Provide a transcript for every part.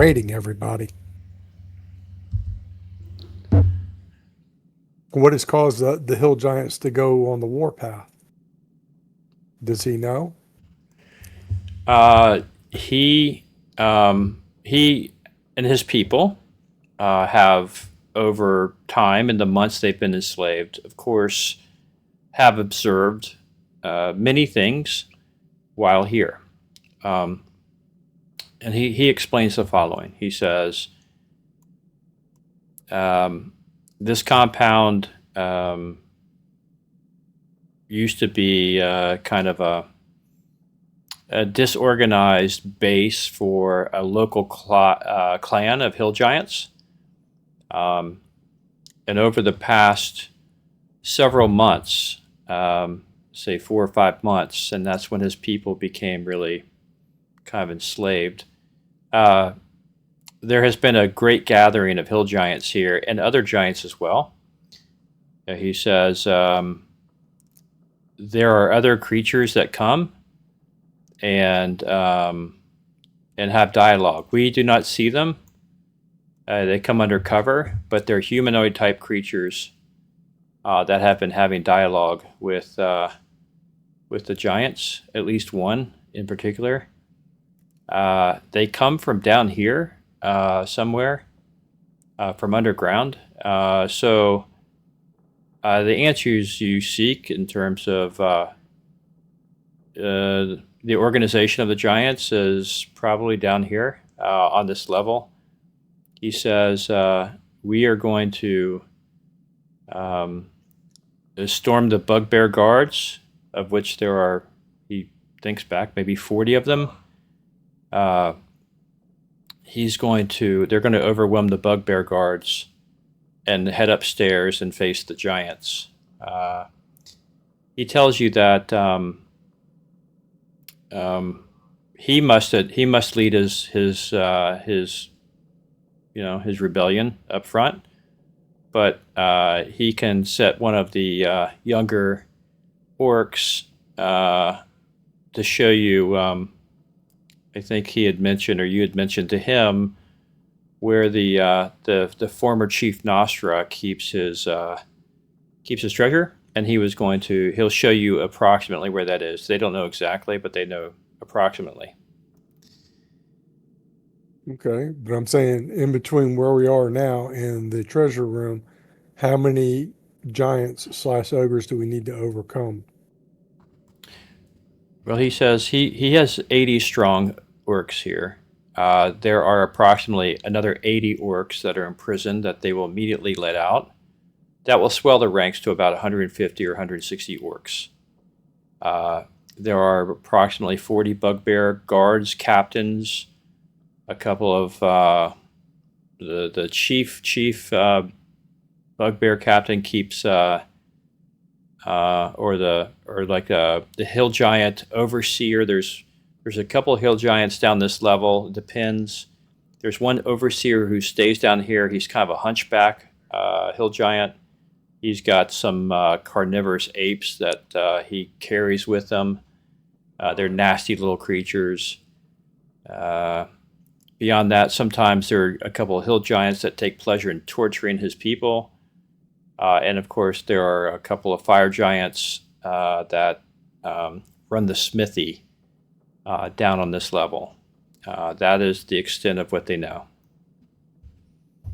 raiding everybody. What has caused the hill giants to go on the warpath? Does he know? Uh, he and his people have, over time in the months they've been enslaved, of course, have observed many things while here. Um, and he explains the following. He says, um, this compound used to be kind of a disorganized base for a local clan of hill giants. Um, and over the past several months, say 4 or 5 months, and that's when his people became really kind of enslaved. Uh, there has been a great gathering of hill giants here and other giants as well. He says there are other creatures that come and have dialogue. We do not see them. They come under cover, but they're humanoid type creatures that have been having dialogue with the giants. At least one in particular. They come from down here somewhere, from underground. So the answers you seek in terms of the organization of the giants is probably down here on this level. He says we are going to storm the bugbear guards, of which there are, he thinks back, maybe 40 of them. They're going to overwhelm the bugbear guards and head upstairs and face the giants. He tells you that he must lead his rebellion up front, but he can set one of the younger orcs to show you. I think he had mentioned, or you had mentioned to him, where the former chief Nostra keeps his treasure, and he'll show you approximately where that is. They don't know exactly, but they know approximately. Okay, but I'm saying in between where we are now and the treasure room, how many giants/ogres do we need to overcome? Well, he says he has 80 strong orcs here. There are approximately another 80 orcs that are imprisoned that they will immediately let out. That will swell the ranks to about 150 or 160 orcs. There are approximately 40 bugbear guards, captains, a couple of the chief bugbear captain keeps the hill giant overseer. There's a couple of hill giants down this level. It depends. There's one overseer who stays down here. He's kind of a hunchback hill giant. He's got some carnivorous apes that he carries with him. They're nasty little creatures. Beyond that, sometimes there are a couple of hill giants that take pleasure in torturing his people. And of course, there are a couple of fire giants that run the smithy down on this level. That is the extent of what they know.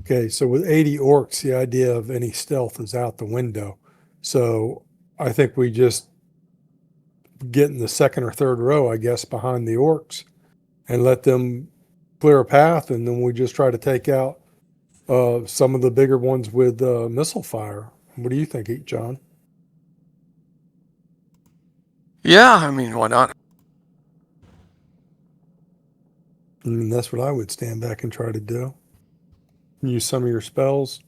Okay, so with 80 orcs, the idea of any stealth is out the window. So I think we just get in the second or third row, I guess, behind the orcs and let them clear a path, and then we just try to take out some of the bigger ones with missile fire. What do you think, John? Yeah, I mean, why not? I mean, that's what I would stand back and try to do. Use some of your spells.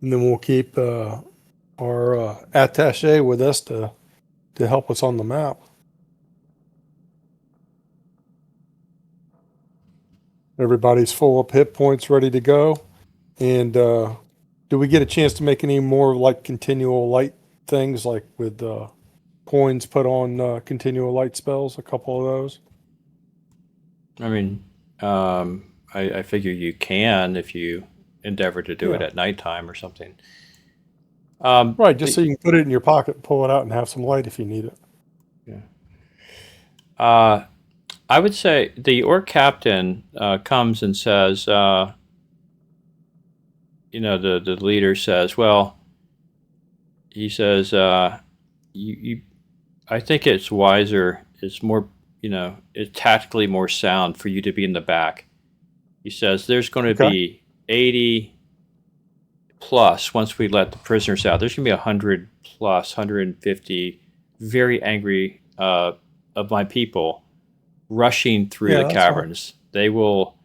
And then we'll keep our attaché with us to help us on the map. Everybody's full of hit points, ready to go. And do we get a chance to make any more like continual light things, like with coins put on continual light spells, a couple of those. I mean, I figure you can if you endeavor to do it Yeah. at nighttime or something. Right, just so you can put it in your pocket, pull it out, and have some light if you need it. I would say the orc captain comes and says, the leader says, well, he says, I think it's wiser, it's more, it's tactically more sound for you to be in the back. He says there's going to be 80 plus once we let the prisoners out. There's going to be 100 plus, 150 very angry of my people rushing through the caverns. They will,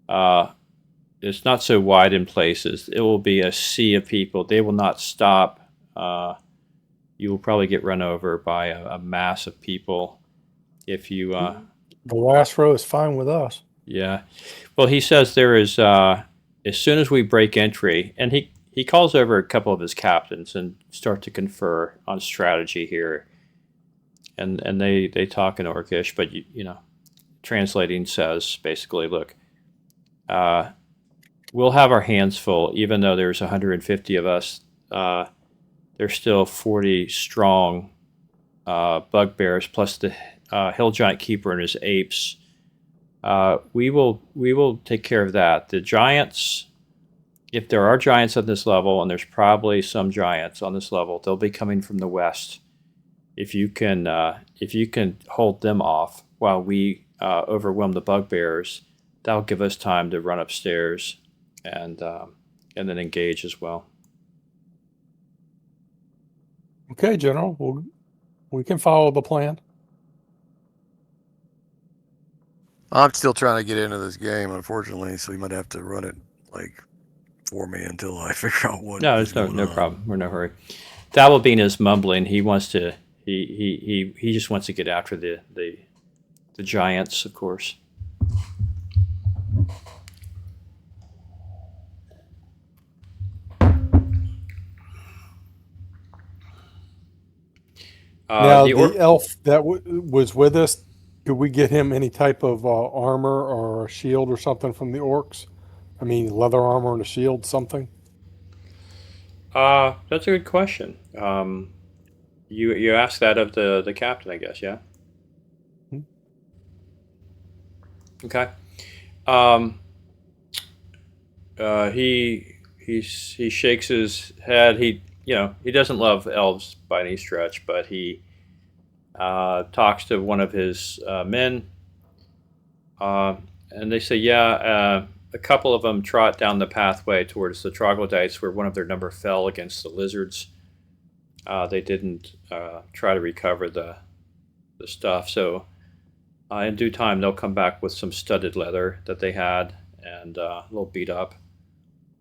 it's not so wide in places. It will be a sea of people. They will not stop. You will probably get run over by a mass of people if you. The last row is fine with us. Yeah. Well, he says there is, as soon as we break entry, and he calls over a couple of his captains and start to confer on strategy here. And they talk in Orcish, but translating says basically, look, we'll have our hands full, even though there's 150 of us. There's still 40 strong bugbears plus the hill giant keeper and his apes. We will take care of that. The giants, if there are giants at this level, and there's probably some giants on this level, they'll be coming from the west. If you can hold them off while we overwhelm the bugbears, that'll give us time to run upstairs and then engage as well. Okay, General. We can follow the plan. I'm still trying to get into this game, unfortunately, so you might have to run it for me until I figure out what. No, there's no problem. We're in no hurry. Dabblebean is mumbling. He wants to. He just wants to get after the giants, of course. Now, the elf that was with us, could we get him any type of armor or a shield or something from the orcs? I mean, leather armor and a shield, something? That's a good question. You asked that of the captain, I guess, yeah? Okay. He shakes his head. He doesn't love elves by any stretch, but he talks to one of his men, and they say, a couple of them trot down the pathway towards the troglodytes where one of their number fell against the lizards. They didn't try to recover the stuff, so in due time they'll come back with some studded leather that they had and a little beat up.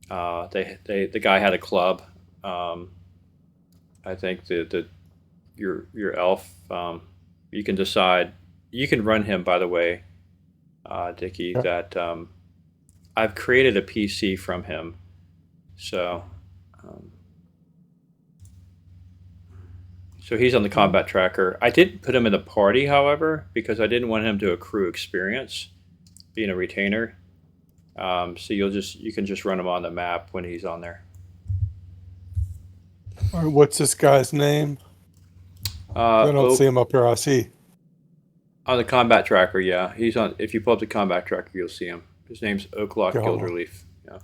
The guy had a club. I think your elf, you can decide. You can run him, by the way, Dickie. Yeah. That I've created a PC from him, so he's on the combat tracker. I didn't put him in the party, however, because I didn't want him to accrue experience being a retainer. So you can just run him on the map when he's on there. All right, what's this guy's name? I don't see him up here. I see. On the combat tracker, yeah. He's on. If you pull up the combat tracker, you'll see him. His name's Oaklock Gilderleaf. Yeah.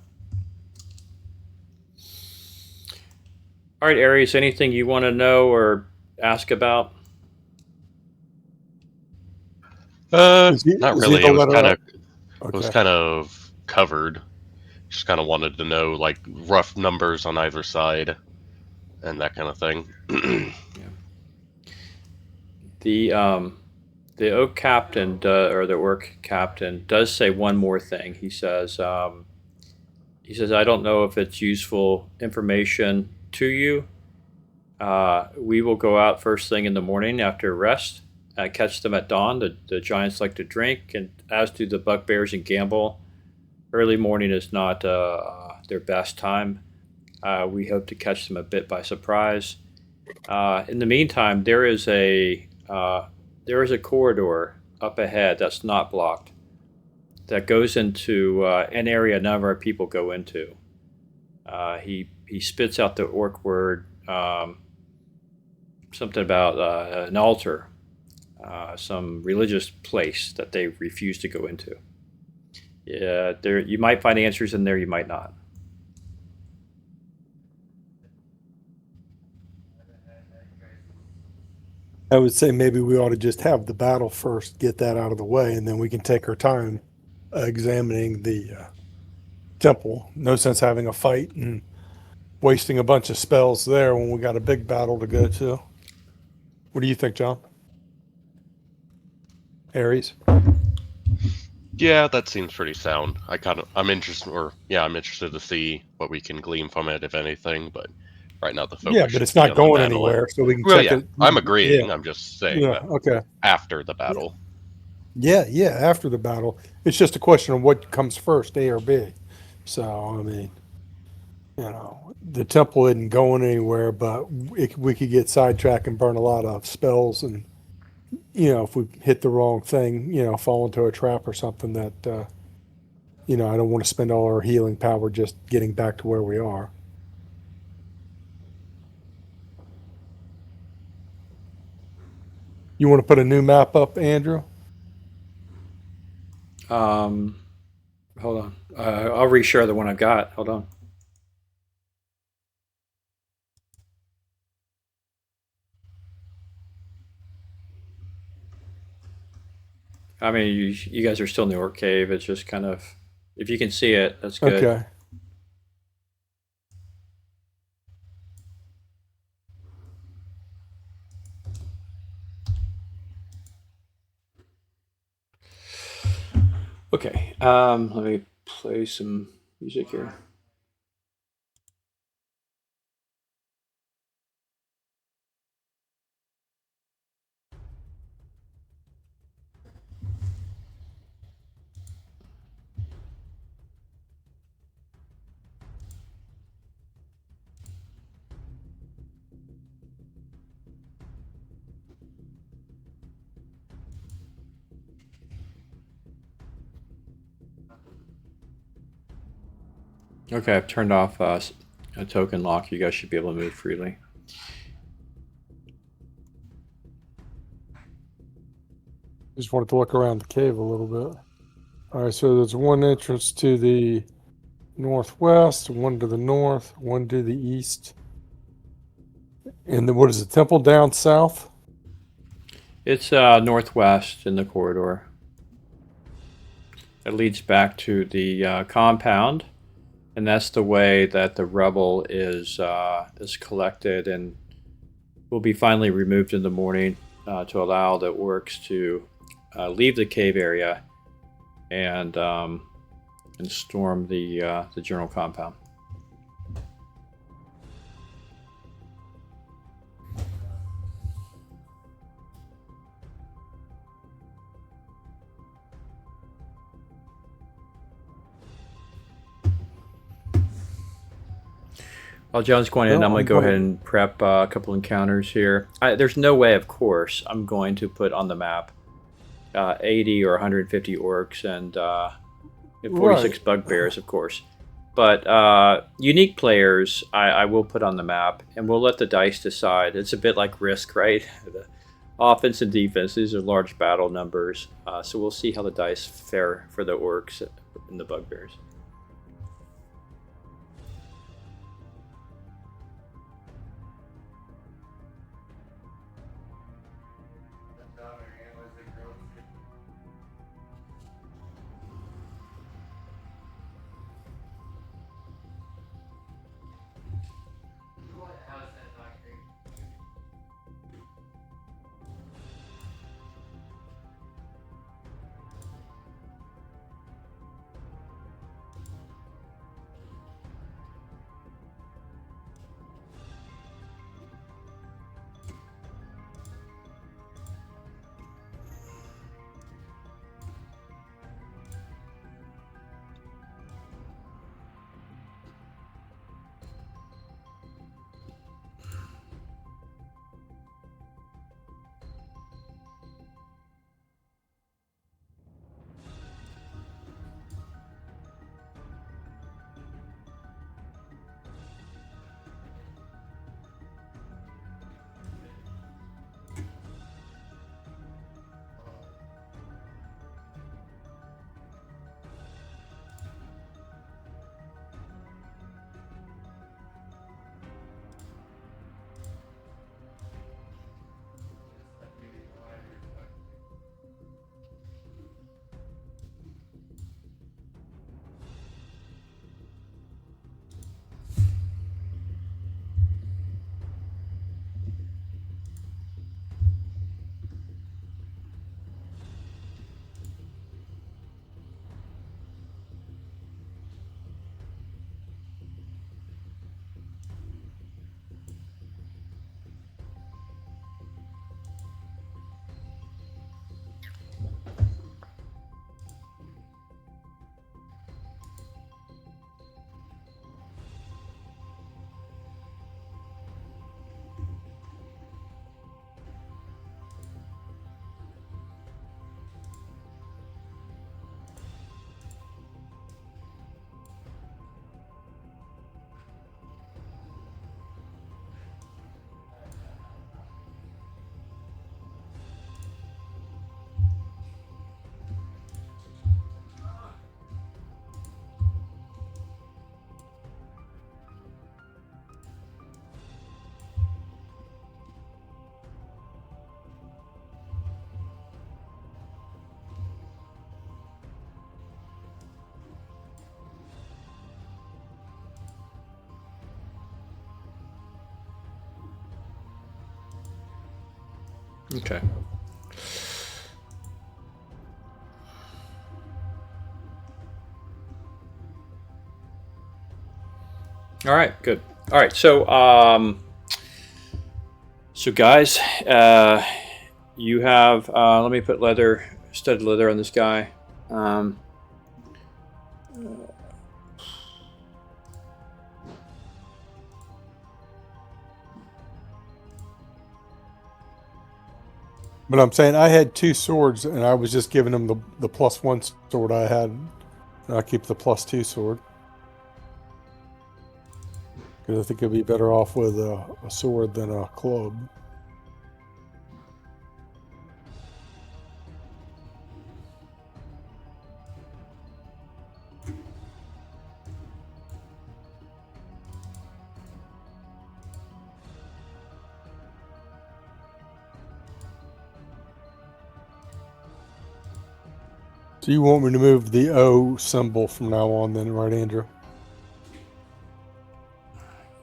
All right, Aries, anything you want to know or ask about? Not really. It was Okay. kind of covered. Just kind of wanted to know rough numbers on either side and that kind of thing. Yeah. The Oak Captain or the Orc Captain does say one more thing. He says, I don't know if it's useful information to you. We will go out first thing in the morning after rest, catch them at dawn. The giants like to drink, and as do the bugbears and gamble. Early morning is not their best time. We hope to catch them a bit by surprise. In the meantime, there is a corridor up ahead that's not blocked that goes into an area none of our people go into. He spits out the orc word, something about an altar, some religious place that they refuse to go into. Yeah, there you might find answers in there, you might not. I would say maybe we ought to just have the battle first, get that out of the way, and then we can take our time examining the temple. No sense having a fight and wasting a bunch of spells there when we got a big battle to go to. What do you think, John? Aries? Yeah, that seems pretty sound. I'm interested to see what we can glean from it, if anything. But right now, the Yeah, focus but should it's be not on the going battle. anywhere, so we can Well, check yeah, it. I'm Yeah, agreeing. I'm just saying yeah, that okay. after the Yeah, battle. yeah, after the battle. It's just a question of what comes first, A or B. So, I mean, the temple isn't going anywhere, but we could get sidetracked and burn a lot of spells. And, if we hit the wrong thing, fall into a trap or something that, I don't want to spend all our healing power just getting back to where we are. You want to put a new map up, Andrew? Um, Hold on. I'll reshare the one I've got. Hold on. I mean, you guys are still in the orc cave. It's just kind of, if you can see it, that's good. Okay. Okay. Let me play some music here. Okay, I've turned off a token lock. You guys should be able to move freely. Just wanted to look around the cave a little bit. All right, so there's one entrance to the northwest, one to the north, one to the east. And then what is the temple down south? It's northwest in the corridor. It leads back to the compound, and that's the way that the rubble is collected and will be finally removed in the morning to allow the orcs to leave the cave area and storm the general compound. While John's going in, No, I'm going I'm to go ahead going. and prep a couple encounters here. There's no way, of course, I'm going to put on the map 80 or 150 orcs and 46 Right. bugbears, of course. But unique players, I will put on the map, and we'll let the dice decide. It's a bit like Risk, right? The offense and defense, these are large battle numbers. So we'll see how the dice fare for the orcs and the bugbears. Okay. All right, good. All right, so guys, you have. Let me put studded leather on this guy. But I'm saying I had 2 swords, and I was just giving him the +1 sword I had. And I keep the +2 sword. Because I think he'll be better off with a sword than a club. So you want me to move the O symbol from now on then, right, Andrew?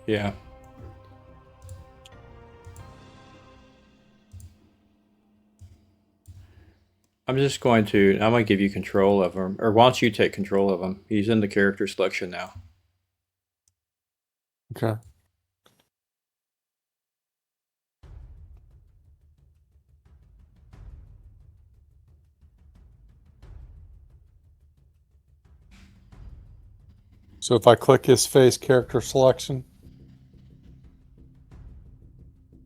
Yeah. I'm going to give you control of him, or why don't you take control of him? He's in the character selection now. Okay. So if I click his face, character selection.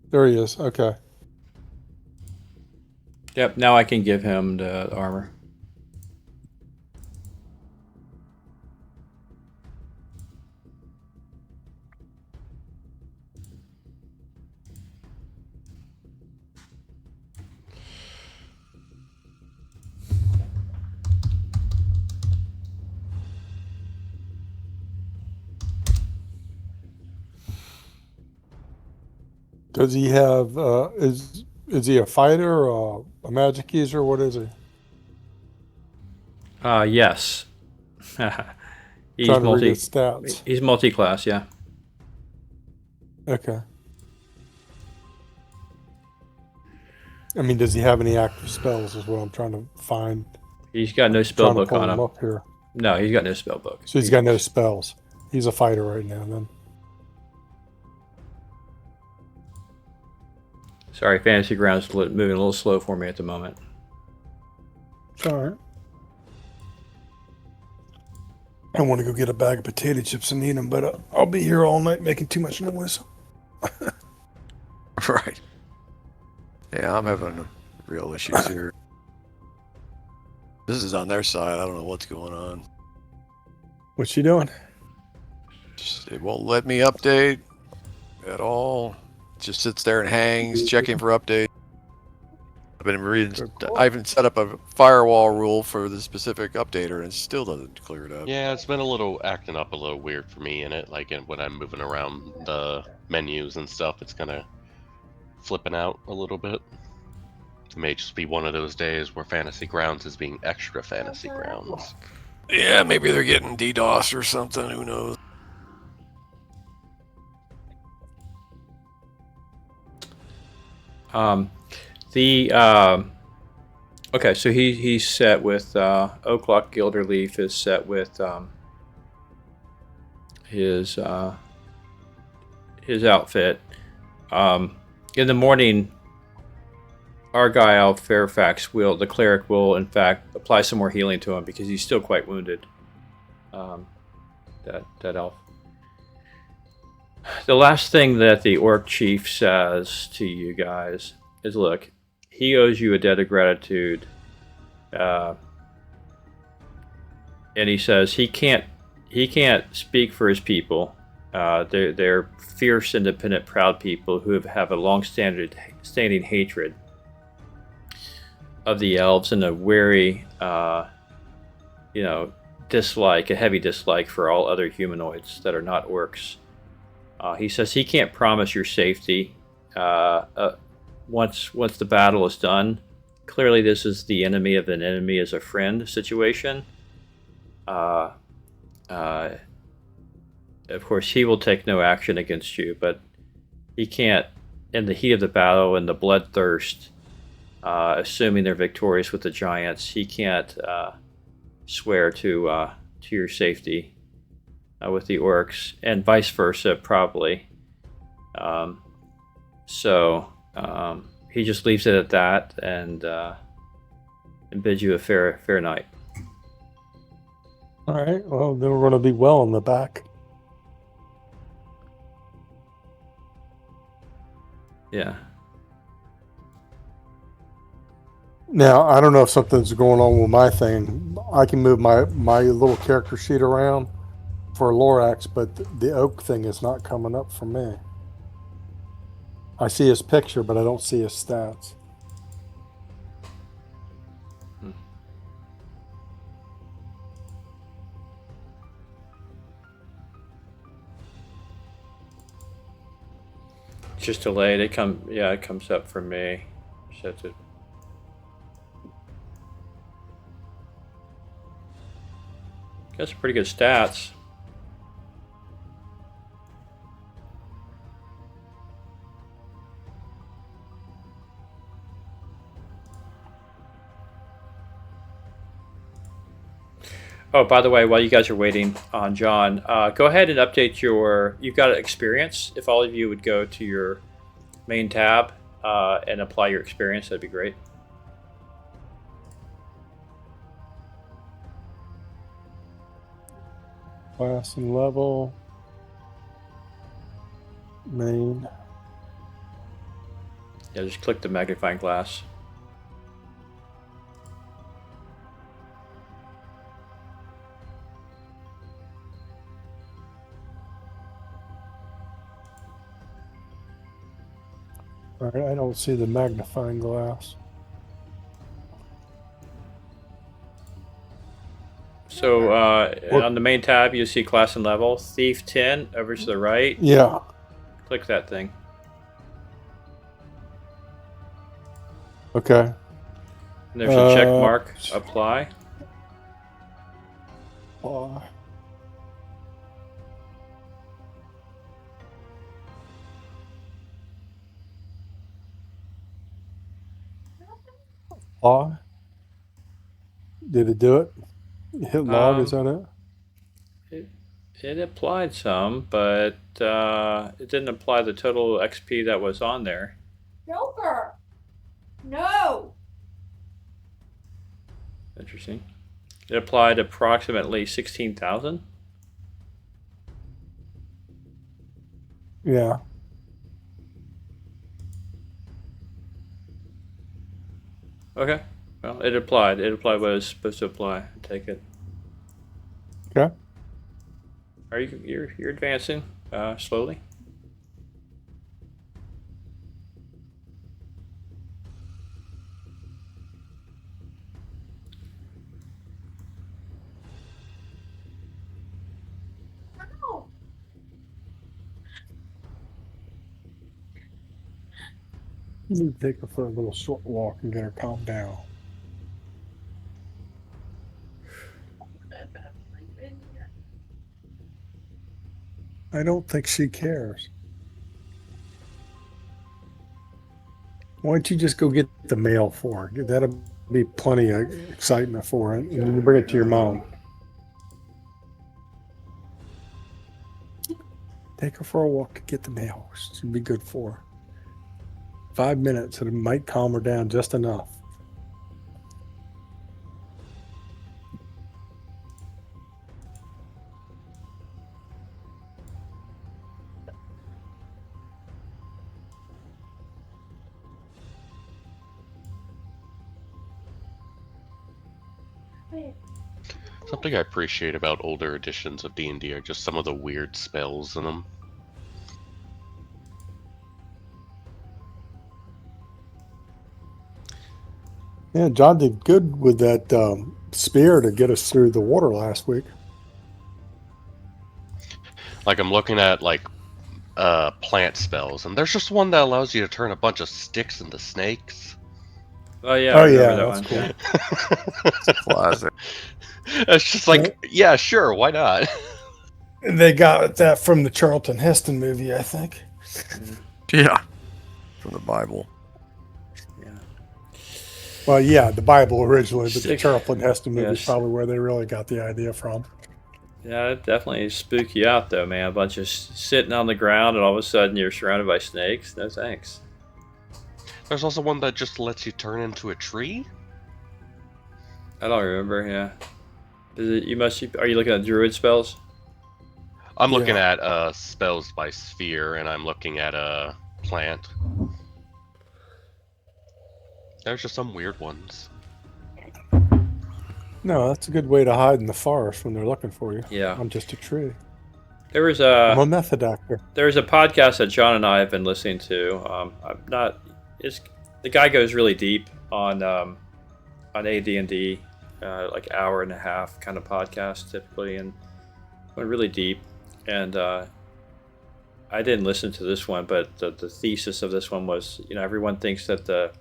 There he is. Okay. Yep, now I can give him the armor. Does he have is he a fighter or a magic user? What is he? Yes. He's Trying to read his stats. He's multi-class, yeah. Okay. I mean, does he have any active spells as well? I'm trying to find. He's got no spell book on him. Up here. No, he's got no spell book. So he's got no spells. He's a fighter right now then. Sorry, Fantasy Grounds moving a little slow for me at the moment. It's all right. I want to go get a bag of potato chips and eat them, but I'll be here all night making too much noise. Right. Yeah, I'm having real issues here. This is on their side. I don't know what's going on. What's she doing? It won't let me update at all. Just sits there and hangs, checking for updates. I've been reading. I even set up a firewall rule for the specific updater, and it still doesn't clear it up. Yeah, it's been acting up a little weird for me in it. Like when I'm moving around the menus and stuff, it's kind of flipping out a little bit. It may just be one of those days where Fantasy Grounds is being extra Fantasy Grounds. Yeah, maybe they're getting DDoS or something. Who knows? Okay, so he's set with Oaklock Gilderleaf is set with his outfit. In the morning, Argyle Fairfax the cleric will in fact apply some more healing to him because he's still quite wounded. That elf. The last thing that the orc chief says to you guys is, look, he owes you a debt of gratitude. And he says he can't speak for his people. They're fierce, independent, proud people who have a long-standing hatred of the elves and a wary, dislike, a heavy dislike for all other humanoids that are not orcs. He says he can't promise your safety once the battle is done. Clearly, this is the enemy of an enemy as a friend situation. Of course, he will take no action against you, but he can't, in the heat of the battle and the bloodthirst assuming they're victorious with the giants. He can't swear to your safety with the orcs, and vice versa, probably. He just leaves it at that and bids you a fair night. All right. Well, then we're going to be well in the back. Yeah. Now, I don't know if something's going on with my thing. I can move my little character sheet around for Lorax, but the oak thing is not coming up for me. I see his picture, but I don't see his stats. Just delayed. It comes up for me. Just have to. Got some pretty good stats. Oh, by the way, while you guys are waiting on John, go ahead and update you've got experience. If all of you would go to your main tab and apply your experience, that'd be great. Class and level. Main. Yeah, just click the magnifying glass. All right, I don't see the magnifying glass. So on the main tab, you see class and level. Thief 10 over to the right. Yeah. Click that thing. Okay. And there's a check mark. Apply. Did it do it? Hit log, is that it? It applied some, but it didn't apply the total XP that was on there. Joker! No! Interesting. It applied approximately 16,000. Yeah. Okay. Well, it applied. It applied what it was supposed to apply. Take it. Okay. Are you're advancing slowly? No! You need to take her for a little short walk and get her calmed down. I don't think she cares. Why don't you just go get the mail for her? That'll be plenty of excitement for her, and you bring it to your mom. Take her for a walk to get the mail. Should be good for her. 5 minutes, and it might calm her down just enough. Something I appreciate about older editions of D&D are just some of the weird spells in them. Yeah, John did good with that spear to get us through the water last week. Like I'm looking at like plant spells, and there's just one that allows you to turn a bunch of sticks into snakes. Oh yeah. Oh I remember yeah, that that's one. cool. It's a classic. It's just like, yeah, sure, why not? They got that from the Charlton Heston movie, I think. Yeah. From the Bible. Yeah. Well, yeah, the Bible originally, but the Stick- Charlton Heston movie is Yes. probably where they really got the idea from. Yeah, it definitely spook you out though, man. A bunch of sitting on the ground, and all of a sudden you're surrounded by snakes. No thanks. There's also one that just lets you turn into a tree. I don't remember. Yeah. Is it? You must. Are you looking at druid spells? I'm looking Yeah. at spells by sphere, and I'm looking at a plant. There's just some weird ones. No, that's a good way to hide in the forest when they're looking for you. Yeah. I'm just a tree. There was I'm a a method actor. there's a podcast that John and I have been listening to. I'm not. It's the guy goes really deep on AD&D, like hour and a half kind of podcast typically, and went really deep. And I didn't listen to this one, but the thesis of this one was, everyone thinks that the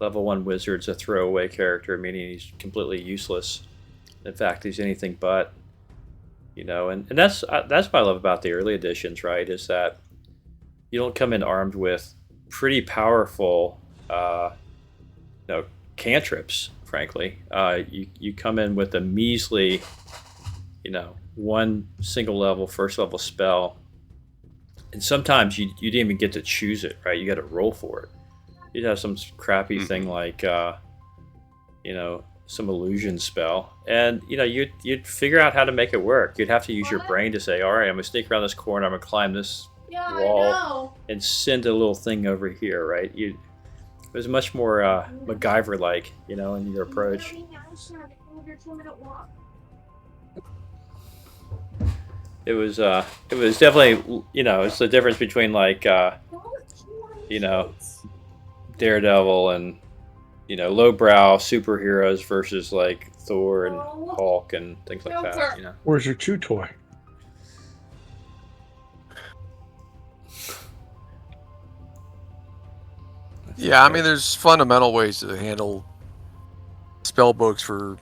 level 1 wizard's a throwaway character, meaning he's completely useless. In fact, he's anything but. And that's what I love about the early editions, right? Is that you don't come in armed with pretty powerful, cantrips. Frankly, you come in with a measly, one single level, first level spell, and sometimes you didn't even get to choose it, right? You got to roll for it. You'd have some crappy thing like, some illusion spell, and you'd figure out how to make it work. You'd have to use your brain to say, all right, I'm gonna sneak around this corner, I'm gonna climb this wall and send a little thing over here, right? It was much more MacGyver-like, in your approach. It was definitely, it's the difference between like Daredevil and lowbrow superheroes versus like Thor and Hulk and things like that. Where's your chew toy? Yeah, I mean, there's fundamental ways to handle spell books for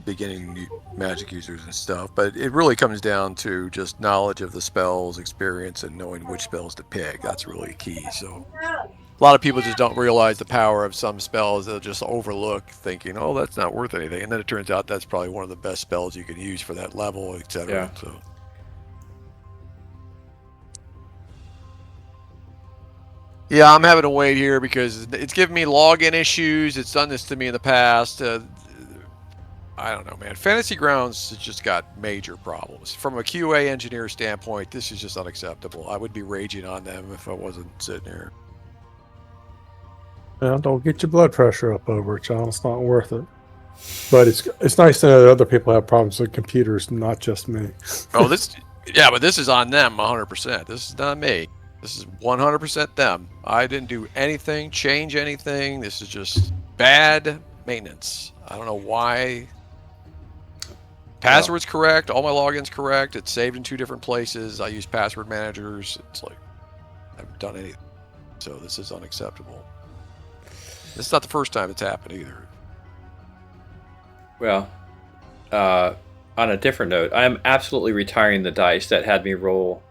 beginning magic users and stuff, but it really comes down to just knowledge of the spells, experience, and knowing which spells to pick. That's really key. So a lot of people just don't realize the power of some spells. They'll just overlook, thinking, "Oh, that's not worth anything," and then it turns out that's probably one of the best spells you can use for that level, etc. Yeah. So. Yeah, I'm having to wait here because it's giving me login issues. It's done this to me in the past. I don't know, man. Fantasy Grounds has just got major problems. From a QA engineer standpoint, this is just unacceptable. I would be raging on them if I wasn't sitting here. Well, don't get your blood pressure up over it, John. It's not worth it. But it's nice to know that other people have problems with computers, not just me. Oh, but this is on them 100%. This is not me. This is 100% them. I didn't do anything, change anything. This is just bad maintenance. I don't know why. Password's correct. All my logins correct. It's saved in 2 different places. I use password managers. It's like I haven't done anything. So this is unacceptable. This is not the first time it's happened either. Well, on a different note, I'm absolutely retiring the dice that had me roll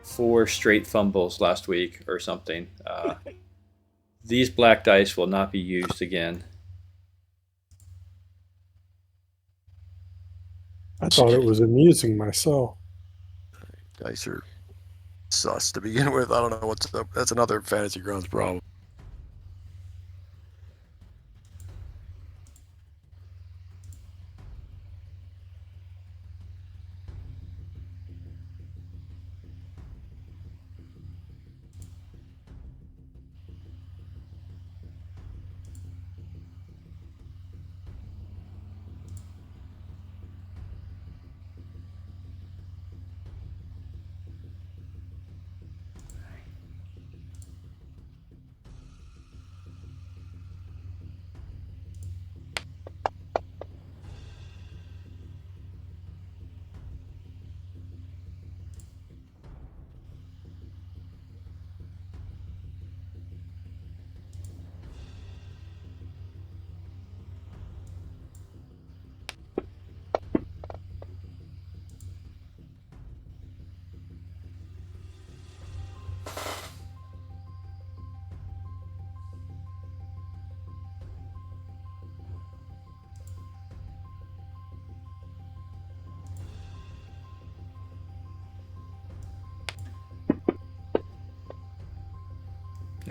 4 straight fumbles last week or something. These black dice will not be used again. I thought it was amusing myself. Dice are sus to begin with. I don't know what's up. That's another Fantasy Grounds problem.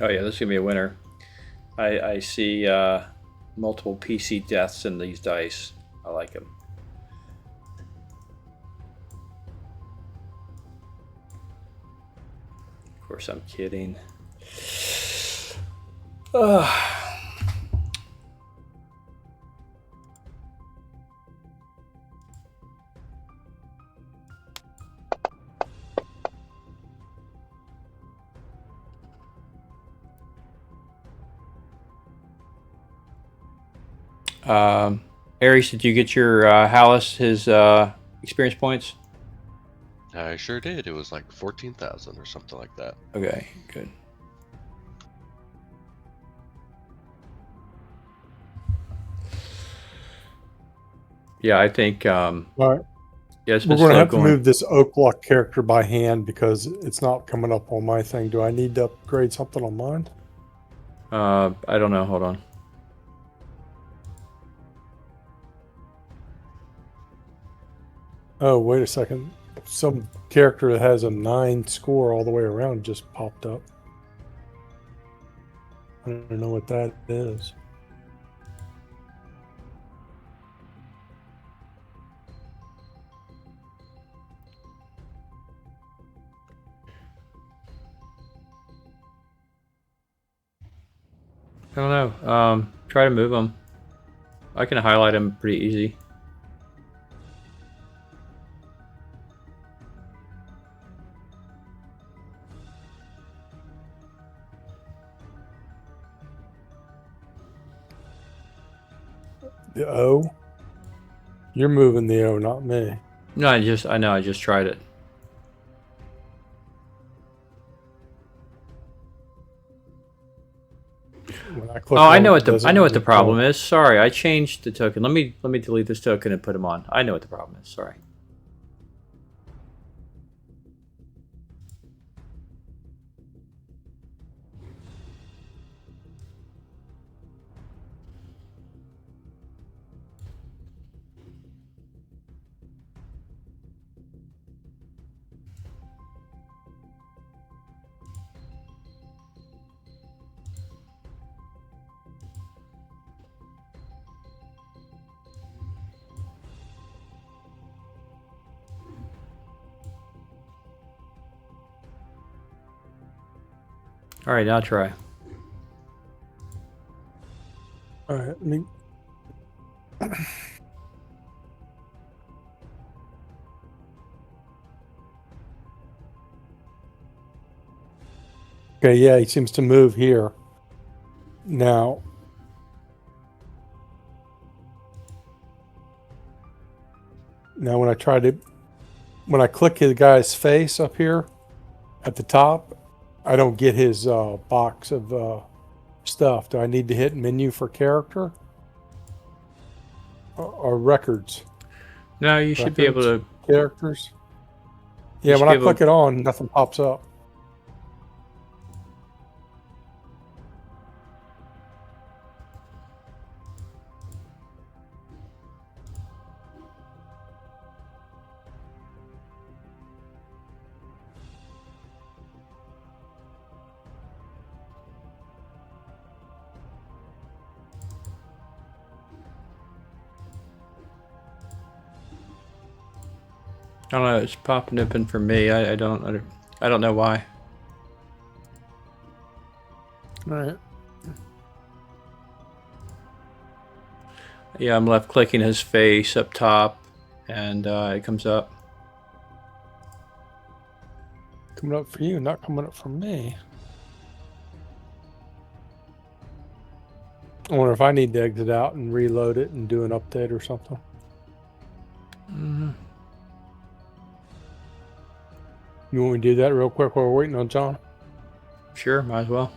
Oh yeah, this is gonna be a winner. I see multiple PC deaths in these dice. I like them. Of course, I'm kidding. Aries, did you get your Hallis his experience points? I sure did. It was like 14,000 or something like that. Okay, good. Yeah, I think. All right. Yeah, it's We're been going to slow have to going. move this Oak Block character by hand because it's not coming up on my thing. Do I need to upgrade something on mine? I don't know. Hold on. Oh, wait a second. Some character that has a 9 score all the way around just popped up. I don't know what that is. I don't know. Try to move them. I can highlight them pretty easy. The O? You're moving the O, not me. No, I know. I just tried it. When I click Oh, I on know it, what it the doesn't move problem on. is. Sorry, I changed the token. Let me delete this token and put them on. I know what the problem is. Sorry. All right, now try. All right, let me. Okay, yeah, he seems to move here. Now, when I click the guy's face up here at the top, I don't get his box of stuff. Do I need to hit menu for character or records? No, you should be able Records, to. characters. You Yeah, should when be I able. click it on, nothing pops up. I don't know. It's popping open for me. I don't know why. All right. Yeah, I'm left clicking his face up top, and it comes up. Coming up for you, not coming up for me. I wonder if I need to exit out and reload it and do an update or something. You want me to do that real quick while we're waiting on John? Sure, might as well.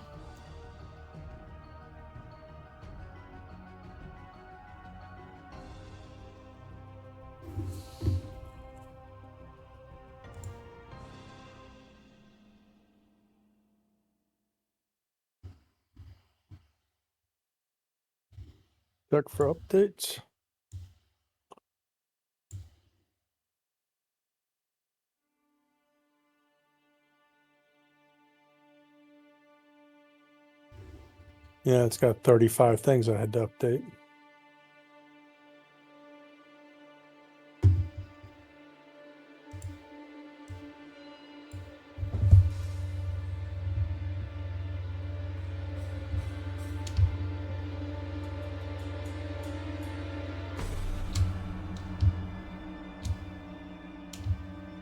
Check for updates. Yeah, it's got 35 things I had to update.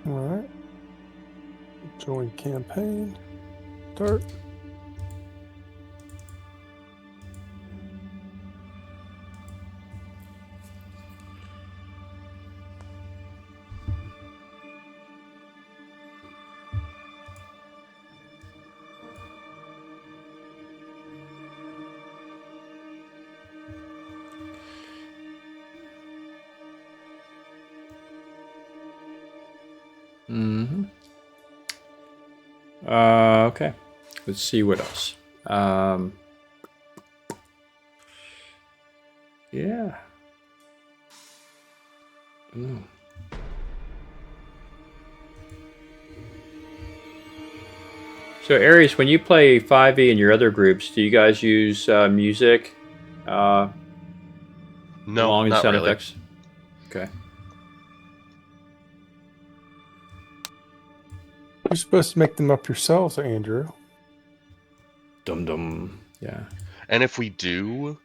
All right. Join campaign. Start. Mm-hmm. Okay. Let's see what else. Yeah. Mm. So, Aries, when you play 5e in your other groups, do you guys use music No, along with not sound really. effects? Okay. You're supposed to make them up yourselves, Andrew. Dum dum. Yeah. And if we do,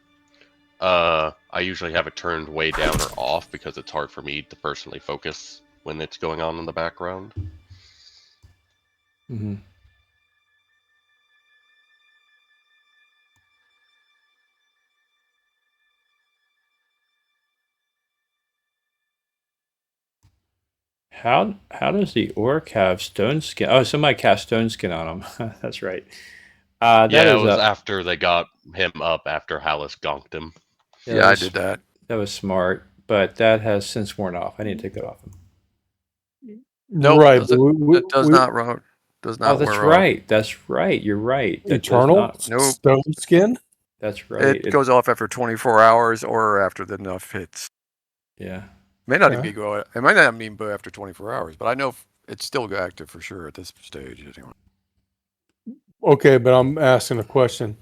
I usually have it turned way down or off because it's hard for me to personally focus when it's going on in the background. Mm-hmm. How does the orc have stone skin? Oh, somebody cast stone skin on him. That's right. That Yeah, it is was after they got him up after Hallis gonked him. yeah, Yeah, I did that. That was smart, but that has since worn off. I need to take that off him. Nope, Right. But it does not run. Does Oh, not that's wear off. right. That's right. You're right. That does Eternal not. Nope. stone skin. That's right. It goes off after 24 hours or after the enough hits. Yeah. May not Okay. even go. It might not mean after 24 hours, but I know it's still active for sure at this stage. Anyway. Okay, but I'm asking a question.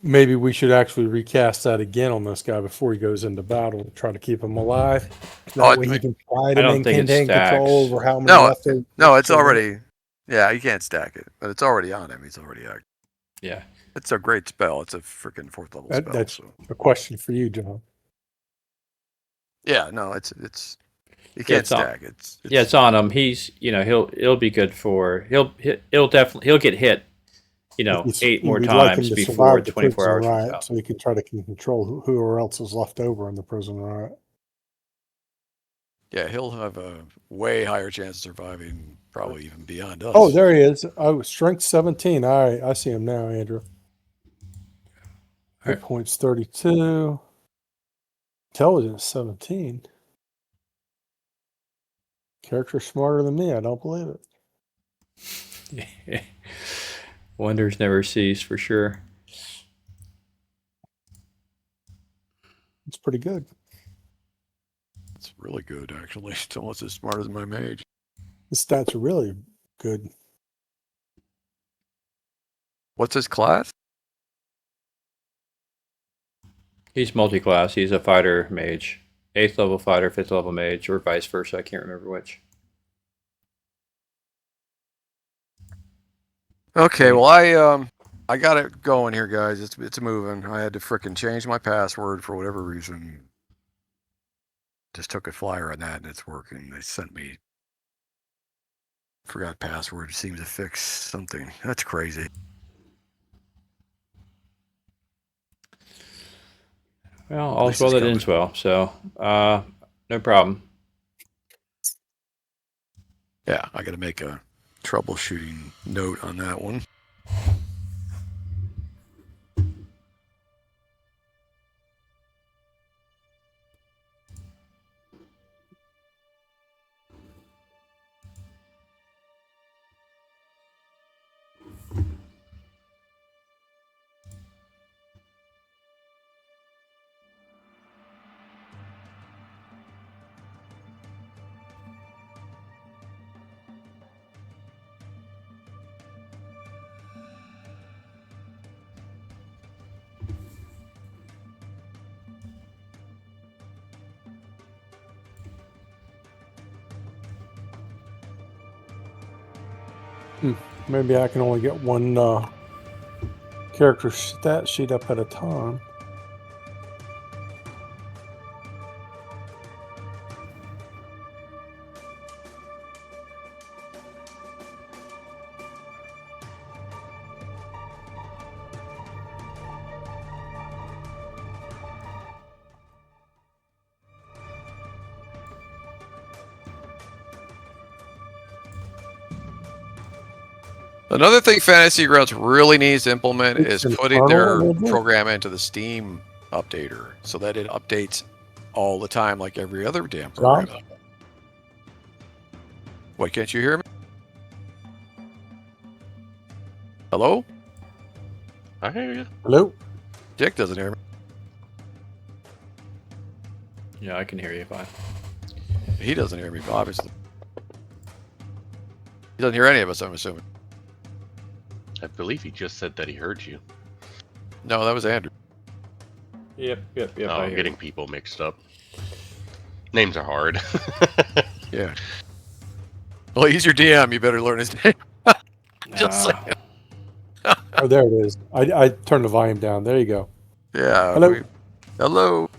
Maybe we should actually recast that again on this guy before he goes into battle to try to keep him alive. That way he can try I to don't think it maintain control stacks. over how many No, left. no, it's already. Yeah, you can't stack it, but it's already on him. He's already active. Yeah. It's a great spell. It's a freaking 4th level spell. That's So. a question for you, John. Yeah, no, it's you Yeah, can't it's on. stack. It's on him. He's it'll be good for he'll get hit. 8 more We'd like him times to before survive the 24 prison hours runs riot, out. so he can try to control whoever else is left over in the prison riot. Yeah, he'll have a way higher chance of surviving, probably even beyond us. Oh, there he is. Oh, strength 17. All right, I see him now, Andrew. Hit Right. points 32. Intelligence 17. Character smarter than me. I don't believe it. Wonders never cease for sure. It's pretty good. It's really good, actually. It's almost as smart as my mage. The stats are really good. What's his class? He's multi-class. He's a fighter mage. 8th level fighter, 5th level mage, or vice versa. I can't remember which. Okay, well I got it going here, guys. It's moving. I had to frickin' change my password for whatever reason. Just took a flyer on that and it's working. They sent me forgot password. Seems to fix something. That's crazy. Well, At all's least well it's that ends coming. well. So, no problem. Yeah, I got to make a troubleshooting note on that one. Maybe I can only get one character stat sheet up at a time. Another thing Fantasy Grounds really needs to implement It's is putting their infernal, isn't it? program into the Steam updater so that it updates all the time like every other damn program. John? What, can't you hear me? Hello? I hear you. Hello? Dick doesn't hear me. Yeah, I can hear you fine. He doesn't hear me, obviously. He doesn't hear any of us, I'm assuming. I believe he just said that he heard you. No, that was Andrew. Yep. Oh, I I'm hear getting you. people mixed up. Names are hard. Yeah. Well, he's your DM. You better learn his name. Just Ah, saying. Oh, there it is. I turned the volume down. There you go. Yeah. Hello? Hello.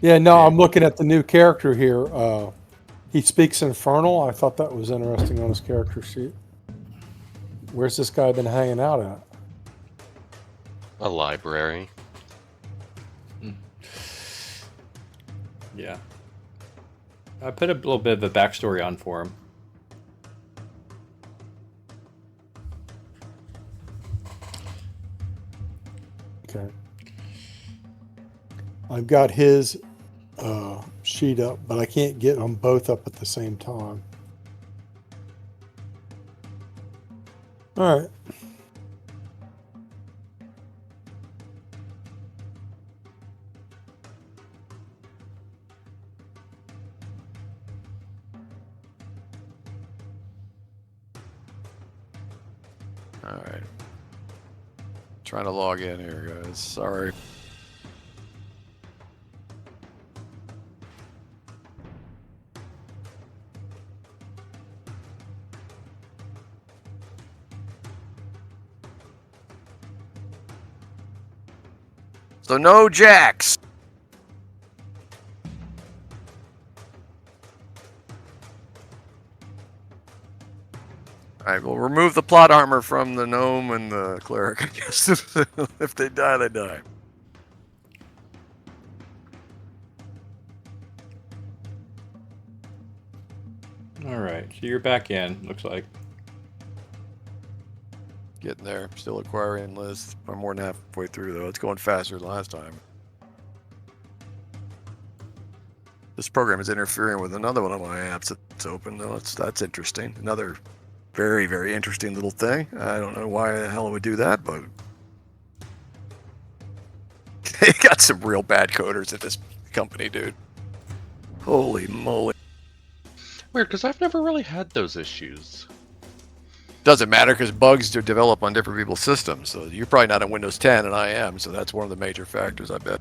Yeah, no, Yeah. I'm looking at the new character here. He speaks Infernal. I thought that was interesting on his character sheet. Where's this guy been hanging out at? A library. yeah. I put a little bit of a backstory on for him. Okay. I've got his sheet up, but I can't get them both up at the same time. All right. All right. Trying to log in here, guys. Sorry. So no jacks. All right, we'll remove the plot armor from the gnome and the cleric. I guess if they die, they die. All right, so you're back in. Looks like. Getting there. Still acquiring list. I'm more than halfway through though. It's going faster than last time. This program is interfering with another one of my apps that's open. Though that's interesting. Another very, very interesting little thing. I don't know why the hell it would do that, but they got some real bad coders at this company, dude. Holy moly. Weird, because I've never really had those issues. Doesn't matter because bugs do develop on different people's systems. So you're probably not on Windows 10 and I am. So that's one of the major factors, I bet.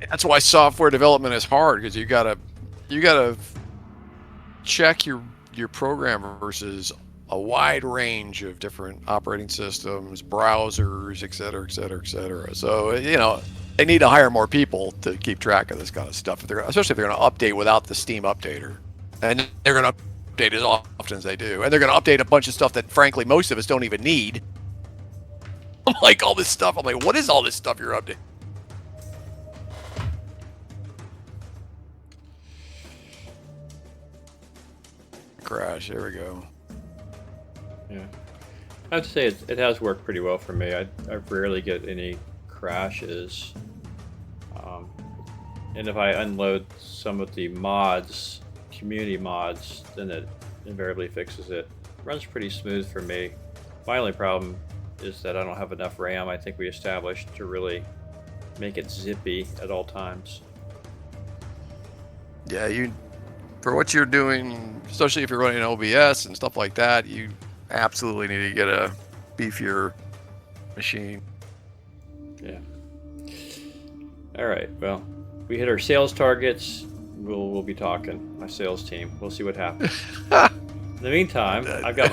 That's why software development is hard because you gotta check your program versus a wide range of different operating systems, browsers, et cetera, et cetera, et cetera. So you know they need to hire more people to keep track of this kind of stuff. Especially if they're going to update without the Steam updater, and they're going to update as often as they do, and they're going to update a bunch of stuff that frankly most of us don't even need. I'm like all this stuff. I'm like, what is all this stuff you're updating? Crash. There we go. Yeah. I have to say it has worked pretty well for me. I rarely get any crashes. And if I unload some of the mods, community mods, then it invariably fixes it. runs pretty smooth for me. My only problem is that I don't have enough RAM. I think we established to really make it zippy at all times. Yeah, for what you're doing, especially if you're running OBS and stuff like that, you absolutely need to get a beefier machine. Yeah. All right. Well, we hit our sales targets. We'll be talking. My sales team. We'll see what happens. In the meantime, I got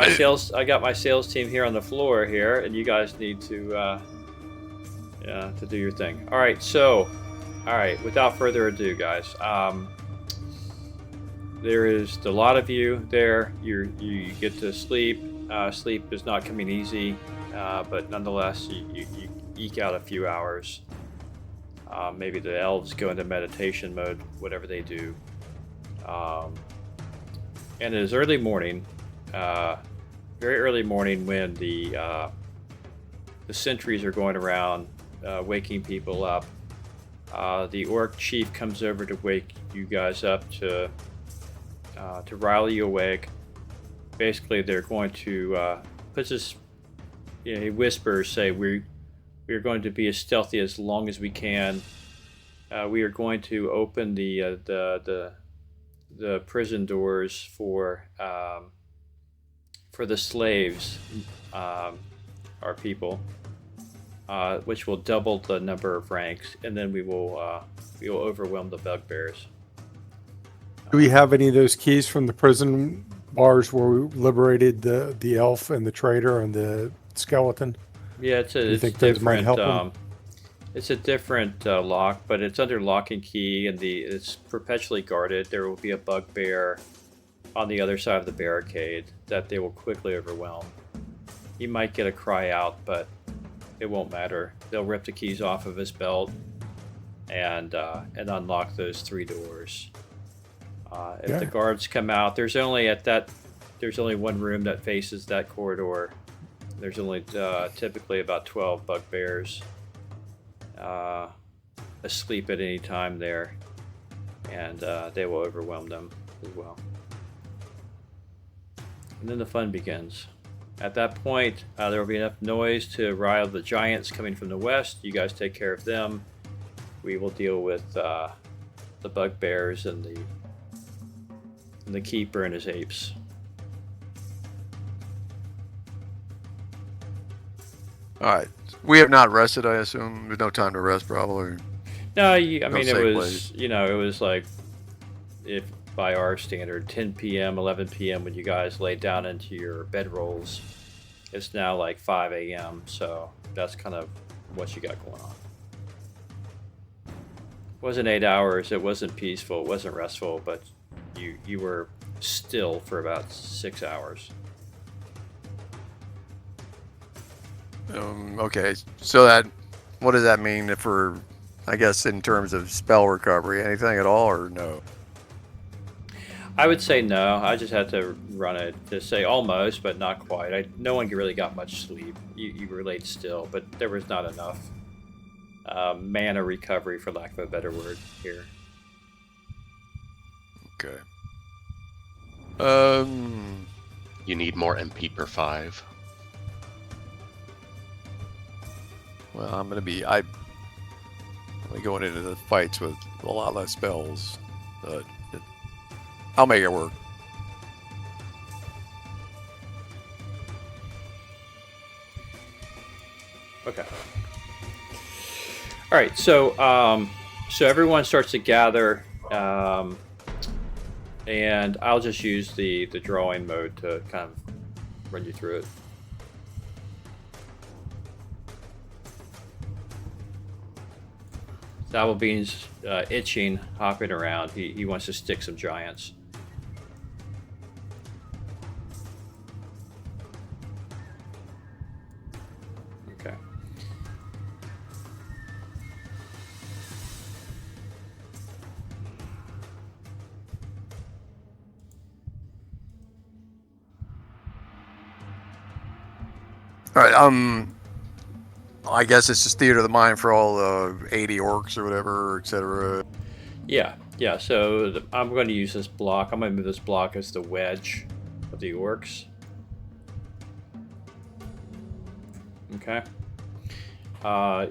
my sales team here on the floor here, and you guys need to do your thing. All right. So, without further ado, guys. There is a lot of you there. You get to sleep. Sleep is not coming easy, but nonetheless, you eke out a few hours. Maybe the elves go into meditation mode, whatever they do. And it is early morning, very early morning, when the sentries are going around, waking people up. The orc chief comes over to wake you guys up to rile you awake. Basically, they're going to puts this. He whispers, say, "We are going to be as stealthy as long as we can. We are going to open the prison doors for the slaves, our people, which will double the number of ranks, and then we will overwhelm the bugbears." Do we have any of those keys from the prison bars where we liberated the elf and the traitor and the skeleton? Yeah, it's you think those might different. help them? It's a different lock, but it's under lock and key, and it's perpetually guarded. There will be a bugbear on the other side of the barricade that they will quickly overwhelm. He might get a cry out, but it won't matter. They'll rip the keys off of his belt and unlock those 3 doors. If the guards come out, there's only one room that faces that corridor. There's only typically about 12 bugbears asleep at any time there, and they will overwhelm them as well. And then the fun begins. At that point, there will be enough noise to rile the giants coming from the west. You guys take care of them. We will deal with the bugbears and the keeper and his apes. All right. We have not rested, I assume. There's no time to rest, probably. No, No it safe was, it was like, if by our standard, 10 p.m., 11 p.m. when you guys laid down into your bedrolls. It's now like 5 a.m., so that's kind of what you got going on. It wasn't 8 hours, it wasn't peaceful, it wasn't restful, but you were still for about 6 hours. Okay, so what does that mean for, I guess, in terms of spell recovery? Anything at all, or no? I would say no. I just had to run it to say almost, but not quite. No one really got much sleep. You were laid still, but there was not enough mana recovery, for lack of a better word, here. Okay. You need more MP per 5. Well, I'm going into the fights with a lot less spells, but I'll make it work. Okay. All right. So everyone starts to gather, and I'll just use the drawing mode to kind of run you through it. Dabblebean's itching, hopping around. He wants to stick some giants. Okay. All right. I guess it's just theater of the mind for all the 80 orcs or whatever, etc. Yeah. So I'm going to use this block. I'm going to move this block as the wedge of the orcs. Okay.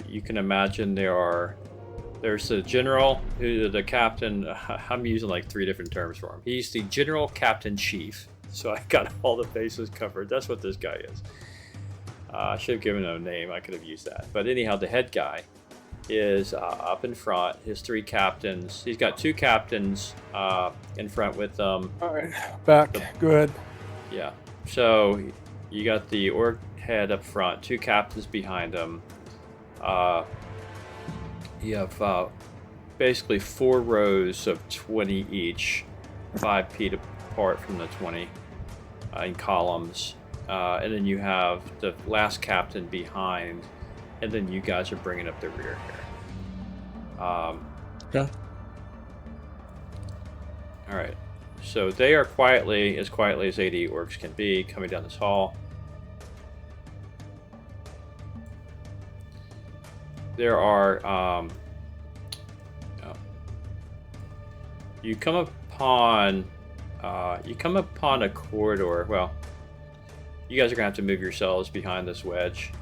You can imagine there's the general, who the captain. I'm using like 3 different terms for him. He's the general captain chief. So I got all the bases covered. That's what this guy is. I should have given him a name. I could have used that. But anyhow, the head guy is up in front. His 3 captains. He's got 2 captains in front with them. All right, back. Go ahead. Yeah. So you got the orc head up front, 2 captains behind him. You have basically 4 rows of 20 each, 5 feet apart from the 20 in columns. And then you have the last captain behind, and then you guys are bringing up the rear here. Okay. All right. So they are quietly as AD orcs can be, coming down this hall. There are you come upon a corridor. Well, you guys are gonna have to move yourselves behind this wedge.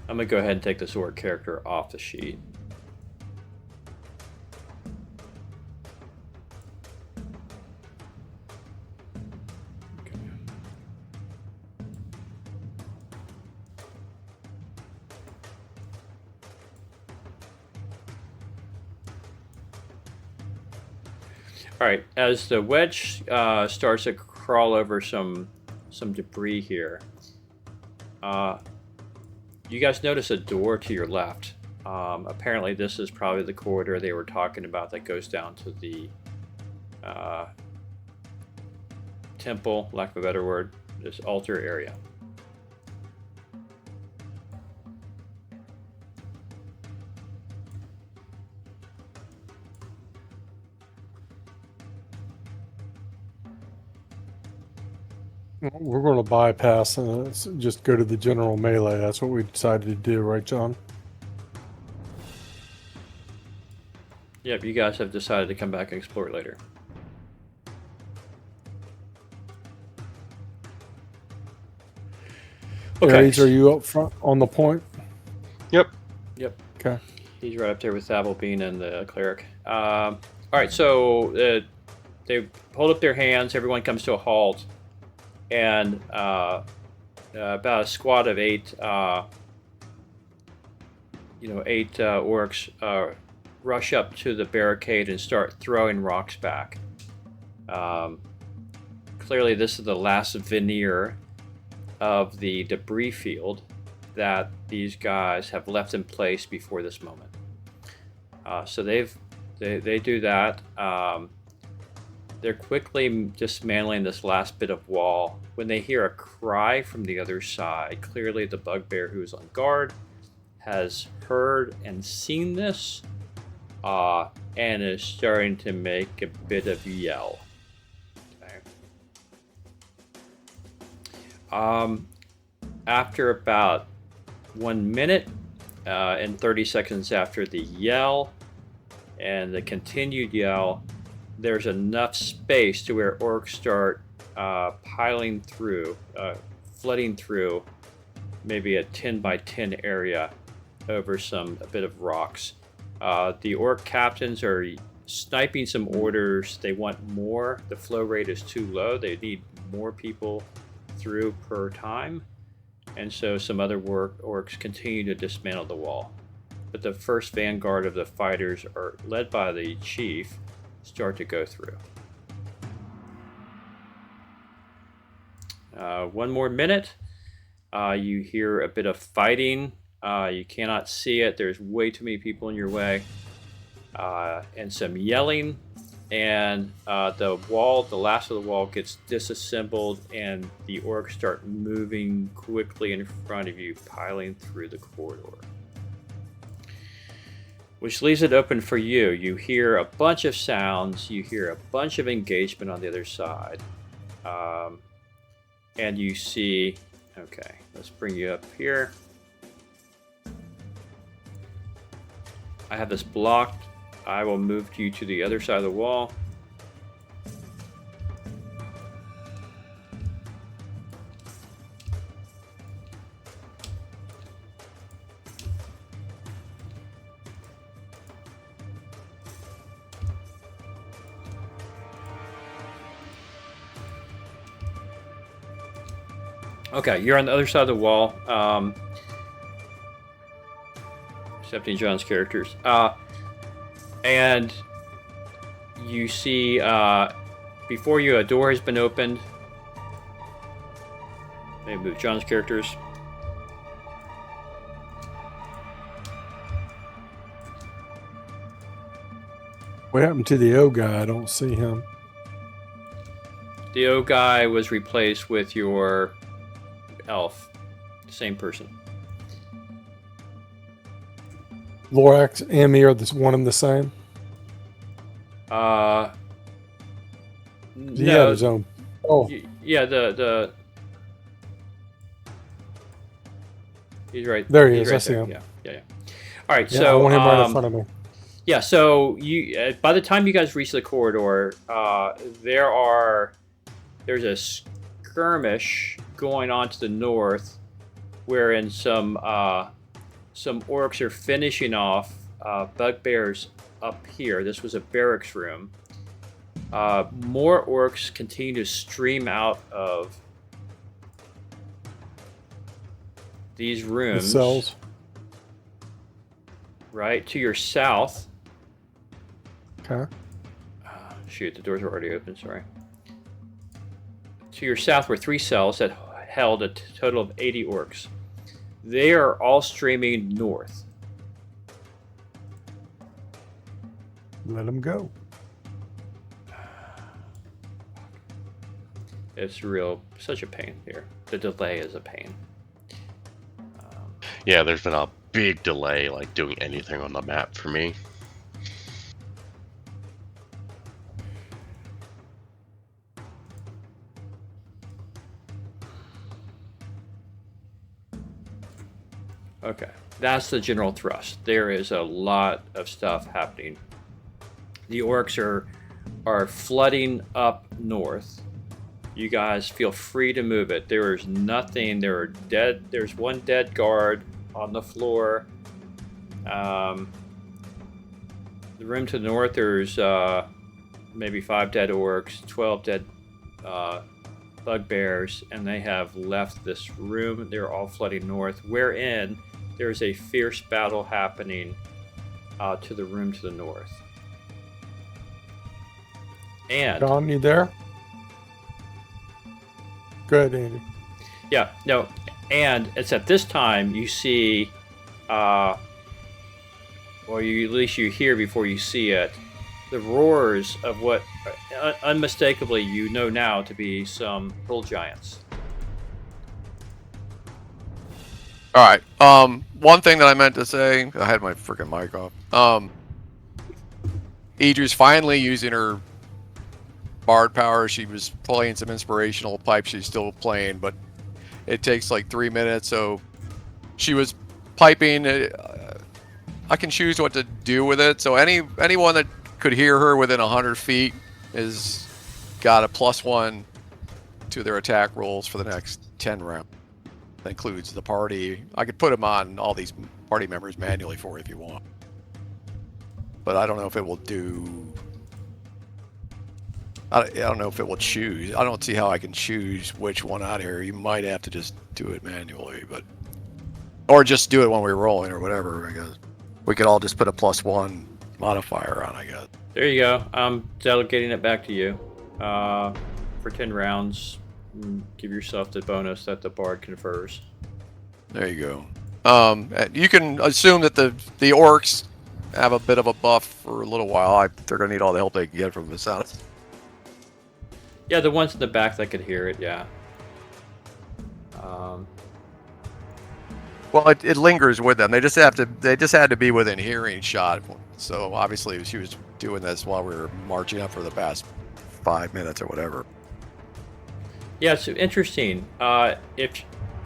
I'm gonna go ahead and take this orc character off the sheet. All right, as the wedge starts to crawl over some debris here, you guys notice a door to your left. Apparently, this is probably the corridor they were talking about that goes down to the temple, lack of a better word, this altar area. We're going to bypass and just go to the general melee. That's what we decided to do, right, John? Yep, you guys have decided to come back and explore it later. Okay. Aries, are you up front on the point? Yep. Yep. Okay. He's right up there with Thabalbean and the cleric. All right, so they hold up their hands. Everyone comes to a halt, and about a squad of 8, 8 orcs rush up to the barricade and start throwing rocks back. Clearly, this is the last veneer of the debris field that these guys have left in place before this moment. So they do that. They're quickly dismantling this last bit of wall when they hear a cry from the other side. Clearly, the bugbear who is on guard has heard and seen this, and is starting to make a bit of yell. Okay. After about 1 minute and 30 seconds after the yell and the continued yell, there's enough space to where orcs start piling through, flooding through maybe a 10 by 10 area over a bit of rocks. The orc captains are sniping some orders. They want more. The flow rate is too low. They need more people through per time. And so some other orcs continue to dismantle the wall. But the first vanguard of the fighters, are led by the chief, start to go through. 1 more minute. You hear a bit of fighting. You cannot see it. There's way too many people in your way. And some yelling. And the last of the wall gets disassembled, and the orcs start moving quickly in front of you, piling through the corridor. Which leaves it open for you. You hear a bunch of sounds. You hear a bunch of engagement on the other side. And you see... Okay, let's bring you up here. I have this blocked. I will move you to the other side of the wall. Okay, you're on the other side of the wall. Accepting John's characters. And you see before you a door has been opened. Maybe move John's characters. What happened to the O guy? I don't see him. The O guy was replaced with your elf. Same person. Lorax and me are one and the same. He had his own. Oh, Yeah, the he's right. There he he's is. I Right see there. him. Yeah. All right, yeah, so I want him right in front of me. yeah, so you by the time you guys reach the corridor, there's a skirmish going on to the north, wherein some orcs are finishing off bugbears up here. This was a barracks room. More orcs continue to stream out of these The rooms. cells. Right to your south. Okay. Shoot, the doors are already open. Sorry. To your south were 3 cells that held a total of 80 orcs. They are all streaming north. Let him go. It's such a pain here. The delay is a pain. Yeah, there's been a big delay, like doing anything on the map for me. Okay, that's the general thrust. There is a lot of stuff happening. The orcs are flooding up north. You guys feel free to move it. There is nothing. There's one dead guard on the floor. The room to the north, there's maybe 5 dead orcs, 12 dead bugbears, and they have left this room. They're all flooding north, wherein there's a fierce battle happening to the room to the north. And John, you there? Good, Andy. yeah, no, and it's at this time you see, or at least you hear before you see it, the roars of what unmistakably you know now to be some hill giants. All right. One thing that I meant to say, I had my freaking mic off. Idri's finally using her bard power. She was playing some inspirational pipes. She's still playing, but it takes like 3 minutes. So she was piping. I can choose what to do with it. So anyone that could hear her within 100 feet is got a +1 to their attack rolls for the next 10 rounds. That includes the party. I could put them on all these party members manually for you if you want. But I don't know if it will do... I don't know if it will choose. I don't see how I can choose which one out here. You might have to just do it manually, but... Or just do it when we're rolling or whatever, I guess. We could all just put a +1 modifier on, I guess. There you go. I'm delegating it back to you. For 10 rounds, give yourself the bonus that the bard confers. There you go. You can assume that the orcs have a bit of a buff for a little while. They're going to need all the help they can get from the south. Yeah, the ones in the back that could hear it, yeah. Well, it lingers with them. They just had to be within hearing shot. So obviously she was doing this while we were marching up for the past 5 minutes or whatever. Yeah, it's interesting. I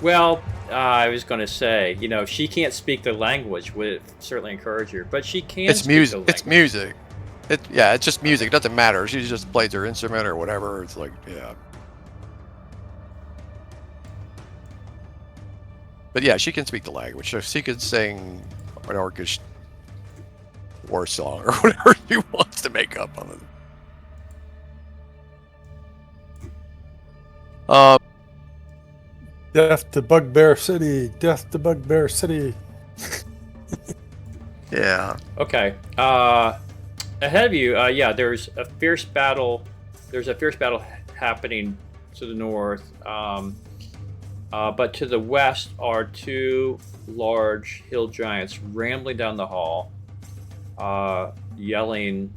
was going to say, if she can't speak the language, would it certainly encourage her. But she can. It's music. It's music. It's just music. It doesn't matter. She just plays her instrument or whatever. It's like, yeah. But yeah, she can speak the language. So she could sing an orcish war song or whatever she wants to make up on it. Death to Bugbear City. Death to Bugbear City. Yeah. Okay. Ahead of you, yeah, there's a fierce battle. There's a fierce battle happening to the north. But to the west are two large hill giants rambling down the hall, yelling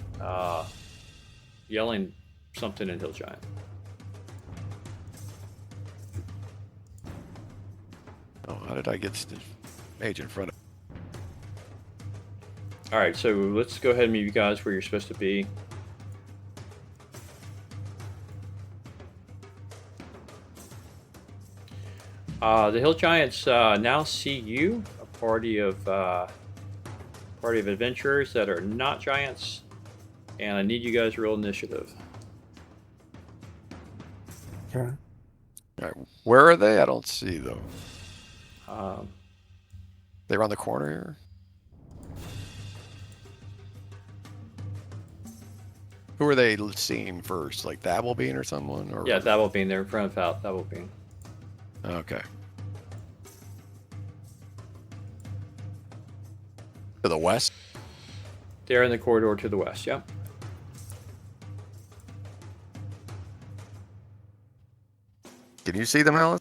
something in hill giant. Oh, how did I get the mage in front of? All right, so let's go ahead and move you guys where you're supposed to be. The hill giants now see you, a party of adventurers that are not giants, and I need you guys to roll initiative. Okay. All right, where are they? I don't see them. Um, They're on the corner here. Who are they seeing first? Like Dabblebean or someone? Or yeah, Dabblebean. They're in front of Dabblebean. Okay. To the west. They're in the corridor to the west. Yep. Can you see them, Alice?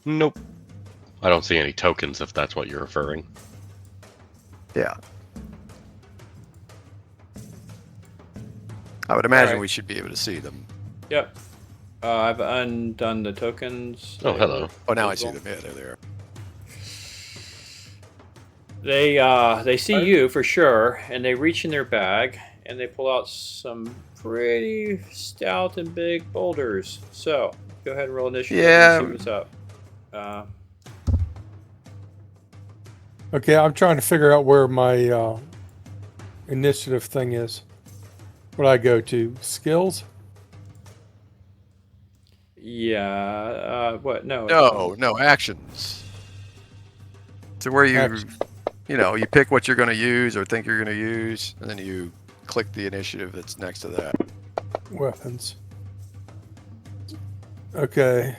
Nope. I don't see any tokens if that's what you're referring. Yeah. I would imagine Alright. we should be able to see them. Yep. I've undone the tokens. Oh, hello. Oh, now I see them. Yeah, they're there. They see you for sure, and they reach in their bag and they pull out some pretty stout and big boulders. So go ahead and roll initiative. Yeah. And see what's up. Okay, I'm trying to figure out where my initiative thing is. What I go to? Skills? Yeah. What? No. No actions. So where you, Action. you pick what you're going to use or think you're going to use, and then you click the initiative that's next to that. Weapons. Okay.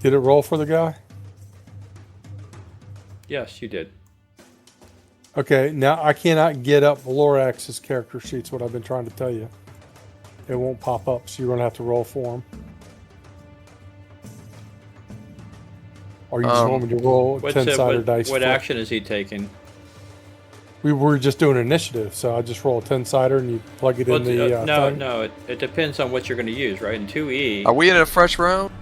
Did it roll for the guy? Yes, you did. Okay, now I cannot get up Lorax's character sheets, what I've been trying to tell you. It won't pop up, so you're going to have to roll for him. Or you just want me to roll 10-sided dice. What for- action is he taking? We were just doing initiative, so I just roll a 10-sider and you plug it in the thing. No. It depends on what you're going to use, right? In 2E. Are we in a fresh round?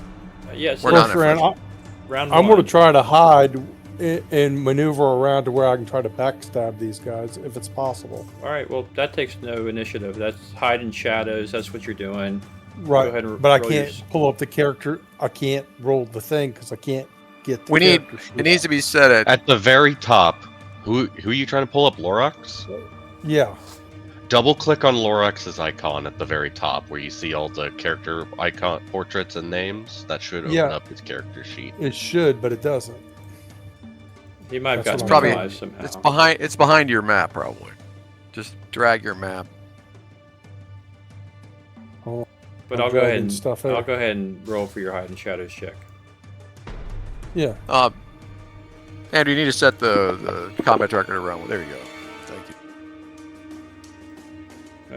Yes. We're not First in a fresh round, round I'm one. going to try to hide and maneuver around to where I can try to backstab these guys if it's possible. All right. Well, that takes no initiative. That's hide in shadows. That's what you're doing. Right, ahead and but I roll can't yours. pull up the character. I can't roll the thing because I can't get the We need. character sheet It needs up. to be set at. At the very top, who are you trying to pull up? Lorax? Yeah. Double click on Lorax's icon at the very top where you see all the character icon portraits and names. That should open Yeah. up his character sheet. It should, but it doesn't. He might have That's gotten what I'm minimized somehow. It's behind your map probably. Just drag your map. Oh, But I'm I'll go ahead dragging and stuff I'll out. go ahead and roll for your hide in shadows check. Yeah. Andrew, you need to set the combat tracker to run. There you go. Thank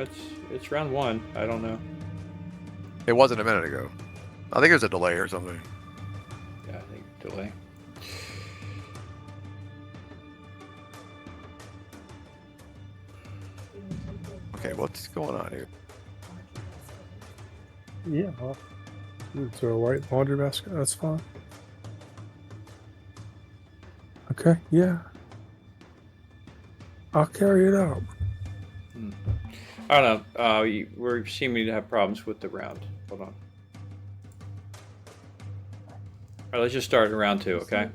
you. It's round one. I don't know. It wasn't a minute ago. I think it was a delay or something. Yeah, I think delay. Okay, what's going on here? Yeah. Well, throw a white laundry basket. That's fine. Okay. Yeah. I'll carry it out. I don't know. We're seeming to have problems with the round. Hold on. All right, let's just start in round two, okay?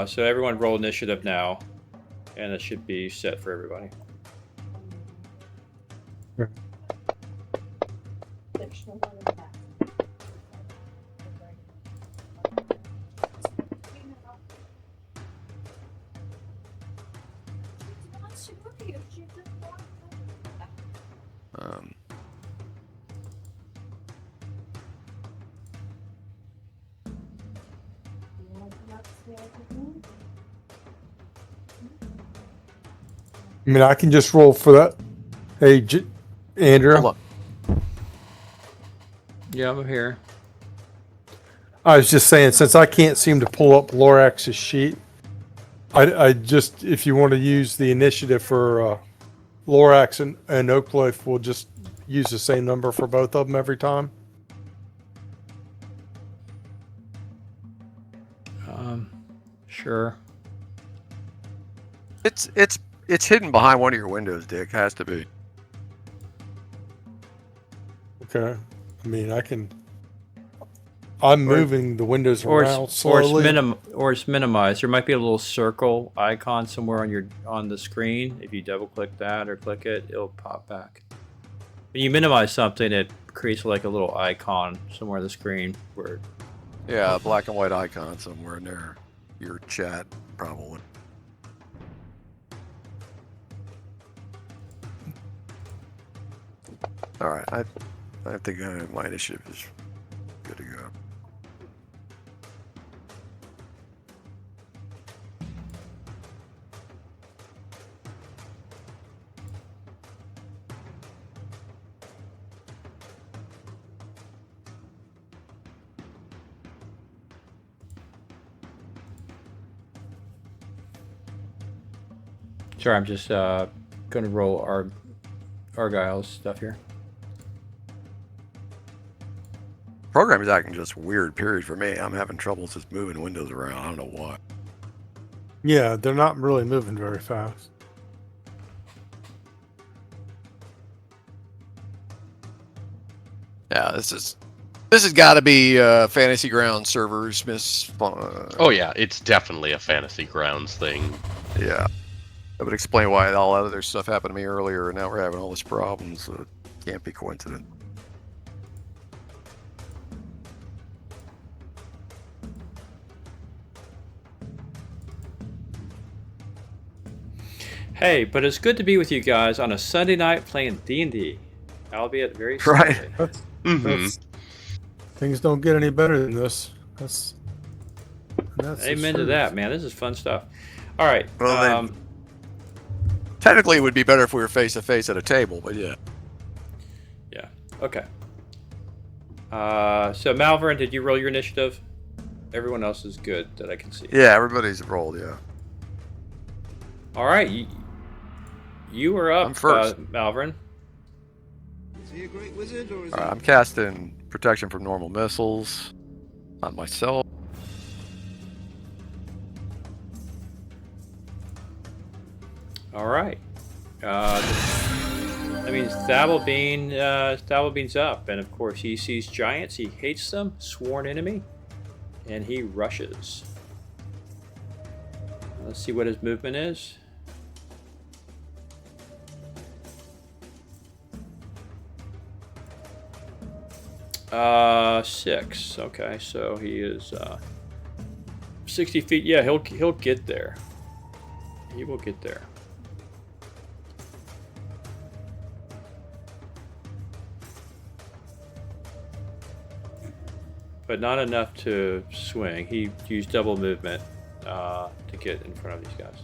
So everyone roll initiative now, and it should be set for everybody. I mean, I can just roll for that. Hey, Andrew. Hold on. Yeah, I'm here. I was just saying, since I can't seem to pull up Lorax's sheet, I just, if you want to use the initiative for Lorax and Oakleaf, we'll just use the same number for both of them every time. Sure. It's hidden behind one of your windows, Dick. Has to be. Okay. I mean, I'm moving the windows Or around it's, slowly. or it's minimized. There might be a little circle icon somewhere on the screen. If you double click that or click it, it'll pop back. When you minimize something, it creates like a little icon somewhere on the screen where. Yeah, a black and white icon somewhere in there. Your chat, probably. All right, I think my initiative is good to go. Sorry, I'm just going to roll Argyle's stuff here. Program is acting just weird. Period for me. I'm having trouble just moving windows around. I don't know why. Yeah, they're not really moving very fast. Yeah, this has got to be Fantasy Ground servers, Miss. Oh yeah, it's definitely a Fantasy Grounds thing. Yeah, that would explain why all that other stuff happened to me earlier, and now we're having all these problems. So it can't be coincident. Hey, but it's good to be with you guys on a Sunday night playing D&D, albeit very Right. slowly. That's, things don't get any better than this. That's the Amen to truth. that, man. This is fun stuff. All right. Well, then, technically, it would be better if we were face to face at a table, but yeah. Yeah. Okay. So Malvern, did you roll your initiative? Everyone else is good that I can see. Yeah, everybody's rolled. Yeah. All right. You were up, I'm first. Malvern. Is he a great wizard or is All right, I'm casting protection from normal missiles on myself. All right. That means Thabalbean's up, and of course he sees giants. He hates them, sworn enemy, and he rushes. Let's see what his movement is. Six. Okay, so he is 60 feet. Yeah, he'll get there. He will get there. But not enough to swing. He used double movement to get in front of these guys.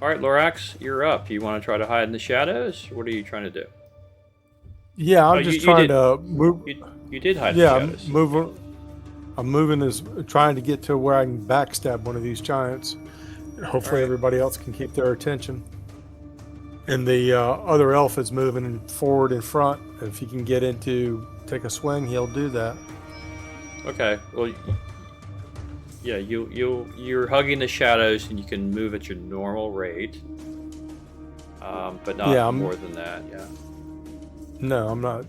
All right, Lorax, you're up. You want to try to hide in the shadows? What are you trying to do? Yeah, I'm just trying to move. You did hide Yeah, in the shadows. I'm moving trying to get to where I can backstab one of these giants. Hopefully, Alright. everybody else can keep their attention. And the other elf is moving forward in front. If he can get take a swing, he'll do that. Okay. Well, yeah, you're hugging the shadows, and you can move at your normal rate, but not more than that. Yeah. No, I'm not.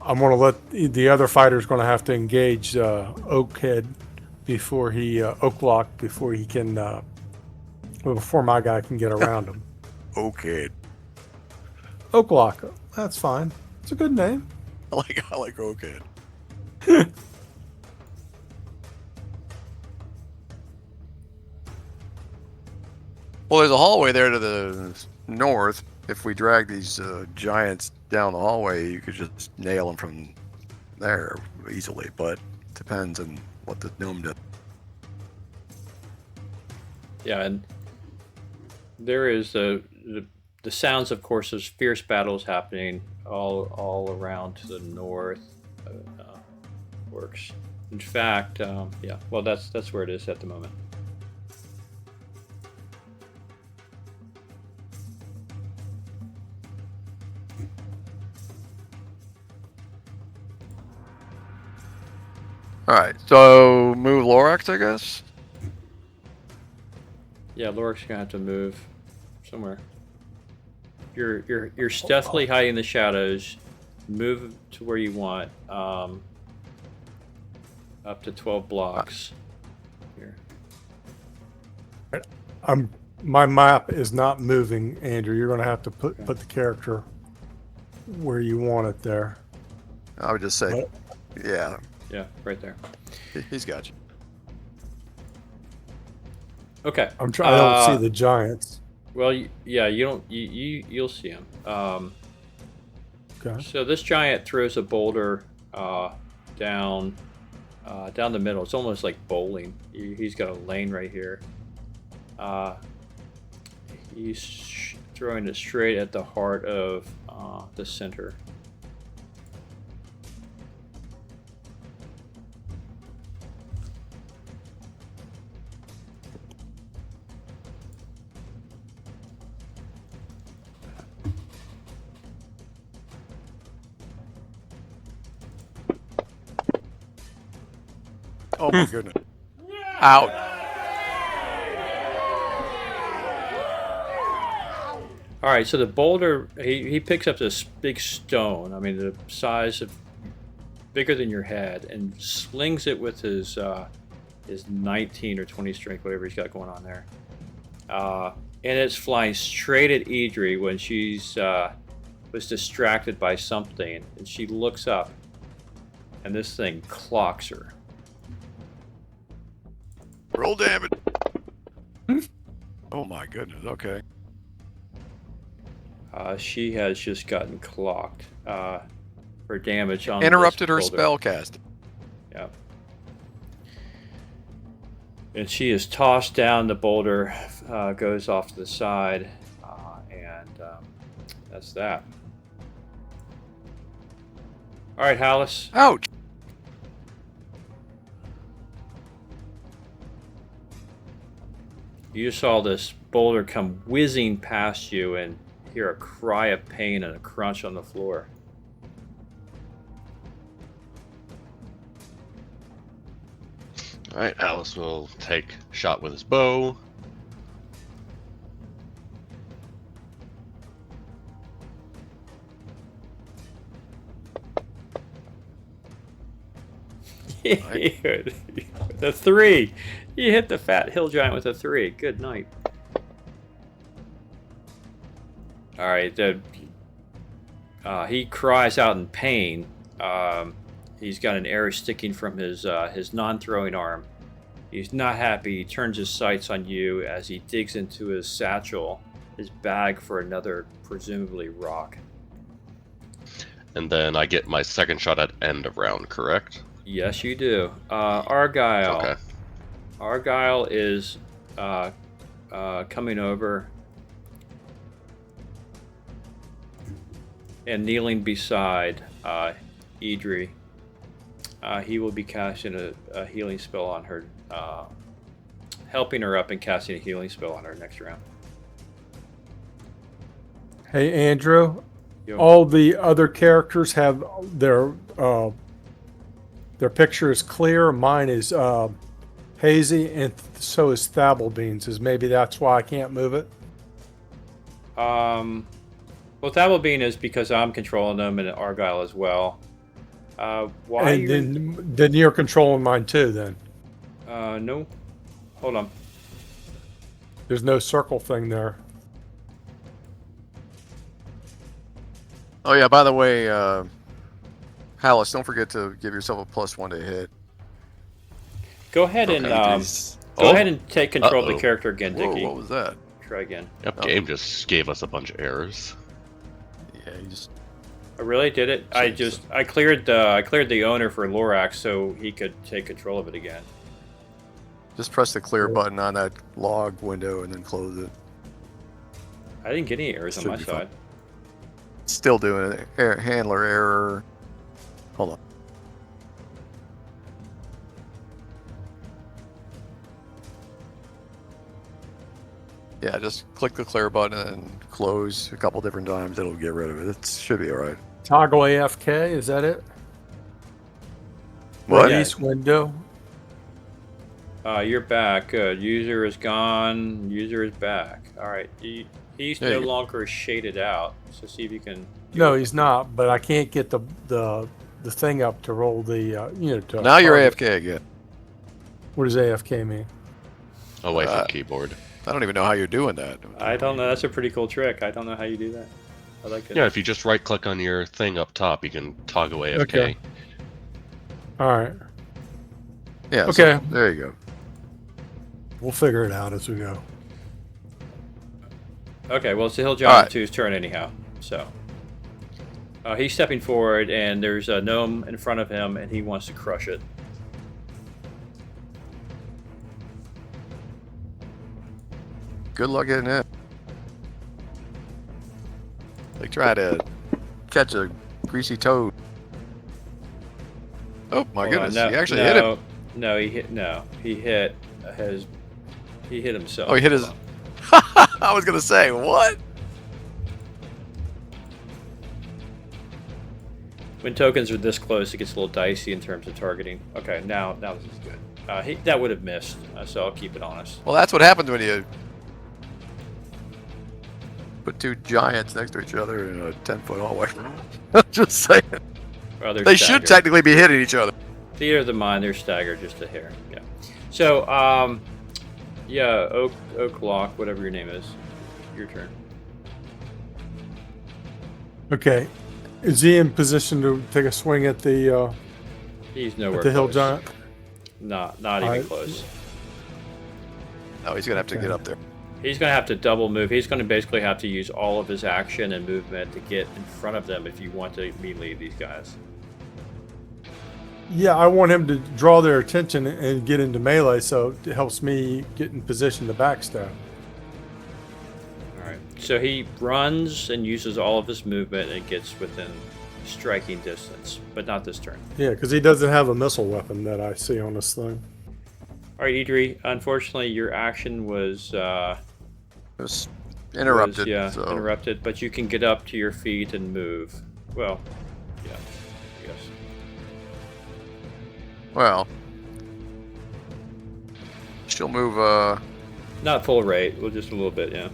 I'm going to let the other fighter's going to have to engage Oakhead before Oaklock before he can before my guy can get around him. Okay. Oaklock, that's fine. It's a good name. I like okay. Well, there's a hallway there to the north, if we drag these giants down the hallway, you could just nail them from there easily. But depends on what the gnome does. Yeah, and there is the sounds, of course, of fierce battles happening all around to the north. Works. In fact, yeah. Well, that's where it is at the moment. All right, so move Lorax, I guess. Yeah, Lorik's gonna have to move somewhere. You're stealthily hiding in the shadows. Move to where you want. Up to 12 blocks. Here. My map is not moving, Andrew. You're going to have to put the character where you want it there. I would just say, yeah, Yeah, right there. he's got you. Okay. I don't see the giants. Well, yeah, you don't. You'll see him. Okay. So this giant throws a boulder down the middle. It's almost like bowling. He's got a lane right here. He's throwing it straight at the heart of the center. Oh my goodness! Out. All right, so the boulder, he picks up this big stone. I mean, the size of bigger than your head, and slings it with his 19 or 20 strength, whatever he's got going on there. And it's flying straight at Idri when she's was distracted by something, and she looks up, and this thing clocks her. Roll damage. Oh my goodness. Okay. She has just gotten clocked for damage on Interrupted this her boulder. spell casting. Yeah. And she is tossed down. The boulder goes off to the side, and that's that. All right, Hallis. Ouch. You saw this boulder come whizzing past you and hear a cry of pain and a crunch on the floor. All right, Alice will take a shot with his bow. With a 3. You hit the fat hill giant with a 3. Good night. All right. He cries out in pain. He's got an arrow sticking from his non-throwing arm. He's not happy. He turns his sights on you as he digs into his satchel, his bag for another, presumably rock. And then I get my second shot at end of round, correct? Yes, you do. Argyle. Okay. Argyle is coming over and kneeling beside Idri. He will be casting a healing spell on her, helping her up and casting a healing spell on her next round. Hey, Andrew. Yo. All the other characters have their picture is clear. Mine is hazy, and so is Thabalbean's. Maybe that's why I can't move it. Well, Thabalbean is because I'm controlling them, and Argyle as well. Why? And then you're controlling mine too. Then no. Hold on. there's no circle thing there. Oh yeah. By the way, Hallis, don't forget to give yourself a +1 to hit. Go ahead and Okay. go ahead and take control of Uh-oh. the character again, Whoa, Dickie. what was that? Try again. Yep, Oh. game just gave us a bunch of errors. Yeah, you just I really did it. I cleared the owner for Lorax so he could take control of it again. press the clear button on that log window and then close it. I didn't get any errors on Should my be fine. side. Still doing it. Handler error. Hold on. Yeah, just click the clear button and close a couple different times. It'll get rid of it. It should be all right. Toggle AFK, is that it? What? Release window. You're back. Good. User is gone. User is back. All right. He's There no you go. longer shaded out. So see if you can. No, he's not. But I can't get the thing up to roll the to Now you're target. AFK again. What does AFK mean? Away Uh, from keyboard. I don't even know how you're doing that. I don't know. That's a pretty cool trick. I don't know how you do that. I like it. Yeah, if you just right click on your thing up top, you can toggle AFK. Okay. All right. Yeah. Okay. So, there you go. We'll figure it out as we go. Okay. Well, it's the Hill All Giant right. 2's turn anyhow. So he's stepping forward, and there's a gnome in front of him, and he wants to crush it. Good luck getting in. Like try to catch a greasy toad. Oh my Hold goodness! on. He actually hit him. No, he hit. No, he hit his. He hit himself. Oh, he hit his. Hold I was gonna say what? When tokens are this close, it gets a little dicey in terms of targeting. Okay, now this is good. That would have missed, so I'll keep it honest. Well, that's what happens when you put two giants next to each other in a 10-foot hallway. Just saying. Well, they're They should staggered. technically be hitting each other. Theater of the mind, they're staggered just a hair. Yeah. So, yeah, Oak Lock, whatever your name is, your turn. Okay. Is he in position to take a swing at the He's nowhere. hill close. giant? Not even Alright. close. No, he's gonna have to Okay. get up there. He's going to have to double move. He's going to basically have to use all of his action and movement to get in front of them if you want to melee these guys. Yeah, I want him to draw their attention and get into melee, so it helps me get in position to backstab. All right. So he runs and uses all of his movement and gets within striking distance, but not this turn. Yeah, because he doesn't have a missile weapon that I see on this thing. All right, Idri. Unfortunately, your action was It was interrupted. so. interrupted. But you can get up to your feet and move. Well, yeah, I guess. Well, she'll move. Not full rate. Well, just a little bit. Yeah.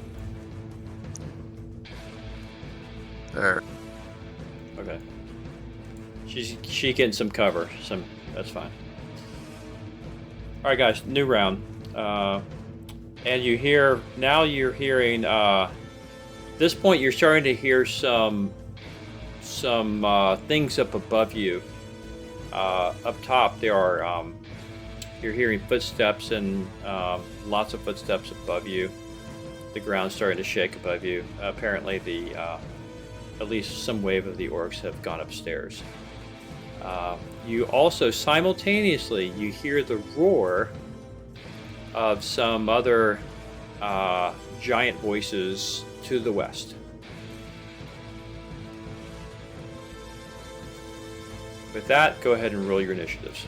There. Okay. She getting some cover. That's fine. All right, guys. New round. And you hear now. You're hearing. This point, you're starting to hear some things up above you. Up top, there are. You're hearing footsteps and lots of footsteps above you. The ground's starting to shake above you. Apparently, at least some wave of the orcs have gone upstairs. You also simultaneously you hear the roar of some other giant voices to the west. With that, go ahead and roll your initiatives.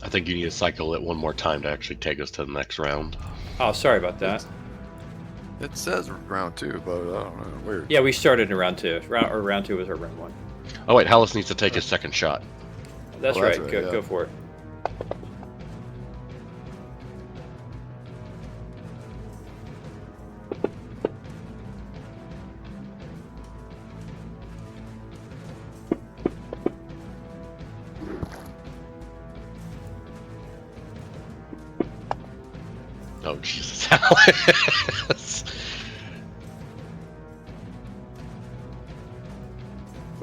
I think you need to cycle it one more time to actually take us to the next round. Oh, sorry about that. It says round 2, but I don't know. Weird. Yeah, we started in round 2. Round 2 was our round 1. Oh wait, Hallis needs to take his second shot. That's Well, right. that's Go, right, yeah. go for it. Oh Jesus, Hallis!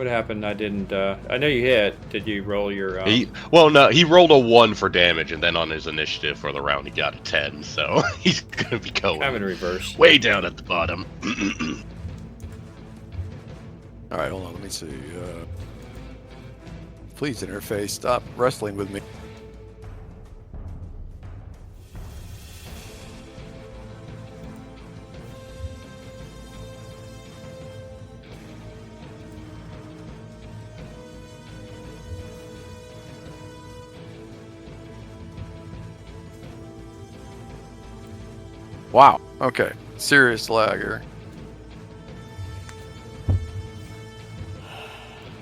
What happened? I didn't. I know you hit. Did you roll your? Well, no, he rolled a 1 for damage, and then on his initiative for the round, he got a 10. So he's gonna be going Kind of in reverse. way down at the bottom. All right, hold on. Let me see. Please, interface, stop wrestling with me. Wow. Okay. Serious lag here.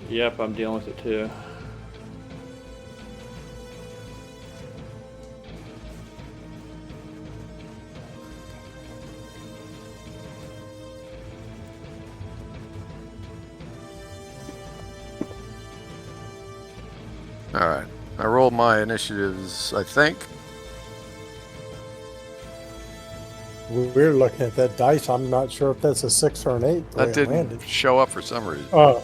Yep, I'm dealing with it too. All right. I rolled my initiatives, I think. We're looking at that dice. I'm not sure if that's a 6 or an 8. the way That it didn't landed. show up for some reason. Oh,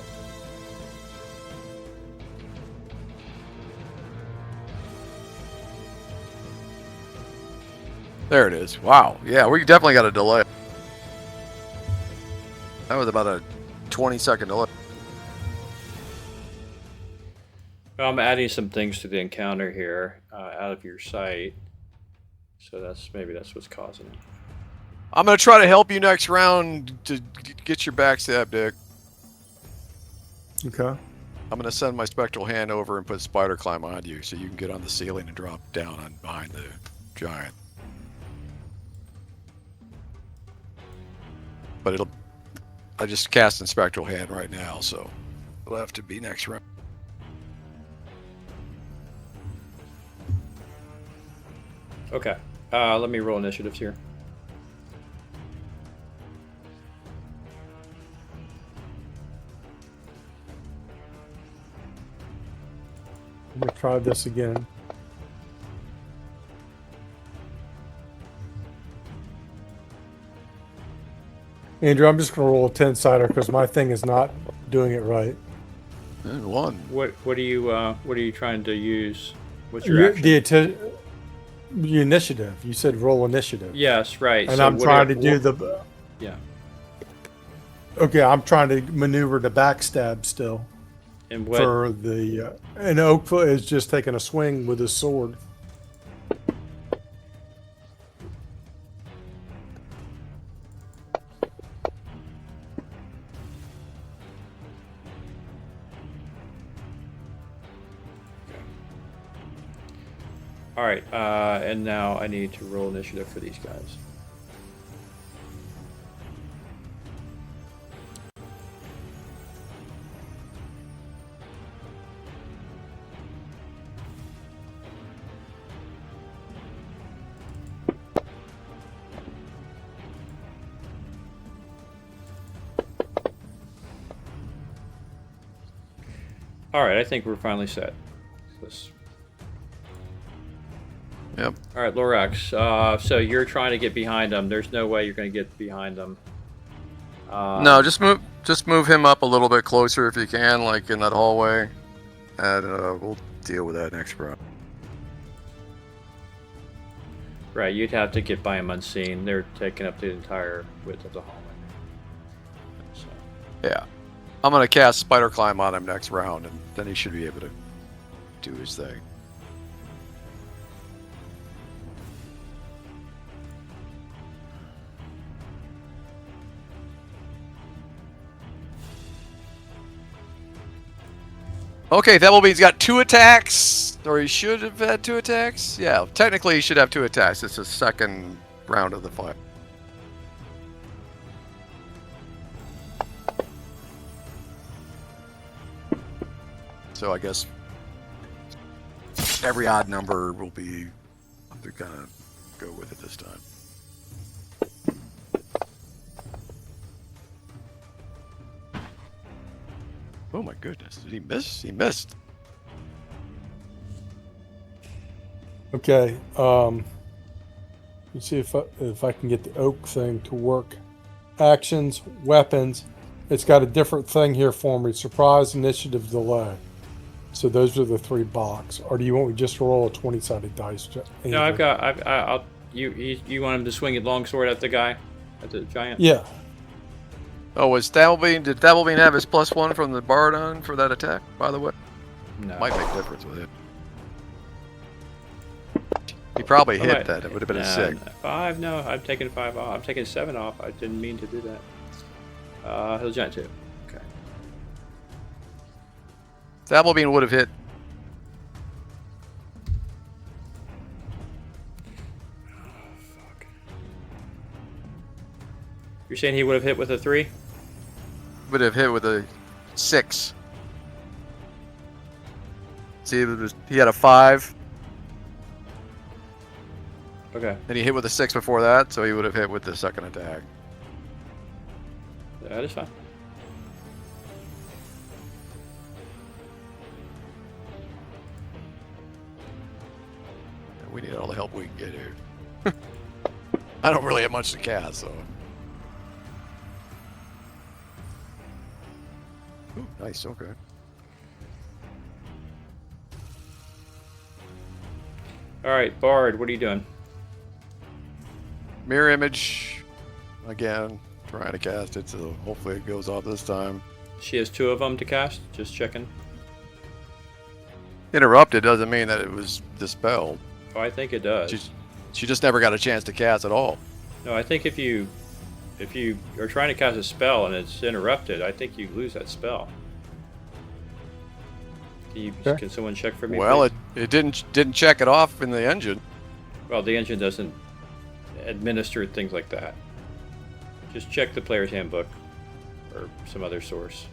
There it is. Wow. Yeah, we definitely got a delay. That was about a 20-second delay. Well, I'm adding some things to the encounter here out of your sight. So maybe that's what's causing it. I'm going to try to help you next round to get your backstab, Dick. okay. I'm going to send my spectral hand over and put spider climb on you so you can get on the ceiling and drop down on behind the giant. But I just cast in spectral hand right now, so it'll have to be next round. Okay. Let me roll initiatives here. We'll try this again. Andrew, I'm just going to roll a 10-sider because my thing is not doing it right. And one. What are you trying to use? What's your action? The initiative. You said roll initiative. Yes, right. And so I'm trying to do the... Yeah. Okay, I'm trying to maneuver the backstab still. And what? For the... and Oakfoot is just taking a swing with his sword. All right. And now I need to roll initiative for these guys. All right, I think we're finally set. Yep. All right, Lorax. So you're trying to get behind them. There's no way you're going to get behind them. No, just move him up a little bit closer if you can, like in that hallway, and we'll deal with that next round. Right, you'd have to get by them unseen. They're taking up the entire width of the hallway. So. Yeah. I'm going to cast Spider Climb on him next round, and then he should be able to do his thing. Okay, that will mean he's got 2 attacks, or he should have had 2 attacks. Yeah, technically he should have 2 attacks. It's the second round of the fight. So I guess every odd number will be, they're gonna go with it this time. Oh my goodness, did he miss? He missed. Okay. Let's see if I can get the oak thing to work. Actions, weapons, it's got a different thing here for me. Surprise, initiative, delay. So those are the 3 box. Or do you want me just to roll a 20-sided dice? No, I'll. You want him to swing a longsword at the guy, at the giant? Yeah. Oh, did Dabblebean have his +1 from the Bard on for that attack, by the way? No. Might make a difference with it. He probably hit that. It would have been a 6. 5? No, I'm taking 5 off. I'm taking 7 off. I didn't mean to do that. He'll giant 2. Okay. Dabblebean would have hit. Fuck. You're saying he would have hit with a 3? Would have hit with a 6. See, he had a 5. Okay. And he hit with a 6 before that, so he would have hit with the second attack. That is fine. We need all the help we can get here. I don't really have much to cast, so. Ooh, nice, okay. All right, Bard, what are you doing? Mirror image, again, trying to cast it, so hopefully it goes off this time. She has 2 of them to cast. Just checking. Interrupted doesn't mean that it was dispelled. Oh, I think it does. She just never got a chance to cast at all. No, I think if you are trying to cast a spell and it's interrupted, I think you lose that spell. Can someone check for me? Well, please? it didn't check it off in the engine. Well, the engine doesn't administer things like that. Just check the player's handbook or some other source.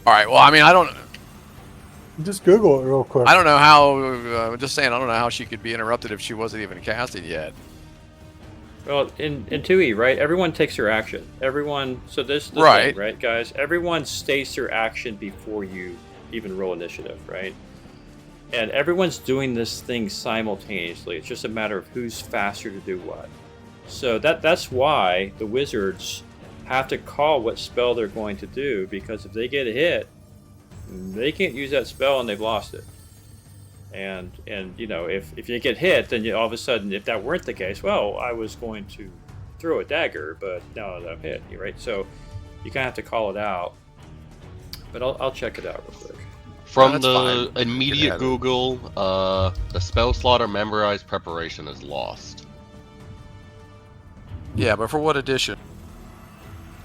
All right. Well, I mean, I don't Google it real quick. know how. Just saying, I don't know how she could be interrupted if she wasn't even casting yet. Well, in 2E, right? Everyone takes their action. Everyone. So this Right. thing, right, guys? Everyone states their action before you even roll initiative, right? And everyone's doing this thing simultaneously. It's just a matter of who's faster to do what. So that's why the wizards have to call what spell they're going to do, because if they get a hit, they can't use that spell and they've lost it. And you know, if you get hit, then all of a sudden, if that weren't the case, well, I was going to throw a dagger, but now that I'm hit, right? So you kind of have to call it out. But I'll check it out real quick. From that's the fine. immediate Google, the spell slot or memorized preparation is lost. Yeah, but for what edition?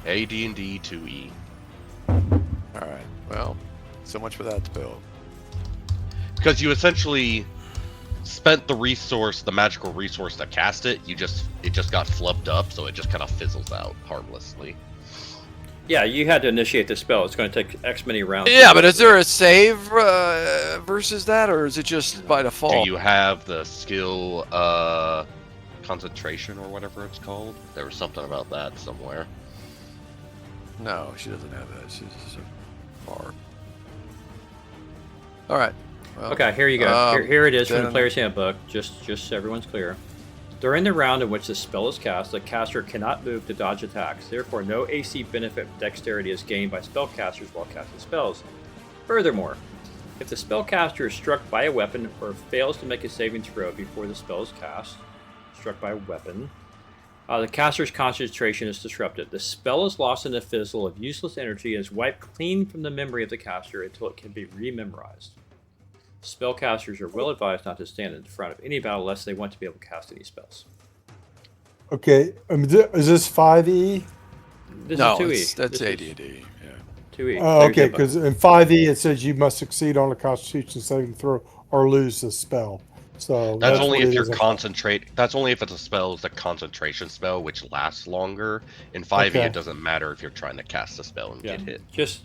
AD&D 2E. All right. Well, so much for that spell. Because you essentially spent the resource, the magical resource to cast it. It just got flubbed up, so it just kind of fizzles out harmlessly. Yeah, you had to initiate the spell. It's going to take X many rounds. Yeah, but is there a save versus that, or is it just by default? Do you have the skill concentration or whatever it's called? There was something about that somewhere. No, she doesn't have that. She's just a bard. All right. Well, Okay, here you go. Here it is from the then- player's handbook. Just so everyone's clear. During the round in which the spell is cast, the caster cannot move to dodge attacks. Therefore, no AC benefit from dexterity is gained by spellcasters while casting spells. Furthermore, if the spellcaster is struck by a weapon or fails to make a saving throw before the spell is cast, struck by a weapon, the caster's concentration is disrupted. The spell is lost in a fizzle of useless energy and is wiped clean from the memory of the caster until it can be rememorized. Spellcasters are well advised not to stand in front of any battle unless they want to be able to cast any spells. Okay. Is this 5e? This no, is 2E. that's This is AD&D. Yeah. 2E. Oh, There's okay. your book. Because in 5e it says you must succeed on a Constitution saving throw or lose the spell. So That's only what if it you're is in- concentrate. That's only if it's a spell, it's a concentration spell, which lasts longer. In 5e, Okay. it doesn't matter if you're trying to cast a spell and Yeah. get hit. It's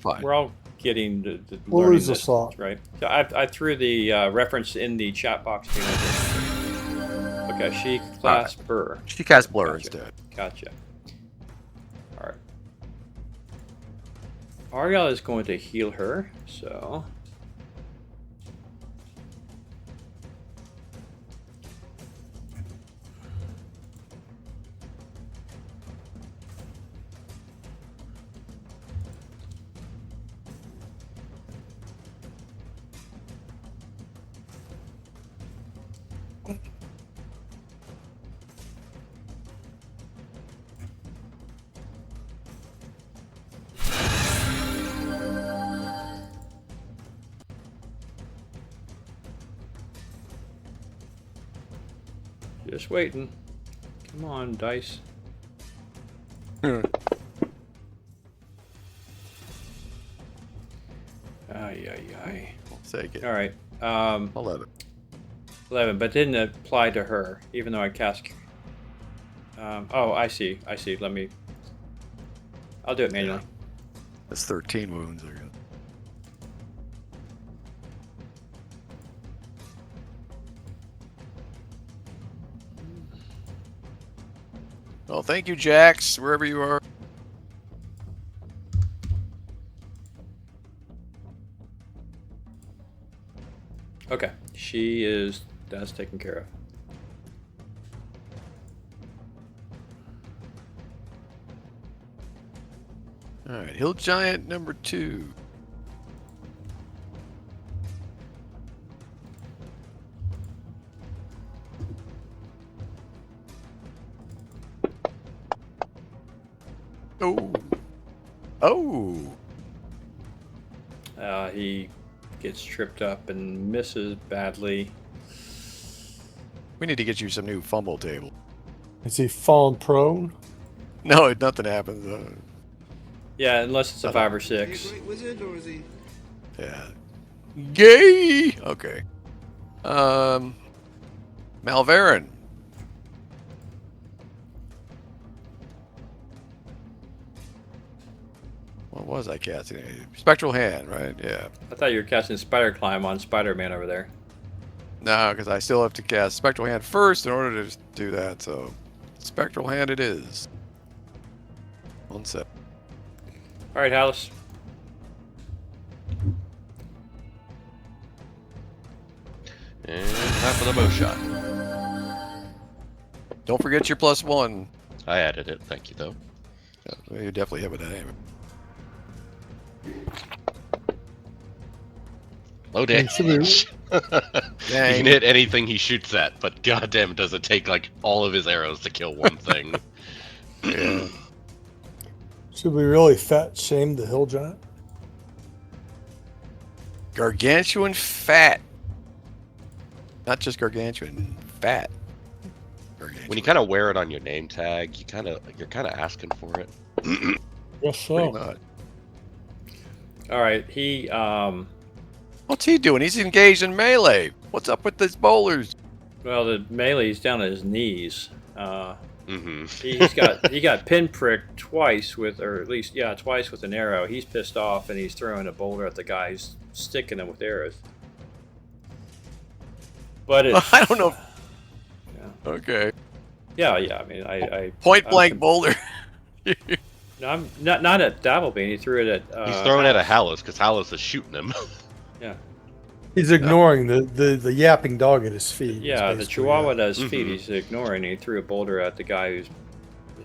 fine. we're all getting the We'll learning lose the this, slot. right? So I threw the reference in the chat box. Okay, she class Burr. She cast Blur Gotcha. instead. Gotcha. All right. Ariel is going to heal her, so. Just waiting. Come on, dice. Ay. I'll take it. All right. 11. 11, but didn't apply to her, even though I cast. Oh, I see. Let me. I'll do it manually. That's 13 wounds. I guess. Well, thank you, Jax, wherever you are. Okay, that's taken care of. All right, Hill Giant number 2. Oh. He gets tripped up and misses badly. We need to get you some new fumble table. Is he fallen prone? No, nothing happens. Yeah, unless it's a 5 or Is he a 6. great wizard or is he? Yeah. Gay. Okay. Malverin. What was I casting? Spectral Hand, right? Yeah. I thought you were casting Spider Climb on Spider-Man over there. No, because I still have to cast Spectral Hand first in order to do that. So, Spectral Hand it is. 1 sec. All right, Hallis. And time for the bow shot. Don't forget your +1. I added it. Thank you, though. Yeah, well, you definitely have a name. Low damage. You can hit anything he shoots at, but goddamn, does it take like all of his arrows to kill one thing? Yeah. Should we really fat shame the hill giant? Gargantuan fat. Not just gargantuan, fat. Gargantuan. When you kind of wear it on your name tag, you're kind of asking for it. Yes, Pretty so. much. All right, What's he doing? He's engaged in melee. What's up with these bowlers? well, the melee's down at his knees. Mm-hmm. He got pinpricked twice with an arrow. He's pissed off and he's throwing a boulder at the guy who's sticking him with arrows. But I don't know. Yeah. Okay. Yeah. I mean, I Point blank boulder. No, I'm not at Dabblebean. He threw it at. He's throwing it at Hallis because Hallis is shooting him. Yeah. He's ignoring the yapping dog at his feet. Yeah, It's the basically Chihuahua it. at his feet. He's ignoring. He threw a boulder at the guy who's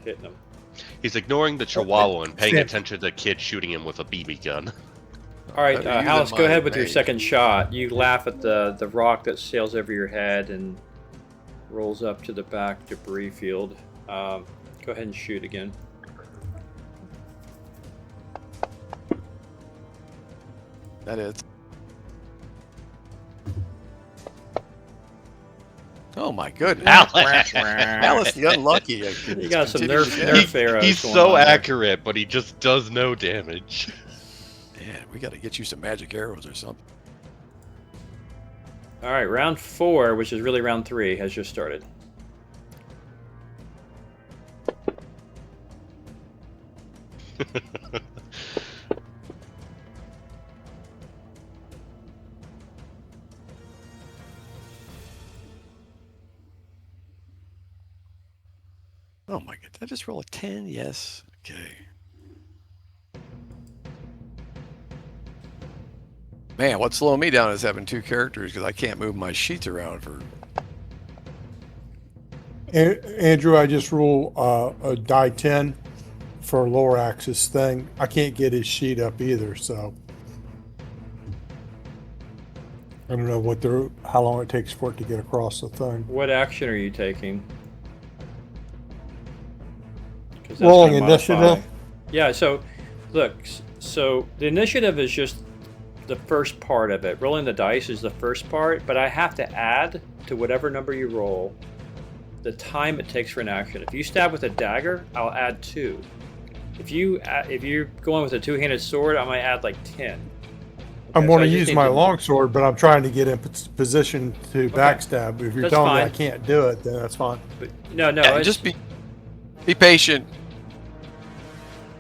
hitting him. He's ignoring the Chihuahua and paying Yeah. attention to the kid shooting him with a BB gun. All right, Better use Hallis, it, go ahead my with your mate. second shot. You laugh at the rock that sails over your head and rolls up to the back debris field. Go ahead and shoot again. That is. Oh my goodness. Alice the unlucky. You got some nerf arrows. He's going so on there. accurate, but he just does no damage. Man, we got to get you some magic arrows or something. All right, round 4, which is really round 3, has just started. Oh my god, did I just roll a 10? Yes. Okay. Man, what's slowing me down is having 2 characters because I can't move my sheets around for. Andrew, I just roll a die 10 for a lower axis thing. I can't get his sheet up either, so I don't know how long it takes for it to get across the thing. What action are you taking? 'Cause that's Rolling gonna modify. initiative? Yeah, so look, so the initiative is just the first part of it. Rolling the dice is the first part, but I have to add to whatever number you roll the time it takes for an action. If you stab with a dagger, I'll add 2. If you're going with a two-handed sword, I might add like 10. I'm Okay, going so I to just use need my to- longsword, but I'm trying to get in position to backstab. If you're That's telling me I fine. can't do it, then that's fine. But no, Yeah, it's, just be patient.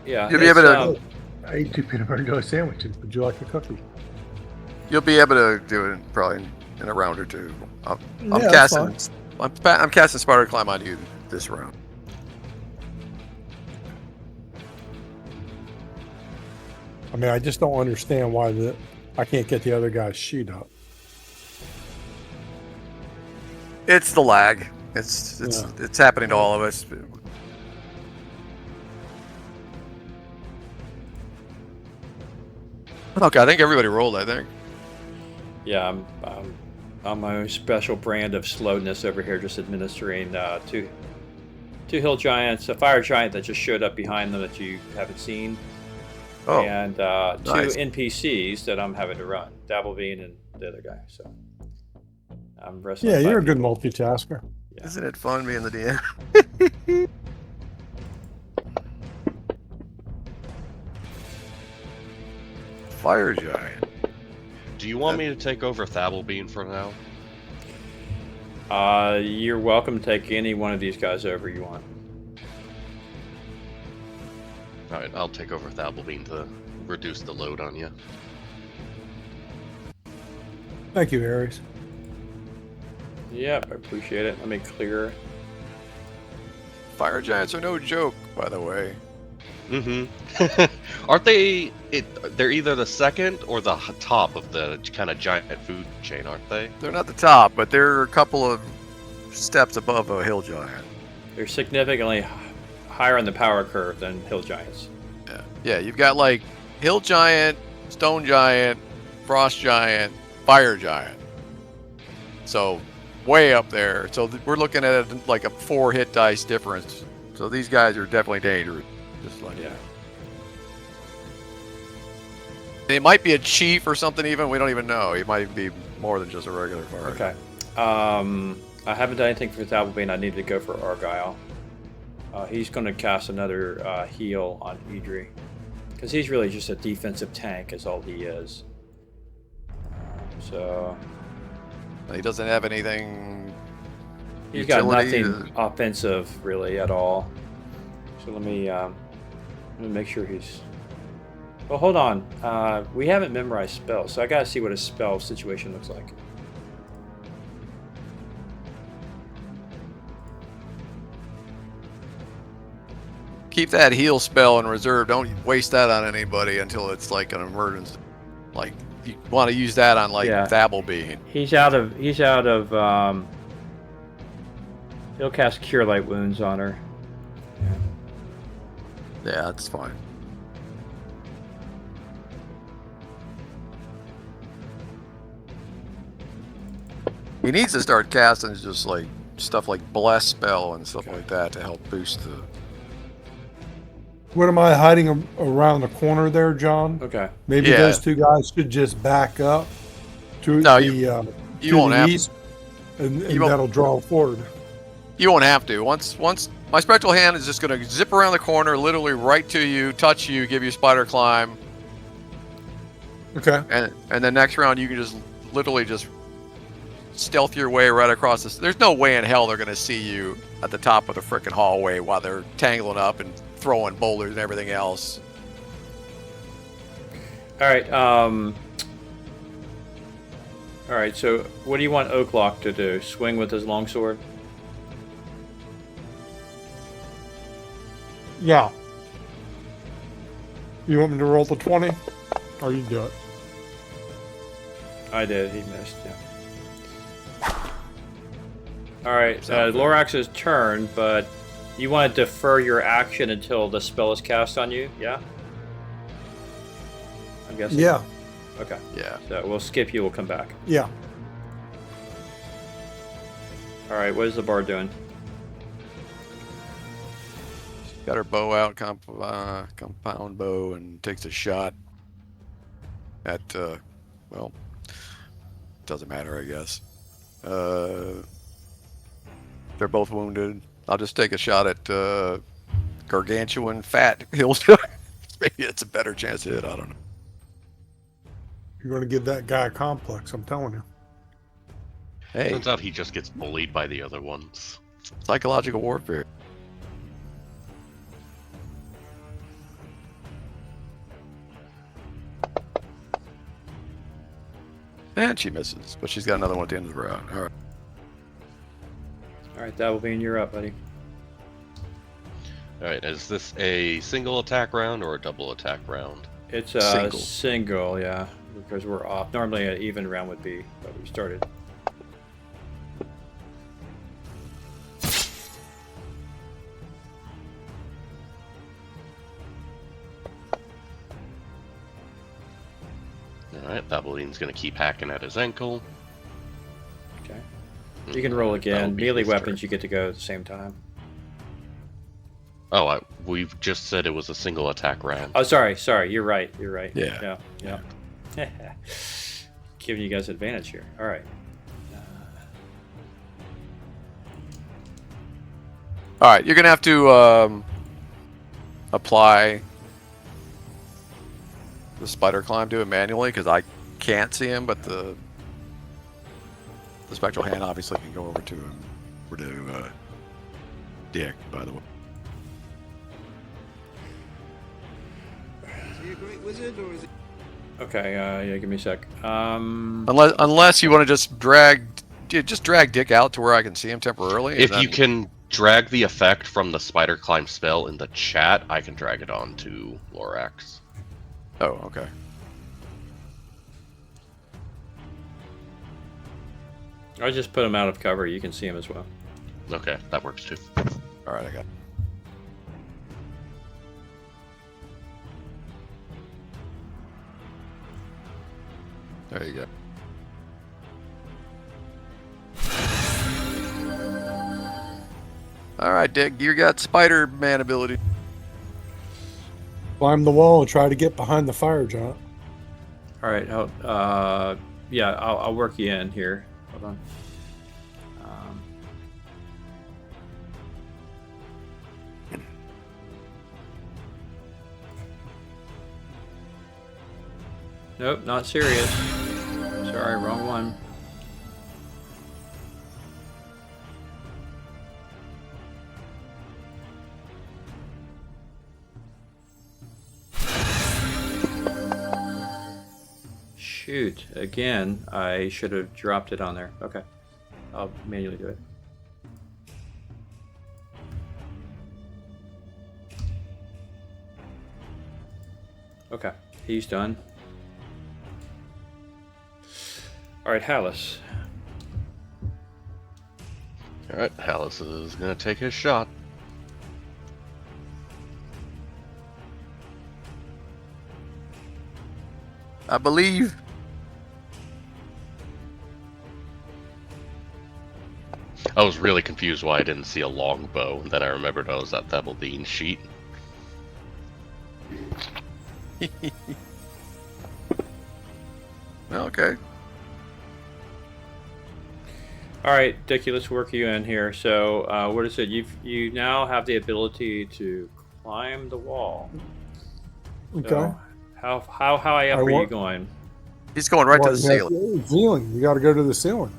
yeah. You'll be it's, able to- I ate 2 peanut butter jelly sandwiches. Would you like a cookie? You'll be able to do it probably in a round or 2. I'm Yeah, that's casting. I'm casting Spider Climb on you this round. I mean, I just don't understand why I can't get the other guy's sheet up. It's the lag. It's happening to all of us. Okay, I think everybody rolled. I think. Yeah, I'm on my own special brand of slowness over here, just administering two hill giants, a fire giant that just showed up behind them that you haven't seen, Oh, and nice. 2 NPCs that I'm having to run, Dabblebean and the other guy. So I'm wrestling. Yeah, you're a 5 good people. multitasker. Yeah. Isn't it fun being the DM? Fire giant. Do you want me to take over Thablebean for now? You're welcome to take any one of these guys over you want. Alright, I'll take over Thablebean to reduce the load on you. Thank you, Aries. Yep, I appreciate it. Let me clear. Fire giants are no joke, by the way. Mm-hmm. Aren't they? They're either the second or the top of the kind of giant food chain, aren't they? They're not the top, but they're a couple of steps above a hill giant. They're significantly higher on the power curve than hill giants. Yeah, you've got like hill giant, stone giant, frost giant, fire giant. So way up there. So we're looking at like a 4 hit dice difference. So these guys are definitely dangerous. Just like Yeah. They might be a chief or something even. We don't even know. He might be more than just a regular fire. Okay. I haven't done anything for Thablebean. I need to go for Argyle. He's going to cast another heal on Idri. Because he's really just a defensive tank is all he is. So... He doesn't have anything. He's got utility nothing offensive really at all. So let me make sure he's... Well, hold on. We haven't memorized spells, so I gotta see what a spell situation looks like. Keep that heal spell in reserve. Don't waste that on anybody until it's like an emergency. Like you want to use that on like Yeah. Thablebean. He's out of he'll cast Cure Light Wounds on her. Yeah, that's fine. He needs to start casting just like stuff like Bless spell and stuff like that to help boost the. What am I hiding around the corner there, John? Okay. Maybe Yeah. those 2 guys should just back up to No, the You to won't the have. east, and You won't- that'll draw forward. You won't have to. Once my spectral hand is just going to zip around the corner, literally right to you, touch you, give you spider climb, Okay. and then next round you can just literally just stealth your way right across this. There's no way in hell they're going to see you at the top of the frickin' hallway while they're tangling up and throwing boulders and everything else. All right. All right. So, what do you want Oaklock to do? Swing with his longsword? Yeah. You want me to roll the 20? Or you do it? I did. He missed. Yeah. All right. Sounds good. Lorax's turn, but you want to defer your action until the spell is cast on you. Yeah. I'm guessing. Yeah. Okay. Yeah. So we'll skip you. We'll come back. Yeah. All right. What is the bard doing? Got her bow out, compound bow, and takes a shot at, well, doesn't matter, I guess. They're both wounded. I'll just take a shot at gargantuan fat hills. Maybe it's a better chance to hit. I don't know. You're going to give that guy a complex, I'm telling you. Hey, Turns out he just gets bullied by the other ones. psychological warfare. And she misses, but she's got another one at the end of the round. All right. All right, Dabblebean, you're up, buddy. Alright, is this a single attack round or a double attack round? It's a Single. single, yeah, because we're off. Normally an even round would be, but we started. Alright, Dabblebean's gonna keep hacking at his ankle. Okay. You can roll That'll again. be Melee his weapons, turn. you get to go at the same time. Oh, we've just said it was a single attack round. Oh, sorry. You're right. Yeah. Yeah. Giving you guys advantage here. All right. All right, you're gonna have to apply the spider climb to it manually because I can't see him, but the spectral hand obviously can go over to him or to Dick, by the way. Is he a great wizard or is he? Okay. Yeah. Give me a sec. Unless you want to just drag Dick out to where I can see him temporarily. and If you then- can drag the effect from the spider climb spell in the chat, I can drag it on to Lorax. Oh, okay. I just put him out of cover. You can see him as well. Okay, that works too. All right, I got it. There you go. All right, Dick, you got Spider-Man ability. Climb the wall and try to get behind the fire giant. All right. Yeah. I'll work you in here. Hold on. Nope, not serious. Sorry, wrong one. Shoot, again, I should have dropped it on there. Okay, I'll manually do it. Okay, he's done. All right, Hallis. Alright, Hallis is gonna take his shot. I believe. I was really confused why I didn't see a longbow, and then I remembered I was at Dabblebean sheet. Okay. All right, Dickie, let's work you in here. So, what is it? You now have the ability to climb the wall. Okay. So, how high up I are you want- going? He's going right to Well, the you have- ceiling. Ceiling. You got to go to the ceiling.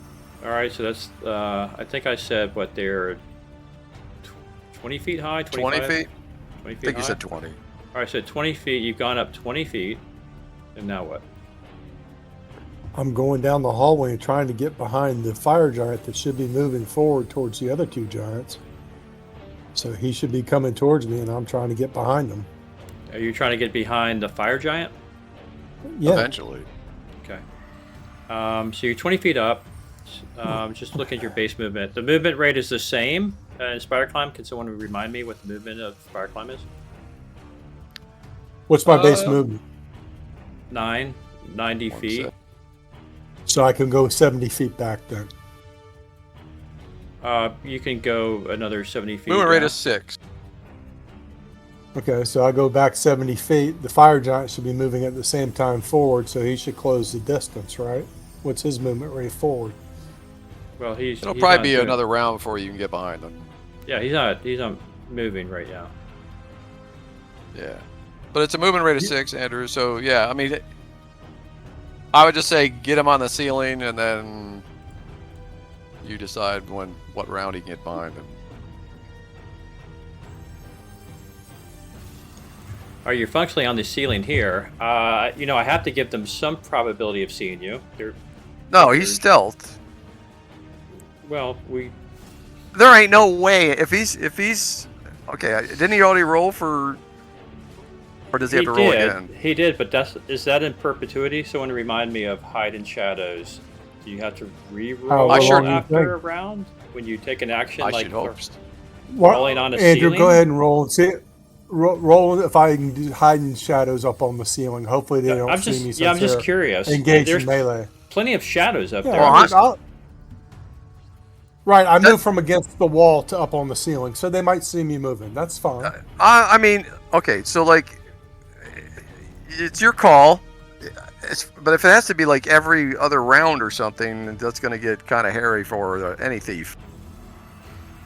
All right, so that's I think I said what they're 20 feet high, 20 25? feet? 20 I feet think you high? said 20. All right, so 20 feet. You've gone up 20 feet, and now what? I'm going down the hallway and trying to get behind the fire giant that should be moving forward towards the other two giants. So he should be coming towards me, and I'm trying to get behind him. Are you trying to get behind the fire giant? Yeah. Eventually. Okay. So you're 20 feet up. Just look at your base movement. The movement rate is the same in Spider Climb. Can someone remind me what the movement of Spider Climb is? What's my base movement? 90 feet. set. So I can go 70 feet back then. You can go another 70 feet. Movement rate down. is 6. Okay, so I go back 70 feet. The fire giant should be moving at the same time forward, so he should close the distance, right? What's his movement rate forward? Well, It'll he's probably not be doing- another round before you can get behind them. Yeah, he's not moving right now. Yeah, but it's a movement rate of 6, Andrew. So yeah, I mean, I would just say get him on the ceiling, and then you decide what round he can get behind him. Are you functionally on the ceiling here? You know, I have to give them some probability of seeing you. No, he's stealthed. Well, There ain't no way if he's okay. Didn't he already roll for? Or does he have to roll again? He did, but is that in perpetuity? Someone remind me of Hide in Shadows. Do you have to re-roll I sure after a round when you take an action? I like should hope. Rolling on a Andrew, ceiling? go ahead and roll and see. Roll if I can do hiding shadows up on the ceiling. Hopefully they don't see me. I'm just curious. Engaged There's in melee. plenty of shadows up Yeah, there. Well, right, I moved from against the wall to up on the ceiling, so they might see me moving. That's fine. I mean, okay, so like, it's your call. But if it has to be like every other round or something, that's going to get kind of hairy for any thief.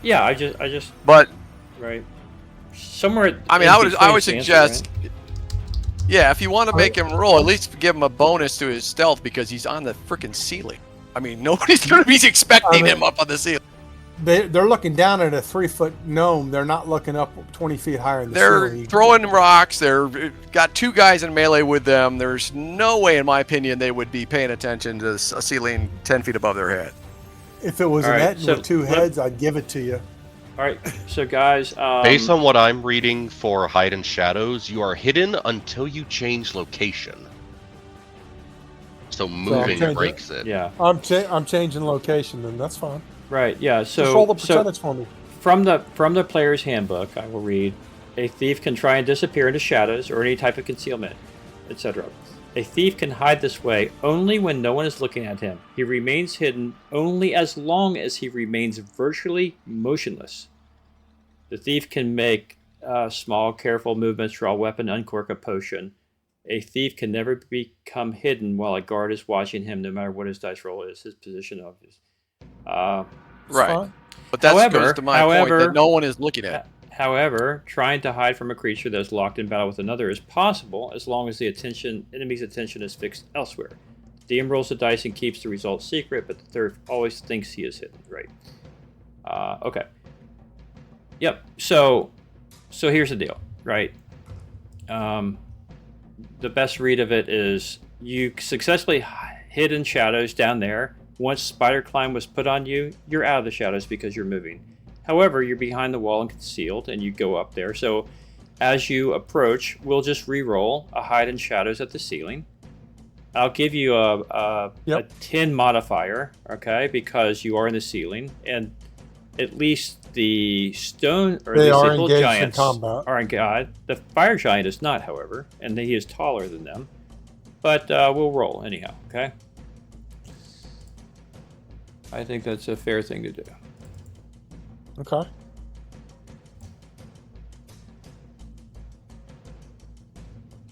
Yeah, I just. But right. Somewhere. I mean, I would suggest. Right? Yeah, if you want to make him roll, at least give him a bonus to his stealth because he's on the freaking ceiling. I mean, nobody's going to be expecting him up on the ceiling. They're looking down at a 3-foot gnome. They're not looking up 20 feet higher in the They're ceiling. throwing rocks. They're got 2 guys in melee with them. There's no way, in my opinion, they would be paying attention to a ceiling 10 feet above their head. If it was All an right, Etna so with 2 heads, I'd give it to you. All right, so guys. Based on what I'm reading for Hide in Shadows, you are hidden until you change location. So moving change breaks it. Yeah. I'm changing location, then that's fine. Right. Yeah. So Just roll the percentage for me. From the player's handbook, I will read: a thief can try and disappear into shadows or any type of concealment, etc. A thief can hide this way only when no one is looking at him. He remains hidden only as long as he remains virtually motionless. The thief can make small, careful movements, draw a weapon, uncork a potion. A thief can never become hidden while a guard is watching him, no matter what his dice roll is, his position of his. Right. Fine. But that However- goes to my point that no one is looking at. However, trying to hide from a creature that is locked in battle with another is possible as long as the enemy's attention is fixed elsewhere. The DM rolls the dice and keeps the result secret, but the third always thinks he is hidden. Right. Okay. Yep. So here's the deal. Right. The best read of it is you successfully hid in shadows down there. Once Spider Climb was put on you, you're out of the shadows because you're moving. However, you're behind the wall and concealed, and you go up there. So as you approach, we'll just re-roll a hide in shadows at the ceiling. I'll give you a 10 modifier, okay, because you are in the ceiling, and at least the stone or They the are little engaged in giants combat. are in God. The fire giant is not, however, and he is taller than them. But we'll roll anyhow, okay? I think that's a fair thing to do. Okay.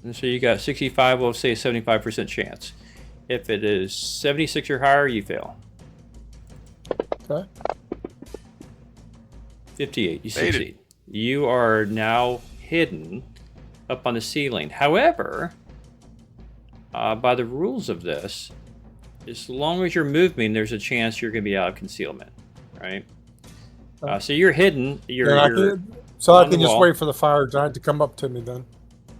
And so you got 65, we'll say 75% chance. If it is 76 or higher, you fail. Okay. 58, you Made it. succeed. You are now hidden up on the ceiling. However, by the rules of this, as long as you're moving, there's a chance you're going to be out of concealment, right? So you're hidden. Then I can on the just wall. wait for the fire giant to come up to me then.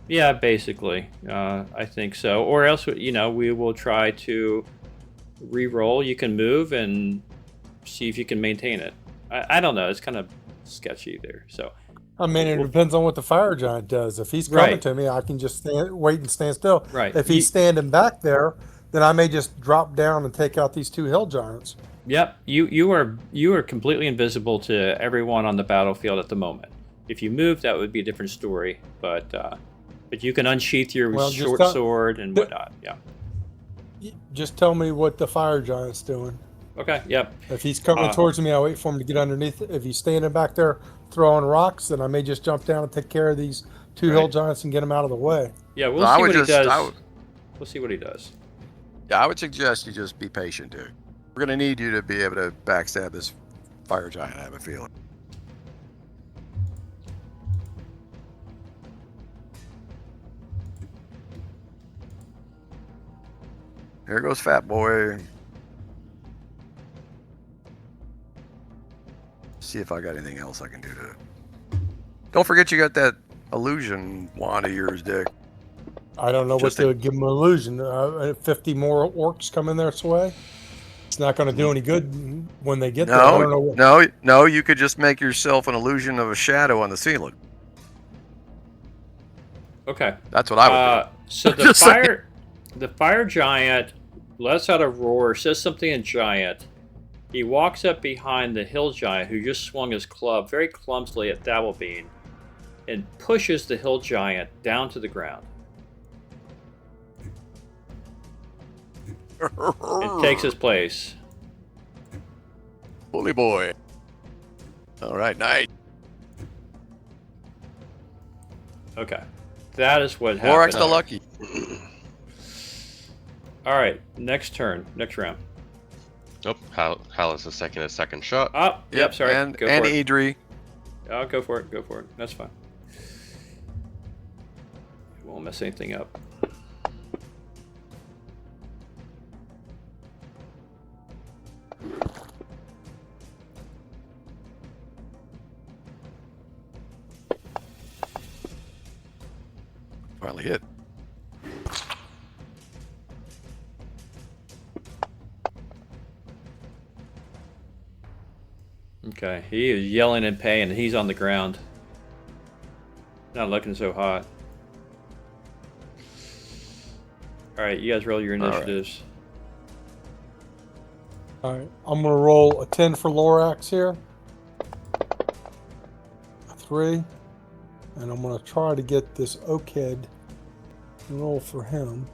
Yeah, basically, I think so. Or else, we will try to re-roll. You can move and see if you can maintain it. I don't know. It's kind of sketchy there. So I mean, it depends on what the fire giant does. If he's coming Right. to me, I can just wait and stand still. Right. If he's standing back there, then I may just drop down and take out these 2 hill giants. Yep, you are completely invisible to everyone on the battlefield at the moment. If you move, that would be a different story. But you can unsheath your Well, just short tell- sword and whatnot. Yeah. Just tell me what the fire giant's doing. Okay. Yep. If he's coming towards me, I wait for him to get underneath. If he's standing back there throwing rocks, then I may just jump down and take care of these 2 hill Right. giants and get them out of the way. Yeah. We'll So I see would what he just- does. I would- We'll see what he does. Yeah, I would suggest you just be patient, dude. We're gonna need you to be able to backstab this fire giant, I have a feeling. Here goes Fat Boy. See if I got anything else I can do to... Don't forget you got that illusion wand of yours, Dick. I don't know Just what to give them an illusion. 50 more orcs coming their way. It's not going to do any good when they get there. I don't know what... No, you could just make yourself an illusion of a shadow on the ceiling. Okay. That's what I would do. So the Just saying. the fire giant lets out a roar, says something in giant. He walks up behind the hill giant who just swung his club very clumsily at Dabblebean and pushes the hill giant down to the ground. And takes his place. Bully boy. All right, night. Okay. That is what Orcs happened. the lucky. Alright, next turn. Next round. Nope. Hal is taking a second shot. Oh, yep, sorry. And Go for it. Idri. Oh, go for it. Go for it. That's fine. Won't mess anything up. Finally hit. Okay, he is yelling in pain and he's on the ground. Not looking so hot. Alright, you guys roll your initiatives. All right, I'm going to roll a 10 for Lorax here. A 3. And I'm going to try to get this Oakhead and roll for him.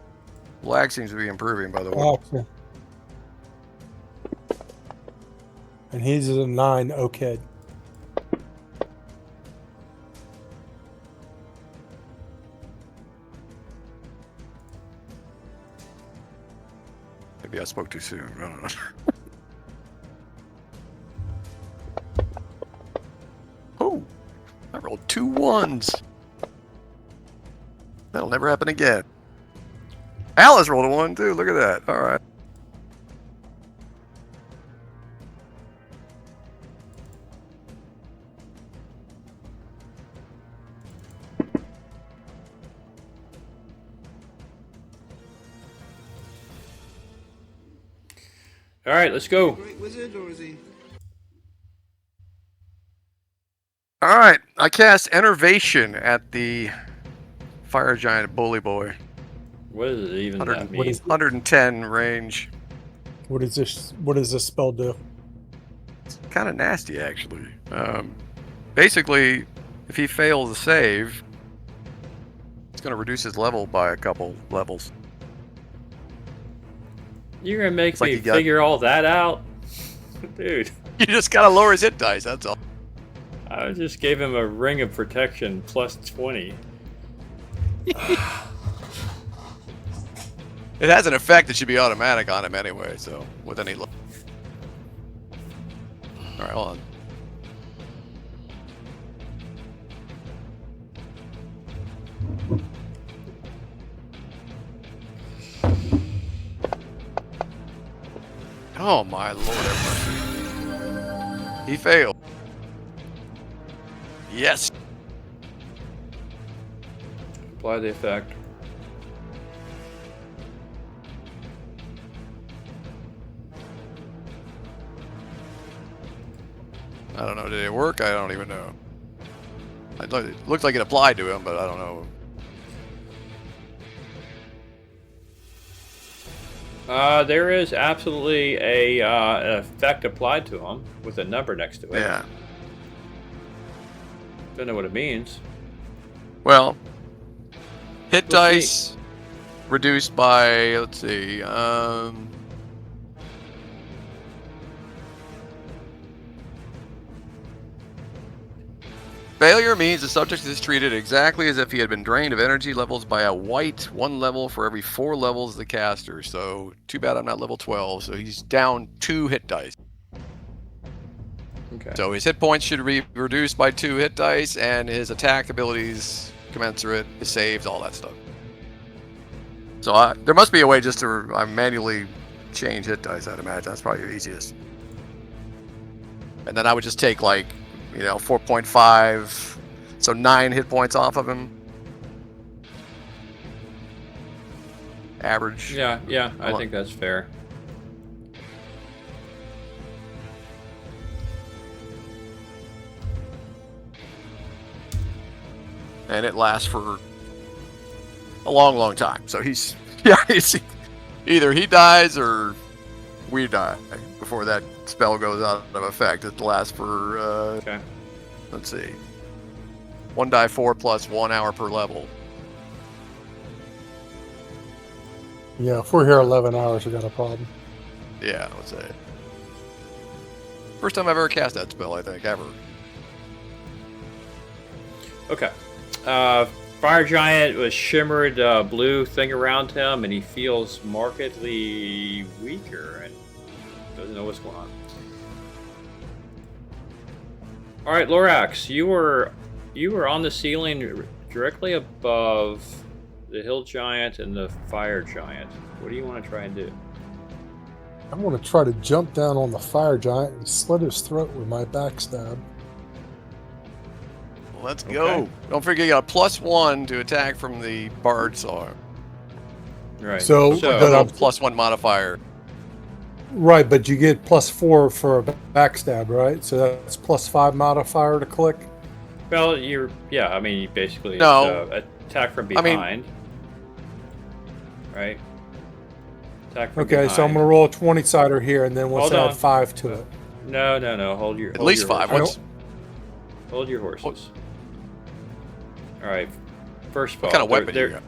Lag seems to be improving, by the way. Okay. And he's a 9 Oakhead. Maybe I spoke too soon. I don't know. Oh, I rolled 2 ones. That'll never happen again. Alice rolled a 1 too. Look at that. All right. Alright, let's go. Great wizard, or is he? All right. I cast Enervation at the fire giant bully boy. What does it even that What mean? is- 110 range. What does this spell do? It's kind of nasty, actually. Basically, if he fails a save, it's going to reduce his level by a couple levels. You're gonna make like me you got- figure all that out? Dude, You just got to lower his hit dice, that's all. I just gave him a ring of protection plus 20. It has an effect that should be automatic on him anyway, so with any look. Alright, hold on. Oh my lord, have mercy. He failed. Yes. Apply the effect. I don't know, did it work? I don't even know. It looked like it applied to him, but I don't know. There is absolutely an effect applied to him with a number next to it. Yeah. Don't know what it means. Well, hit Let's dice reduced by, let's see, Failure means the subject is treated exactly as if he had been drained of energy levels by a white 1 level for every 4 levels of the caster. So, too bad I'm not level 12. So he's down 2 hit dice. Okay. So his hit points should be reduced by 2 hit dice, and his attack abilities commensurate, his saves, all that stuff. So there must be a way just to manually change hit dice, I'd imagine. That's probably the easiest. And then I would just take, like, 4.5, so 9 hit points off of him. Average. Yeah, I think that's fair. And it lasts for a long, long time. So he's either he dies or we die before that spell goes out of effect. It lasts for Okay. let's see, 1d4 plus 1 hour per level. Yeah, if we're here 11 hours, we got a problem. Yeah, let's say. First time I've ever cast that spell, I think, ever. Okay. Fire Giant with shimmered blue thing around him, and he feels markedly weaker and doesn't know what's going on. All right, Lorax, you were on the ceiling directly above the Hill Giant and the Fire Giant. What do you want to try and do? I want to try to jump down on the fire giant and slit his throat with my backstab. Let's go. Okay. Don't forget you got a +1 to attack from the Bard's Arm. Right. So, but I'm- +1 modifier. Right, but you get +4 for a backstab, right? So that's +5 modifier to click. well, I mean, you basically No. attack from I mean- behind. Right. Attack from Okay, behind. so I'm going to roll a 20-sider here, and then we'll Hold add on. 5 to it. No. Hold your. At hold least your 5. horses. What's Hold your horses. All right. First of all, what kind of weapon you got?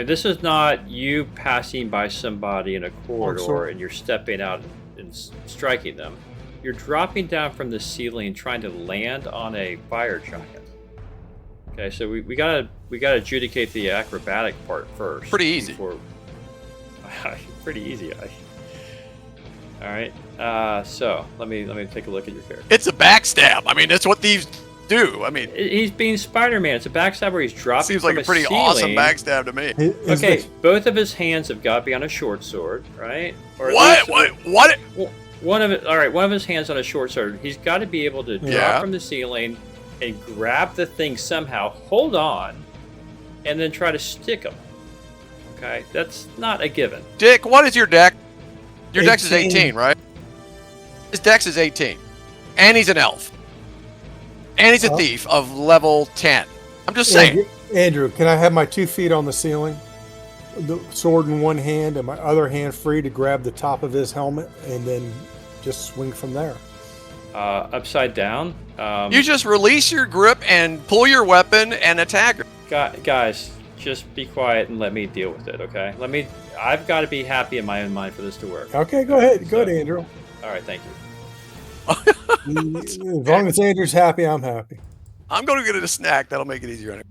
this is not you passing by somebody in a corridor sorry. and you're stepping out and striking them. You're dropping down from the ceiling, trying to land on a fire giant. Okay, so we gotta adjudicate the acrobatic part first. Pretty easy. Pretty easy. All right. So let me take a look at your character. It's a backstab. I mean, that's what thieves do. I mean, He's being Spider-Man. It's a backstab where he's dropping seems like from a pretty ceiling. awesome backstab to me. Is Okay, this- both of his hands have got to be on a short sword, right? Or at What? least What? One of it. All right, one of his hands on a short sword. He's got to be able to drop Yeah. from the ceiling and grab the thing somehow, hold on, and then try to stick him. Okay, that's not a given. Dick, what is your deck? Your dex is 18. 18, right? His dex is 18. And he's an elf. And he's a Oh. thief of level 10. I'm just saying. Andrew, can I have my 2 feet on the ceiling? The sword in one hand and my other hand free to grab the top of his helmet and then just swing from there. Upside down. You just release your grip and pull your weapon and attack her. Guys, just be quiet and let me deal with it, okay? I've got to be happy in my own mind for this to work. Okay, go ahead. Go ahead, Andrew. All right, thank you. As long as Andrew's happy, I'm happy. I'm going to get a snack. That'll make it easier.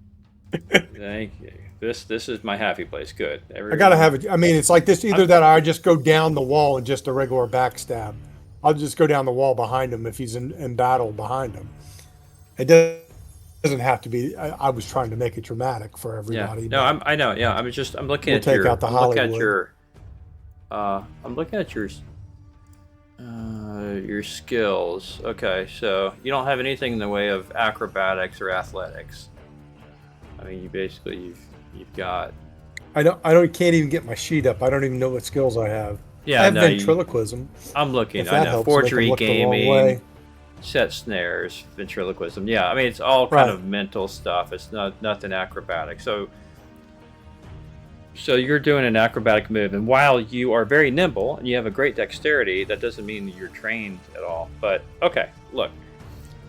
Thank you. This is my happy place. Good. I gotta have it. I mean, it's like this. Either that, or I just go down the wall and just a regular backstab. I'll just go down the wall behind him if he's in battle behind him. It doesn't have to be. I was trying to make it dramatic for Yeah. everybody. No, I know. Yeah, I'm looking We'll at take your. out the I'm looking at Hollywood. your skills. Okay, so you don't have anything in the way of acrobatics or athletics. I mean, you've got. I can't even get my sheet up. I don't even know what skills I have. Yeah, I have no, ventriloquism. I'm looking. If I that know helps make 'em forgery, look the wrong gaming, way. set snares, ventriloquism. Yeah, I mean it's all kind Right. of mental stuff. It's nothing acrobatic. So you're doing an acrobatic move, and while you are very nimble and you have a great dexterity, that doesn't mean that you're trained at all. But okay, look,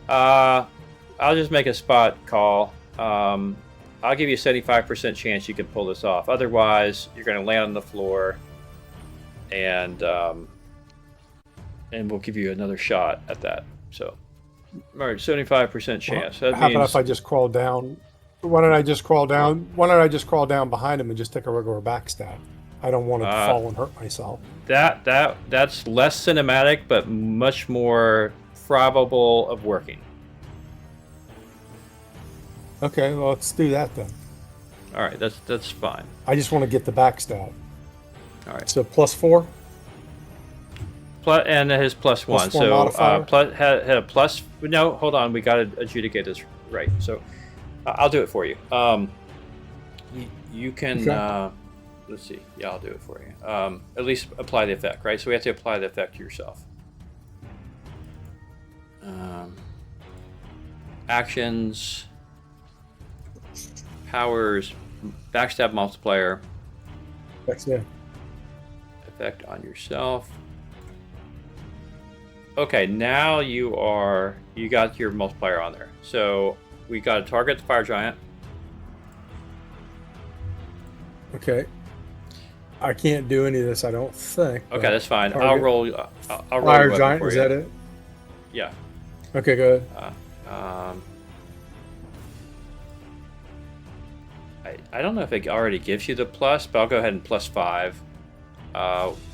I'll just make a spot call. I'll give you a 75% chance you can pull this off. Otherwise, you're going to land on the floor, and we'll give you another shot at that. So All right, 75% chance. That How about means if I just crawl down? Why don't I just crawl down? Why don't I just crawl down behind him and just take a regular backstab? I don't want to fall and hurt myself. that's less cinematic, but much more probable of working. Okay, well, let's do that then. All right, that's fine. I just want to get the backstab. All right. So +4. And his plus one. Plus 4 So modifier? had a plus. No, hold on. We got to adjudicate this right. So I'll do it for you. You can. Okay. Let's see. Yeah, I'll do it for you. At least apply the effect, right? So we have to apply the effect to yourself. Actions, powers, backstab multiplier, That's it. effect on yourself. Okay, now you got your multiplier on there. So we got to target the fire giant. Okay. I can't do any of this, I don't think. Okay, that's fine. target. I'll roll. I'll roll Fire a weapon giant, for is you. that it? Yeah. Okay, go ahead. I don't know if it already gives you the plus, but I'll go ahead and +5.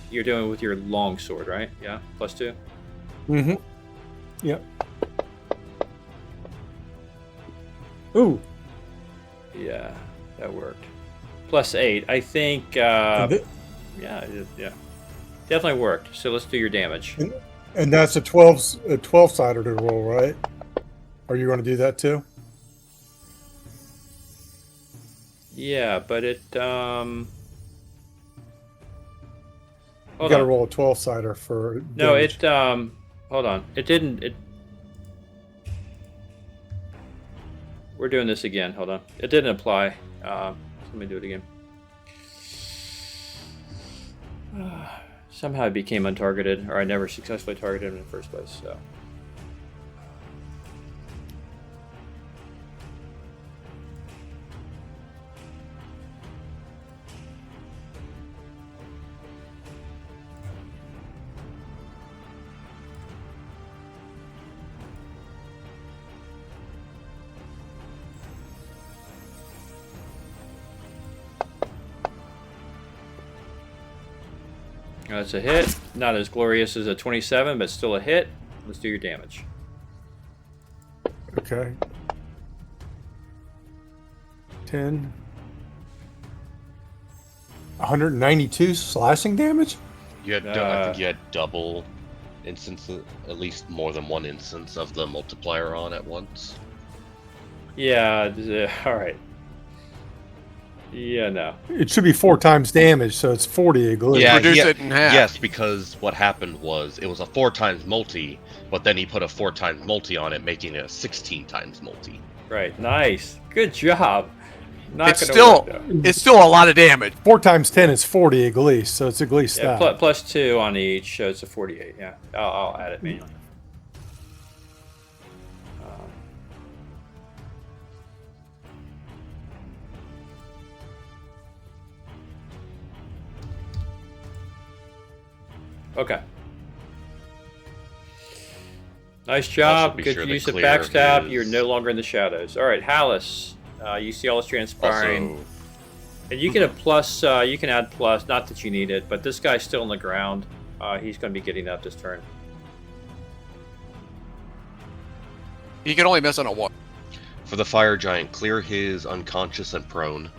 You're doing it with your long sword, right? Yeah, +2. Mm-hmm. Yep. Ooh. Yeah, that worked. +8. I think. Yeah, definitely worked. So let's do your damage. And that's a 12-sider to roll, right? Are you going to do that too? Yeah, but it. You Hold got to on. roll a 12-sider for No, damage. it. Hold on. It didn't. It. We're doing this again. Hold on. It didn't apply. Let me do it again. Somehow it became untargeted, or I never successfully targeted him in the first place. So. That's a hit. Not as glorious as a 27, but still a hit. Let's do your damage. Okay. 10. 192 slashing damage? You had, I think you had double instances, at least more than one instance of the multiplier on at once. Yeah, all right. Yeah, no. It should be 4 times damage, so it's 40 at least. Yeah, Reduce it in half. Yes, because what happened was it was a 4 times multi, but then he put a 4 times multi on it, making it a 16 times multi. Right, nice. Good job. It's still a lot of damage. 4 times 10 is 40 at least, so it's at least Yeah, that. +2 on each, so it's a 48. Yeah, I'll add it manually. Okay. Nice job. be Good sure to use of clear backstab. his- You're no longer in the shadows. All right, Hallis. You see all this transpiring. Also, And you get a plus, you can add plus, not that you need it, but this guy's still on the ground. He's going to be getting up this turn. He can only miss on a 1. for the fire giant, clear his unconscious and prone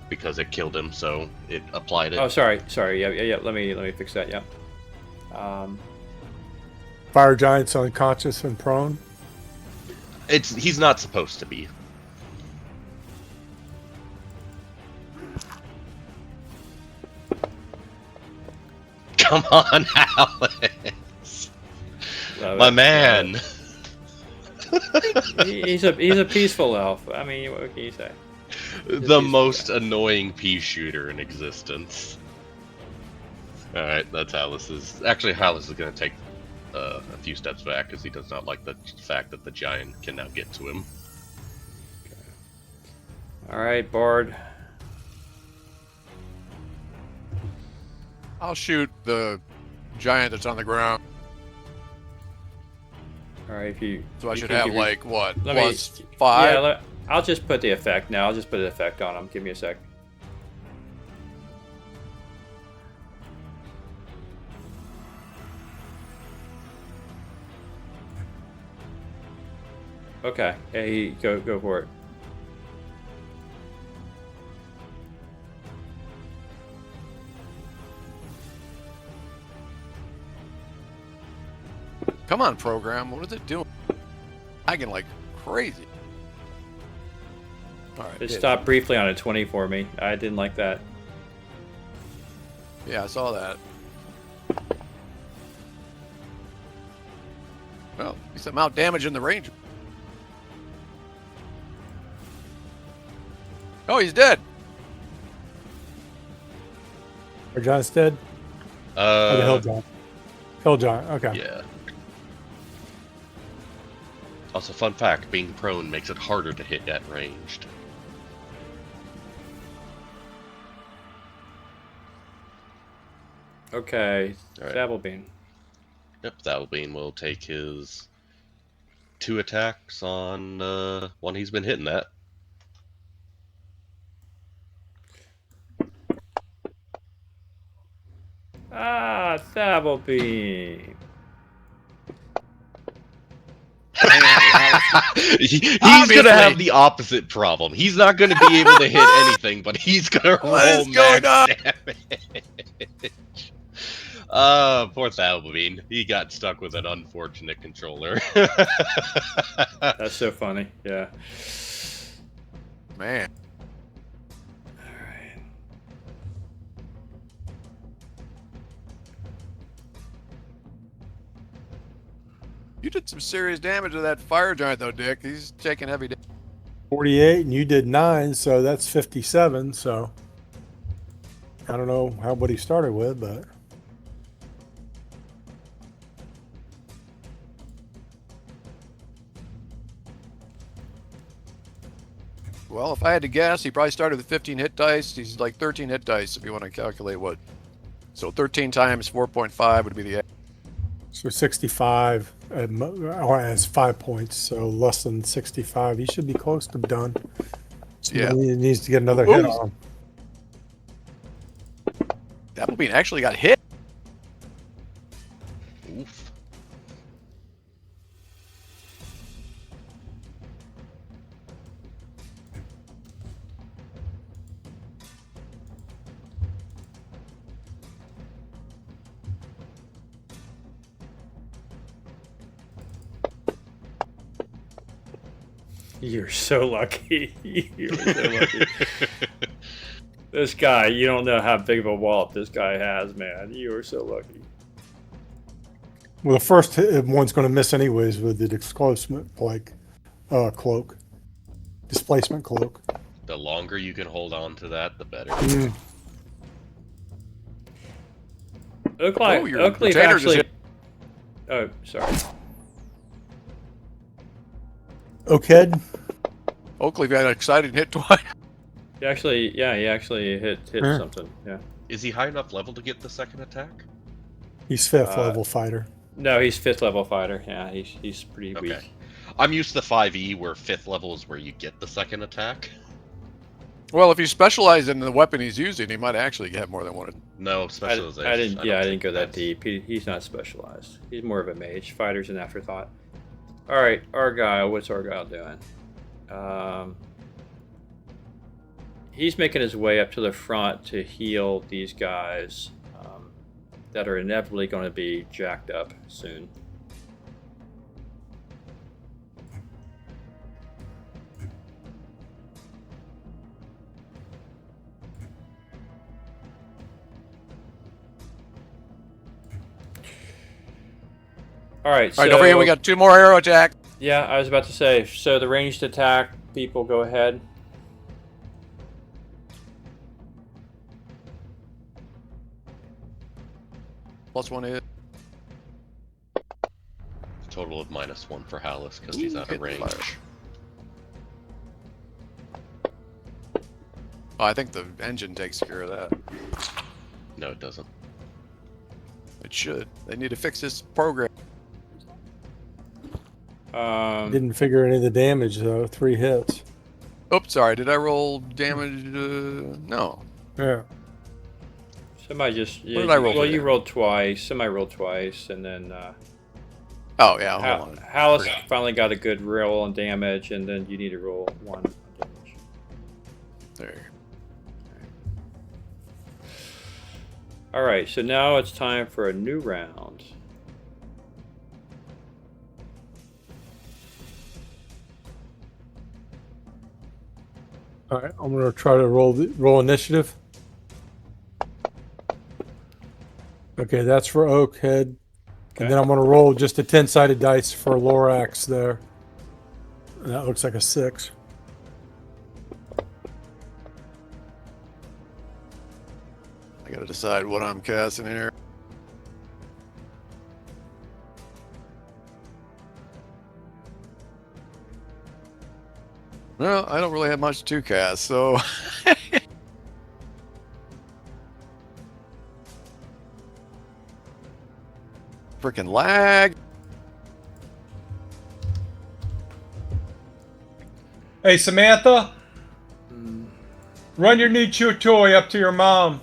because it killed him, so it applied it. Oh, sorry. Yeah. Let me fix that. Yeah. Fire giant's unconscious and prone. He's not supposed to be. Come on, Alex. My man. He's a peaceful elf. I mean, what can you say? The most annoying pea shooter in existence. Alright, that's Hallis's. Actually, Hallis is going to take a few steps back because he does not like the fact that the giant can now get to him. All right, Bard. I'll shoot the giant that's on the ground. All right, if you. So I you should can have give your- like what Let me- plus 5? Yeah, I'll just put the effect now. I'll just put the effect on him. Give me a sec. Okay, hey, go for it. Come on, program. What is it doing? Lagging like crazy. All right. It hit. stopped briefly on a 20 for me. I didn't like that. Yeah, I saw that. Well, he's amount damage in the range. Oh, he's dead. Or John's dead? Or the Hill Giant? Hill Giant, okay. Yeah. Also, fun fact, being prone makes it harder to hit at ranged. Okay, All right. Dabblebean. Yep, That'll will take his 2 attacks on one he's been hitting at. Ah, Dabblebean. He's Obviously. gonna have the opposite problem. He's not gonna be able to hit anything, but he's gonna What roll is going max on? damage. Poor That'll he got stuck with an unfortunate controller. That's so funny. Yeah. Man. Alright. You did some serious damage to that fire giant, though, Dick. He's taking heavy damage. 48, and you did 9, so that's 57. So I don't know what he started with, but Well, if I had to guess, he probably started with 15 hit dice. He's like 13 hit dice if you want to calculate what. So 13 times 4.5 would be the. so 65 has 5 points, so less than 65. He should be close to done. So Yeah. he needs to get another hit Ooh. on him. Dabblebean actually got hit. Oof. You're so lucky. You're so lucky. This guy, you don't know how big of a wallop this guy has, man. You are so lucky. Well, the first one's going to miss anyways with the displacement cloak. Displacement cloak. The longer you can hold on to that, the better. Oakley, your Oakley retainer just actually. hit. Oh, sorry. Okay. Oakley got excited and hit twice. He actually hit Huh. something. Yeah. Is he high enough level to get the second attack? He's 5th level fighter. No, he's 5th level fighter. Yeah, he's pretty Okay. weak. I'm used to 5e, where 5th level is where you get the second attack. Well, if he's specialized in the weapon he's using, he might actually have more than one. No specialization. I didn't don't think go that that's- deep. He's not specialized. He's more of a mage. Fighter's an afterthought. All right, Argyle. What's Argyle doing? He's making his way up to the front to heal these guys that are inevitably going to be jacked up soon. All right, so All right, don't forget we got 2 more arrow attacks. yeah, I was about to say. So the ranged attack people, go ahead. +1 hit. Total of -1 for Hallis because he's out of Hit range. fire. Oh, I think the engine takes care of that. No, it doesn't. It should. They need to fix this program. Didn't figure any of the damage though. 3 hits. Oops, sorry. Did I roll damage? No. Yeah. Somebody just. Yeah, did I roll well, for you damage? rolled twice. Somebody rolled twice, and then Oh yeah. Hold on. Hallis Forgot. finally got a good roll on damage, and then you need to roll 1 on damage. There. All right, so now it's time for a new round. All right, I'm gonna try to roll initiative. Okay, that's for Oakhead, Okay. and then I'm gonna roll just a 10-sided dice for Lorax there. And that looks like a 6. I gotta decide what I'm casting here. Well, I don't really have much to cast, so. Freaking lag. Hey Samantha, run your new chew toy up to your mom.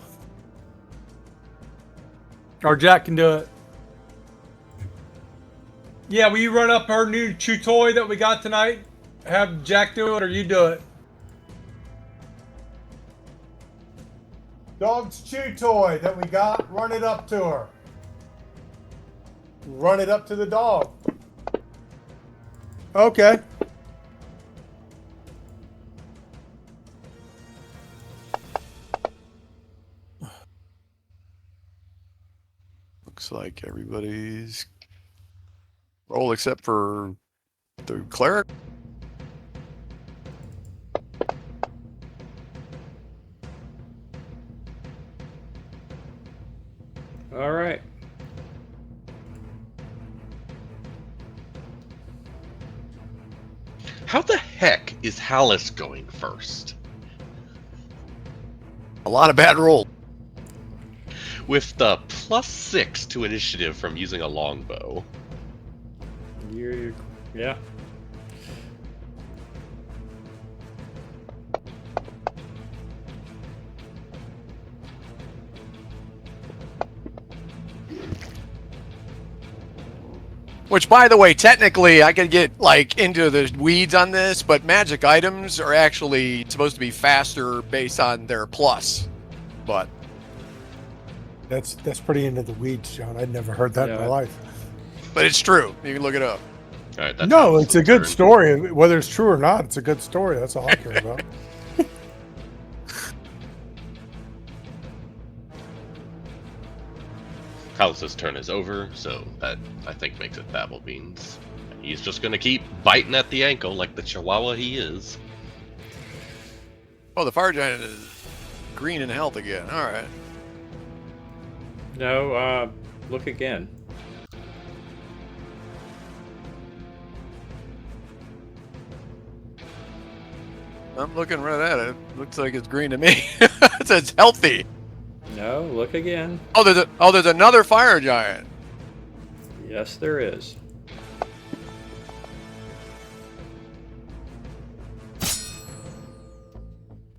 Or Jack can do it. Yeah, will you run up her new chew toy that we got tonight? Have Jack do it or you do it? Dog's chew toy that we got, run it up to her. Run it up to the dog. Okay. Looks like everybody's roll except for the cleric. All right. How the heck is Hallis going first? A lot of bad rolls. With the +6 to initiative from using a longbow. Yeah. Which, by the way, technically, I could get like into the weeds on this, but magic items are actually supposed to be faster based on their plus. But That's pretty into the weeds, John. I'd never heard that in my Yeah. life. it's true. You can look it up. All right, that's No, Hallis' it's a good turn. story. Whether it's true or not, it's a good story. That's all I care about. Hallis' turn is over, so that I think makes it Babblebeans. He's just gonna keep biting at the ankle like the chihuahua he is. Oh, the fire giant is green in health again. All right. No, look again. I'm looking right at it. Looks like it's green to me. It says healthy. No, look again. Oh, there's another fire giant. Yes, there is.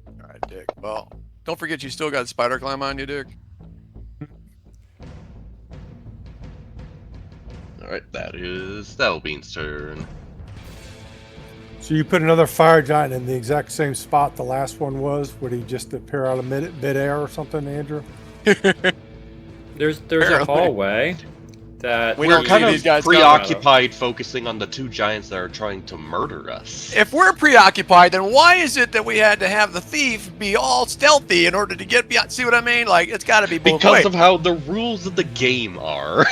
All right, Dick. Well, don't forget you still got spider climb on you, Dick. Alright, that is Babblebeans' turn. So you put another fire giant in the exact same spot the last one was? Would he just appear out of mid-air or something, Andrew? There's a Apparently. hallway that We We're don't kind see of these guys preoccupied focusing on the two giants that are trying to murder us. If we're preoccupied, then why is it that we had to have the thief be all stealthy in order to get beyond? See what I mean? Like, it's got to be both Because ways. of how the rules of the game are.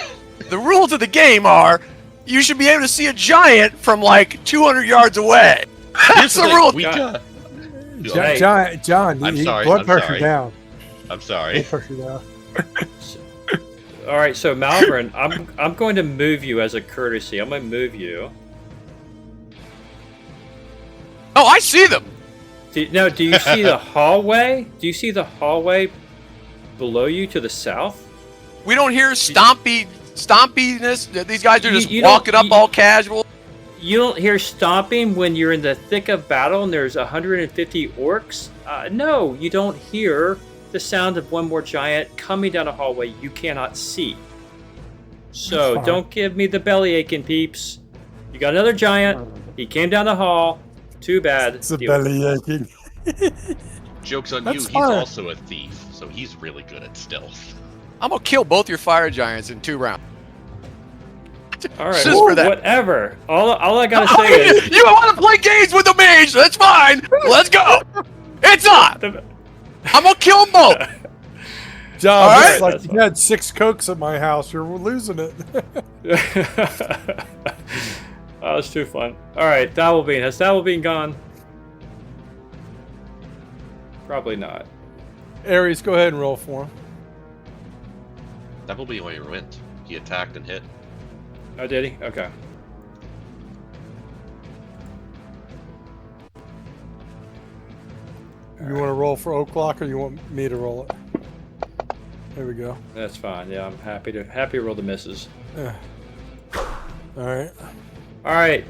The rules of the game are you should be able to see a giant from like 200 yards away. That's the thing, rule. we got. Hey. John, I'm sorry, blood I'm pressure sorry. down. I'm sorry. Blood pressure down. All right, so Malvern, I'm going to move you as a courtesy. I'm going to move you. Oh, I see them. Do you see the hallway? Do you see the hallway below you to the south? We don't hear stompiness. These guys are just You don't- walking up all casual. You don't hear stomping when you're in the thick of battle and there's 150 orcs? No, you don't hear the sound of one more giant coming down a hallway you cannot see. So fine. don't give me the belly aching, peeps. You got another giant. He came down the hall. Too bad. It's a Deal with it. belly aching. Joke's on That's you, he's fine. also a thief, so he's really good at stealth. I'm gonna kill both your fire giants in 2 rounds. All right, Just for that. whatever. All I gotta say is You want to play games with the mage? That's fine. Let's go. It's on. I'm gonna kill them both. John, All it's right. like That's you had 6 Cokes at my house. You're losing it. Oh, it's too fun. All right, Dabblebean. Has Dabblebean gone? Probably not. Aries, go ahead and roll for him. That will be why he went. He attacked and hit. Oh, did he? Okay. You want to roll for O'Clock or you want me to roll it? There we go. That's fine. Yeah, I'm happy to roll the misses. Yeah. All right. All right,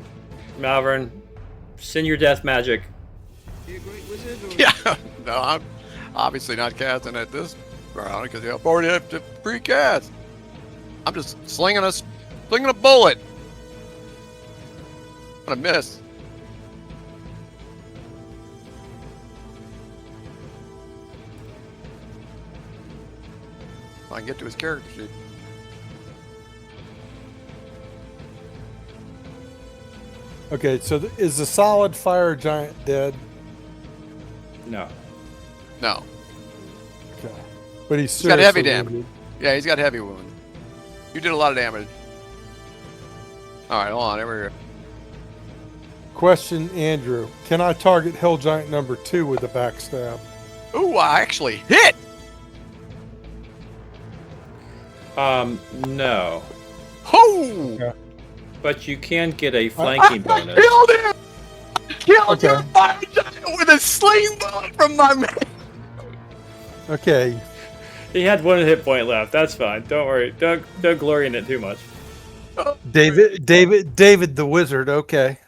Malvern, send your death magic. Be a great wizard or Yeah. No, I'm obviously not casting at this round because I've already have to pre-cast. I'm just slinging a bullet. I'm gonna miss. If I can get to his character sheet. Okay, so is the solid fire giant dead? No. No. Okay. But he's got heavy seriously damage. wounded. Yeah, he's got heavy wound. You did a lot of damage. All right, hold on. Here we go. Question, Andrew. Can I target Hill Giant number 2 with a backstab? Ooh, I actually hit. No. Oh! Okay. But you can get a flanking bonus. Killed him! Killed Okay. your fire giant with a sling bullet from my man. Okay. He had 1 hit point left. That's fine. Don't worry. Don't glory in it too much. David the wizard. Okay.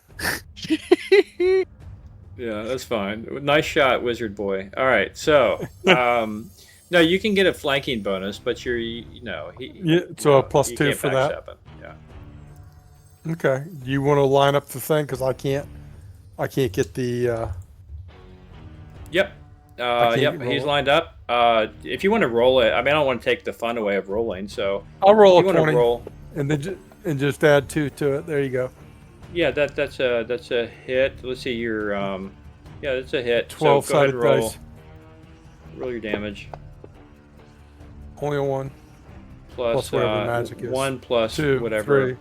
Yeah, that's fine. Nice shot, wizard boy. All right, so no, you can get a flanking bonus, but you're Yeah, so a plus you 2 can't for that. backstab him. Yeah. Okay. You want to line up the thing because I can't get the. Yep. can't Yep. roll He's it. lined up. If you want to roll it, I mean, I don't want to take the fun away of rolling. So I'll roll if you a want 20 to roll. and then just add 2 to it. There you go. Yeah, that's a hit. Let's see your yeah, that's a hit. 12 So go ahead sided and roll. dice. Roll your damage. Only a 1. Plus whatever magic is. 1 plus 2. whatever.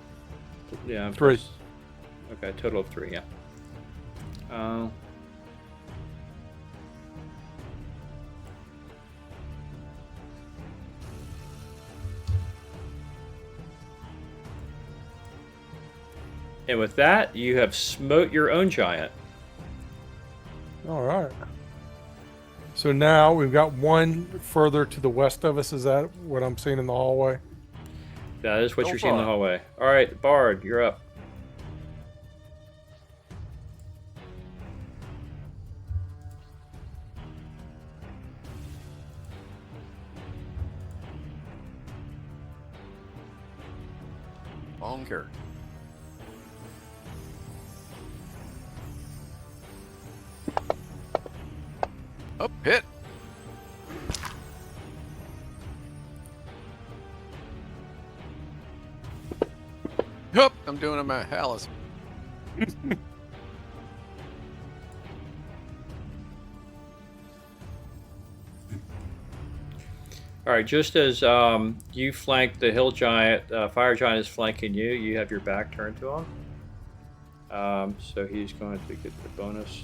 3. Yeah. 3. plus- Okay, total of 3. Yeah. And with that, you have smote your own giant. All right. So now we've got 1 further to the west of us. Is that what I'm seeing in the hallway? That is what Go you're seeing in the for it. hallway. All right, Bard, you're up. Long character. Up, hit. Yup, I'm doing him at Hallis. All right, just as you flank the hill giant, fire giant is flanking you. You have your back turned to him. So he's going to get the bonus.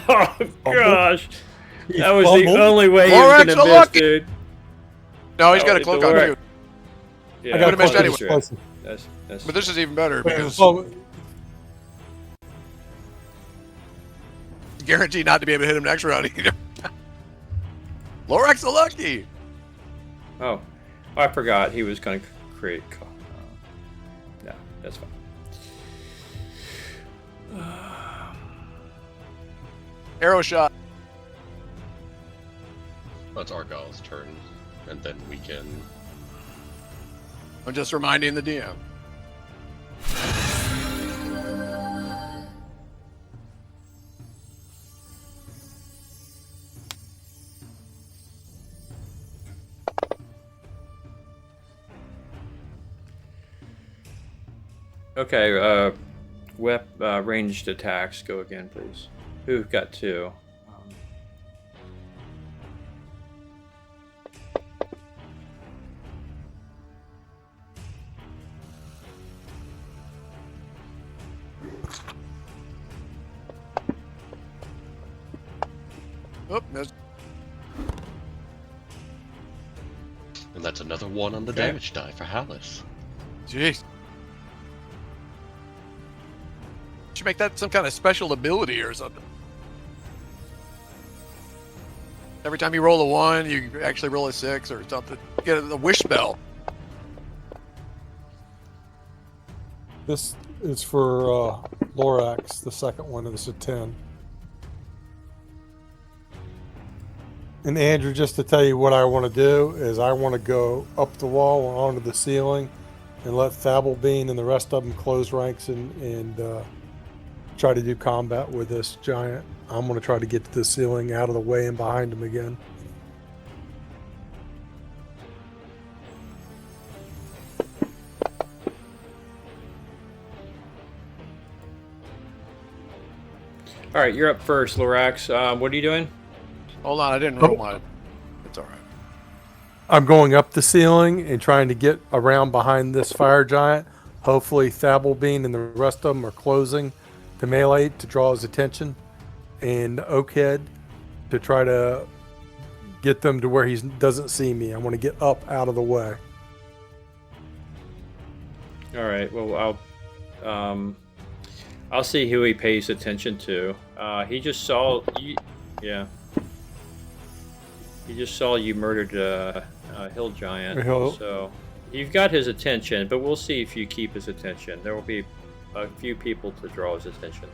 Oh gosh, He that was fumbled. the only way he was Lorax gonna miss, unlucky. dude. No, he's Oh, got a it's cloak the on Lorax. too. Yeah, I got Would've missed a anyway. close. That's But this is even better But because Go guaranteed not to be able to hit him next round either. Lorax the Lucky. Oh, I forgot he was going to create. No, that's fine. Arrow shot. That's Argyle's turn, and then we can. I'm just reminding the DM. Okay, ranged attacks. Go again, please. Who got 2? Oh, missed. And that's another 1 on the Okay. damage die for Hallis. Jeez. Should make that some kind of special ability or something. Every time you roll a 1, you actually roll a 6 or something. Get a wish spell. This is for Lorax, the second one, and it's a 10. And Andrew, just to tell you what I want to do is I want to go up the wall and onto the ceiling and let Thabalbean and the rest of them close ranks and try to do combat with this giant. I'm going to try to get to the ceiling out of the way and behind him again. All right, you're up first, Lorax. What are you doing? Hold on, I didn't roll mine. It's all right. I'm going up the ceiling and trying to get around behind this fire giant. Hopefully Thabalbean and the rest of them are closing to melee to draw his attention, and Oakhead to try to get them to where he doesn't see me. I want to get up out of the way. All right. Well, I'll see who he pays attention to. He just saw you. Yeah. He just saw you murdered a hill giant. So you've got his attention, but we'll see if you keep his attention. There will be a few people to draw his attention.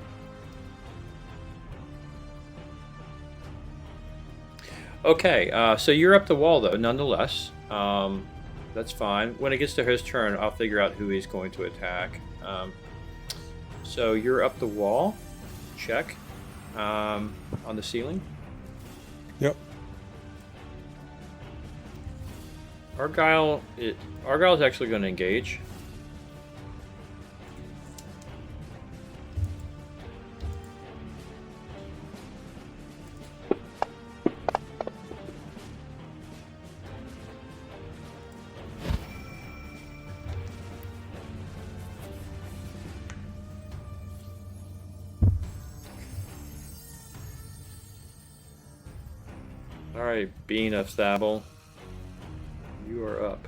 Okay, so you're up the wall, though, nonetheless. That's fine. When it gets to his turn, I'll figure out who he's going to attack. So you're up the wall. Check. On the ceiling. Yep. Argyle's actually going to engage. All right, Bean of Stabble, you are up.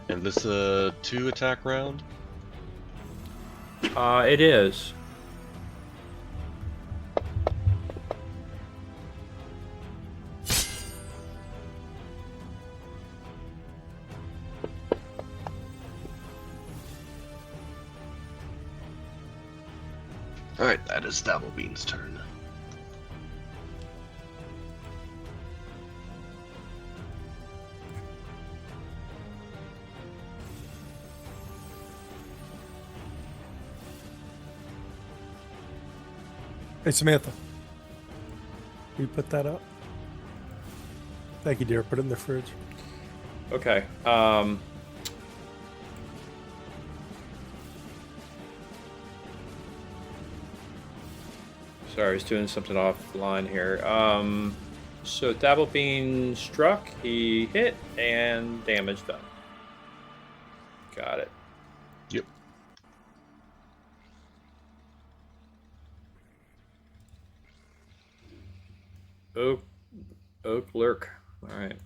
And this a 2 attack round? It is. Alright, that is Dabblebean's turn. Hey, Samantha. Will you put that up? Thank you, dear. Put it in the fridge. Okay. Sorry, I was doing something offline here. So Dabblebean struck, he hit, and damage done. Got it. Yep. Oak lurk. All right.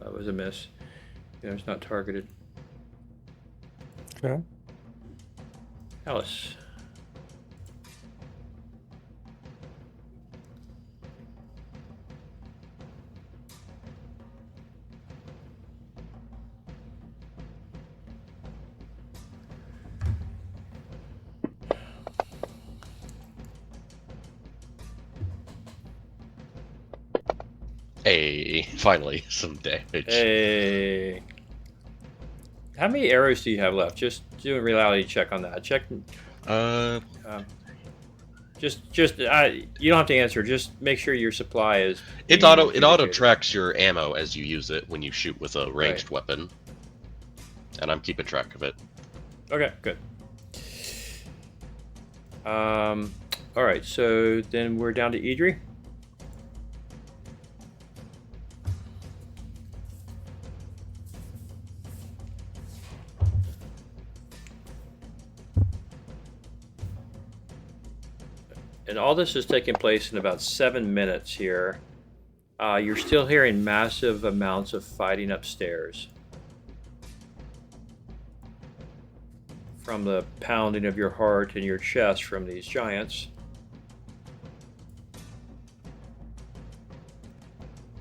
That was a miss. Yeah, it's not targeted. Okay. Alice. Hey, finally, some damage. Hey. How many arrows do you have left? Just do a reality check on that. Check. Uh, Just you don't have to answer. Just make sure your supply is. it being auto adjudicated. tracks your ammo as you use it when you shoot with a ranged Right. weapon, and I'm keeping track of it. Okay, good. All right. So then we're down to Idri. And all this is taking place in about 7 minutes here. You're still hearing massive amounts of fighting upstairs. From the pounding of your heart and your chest from these giants.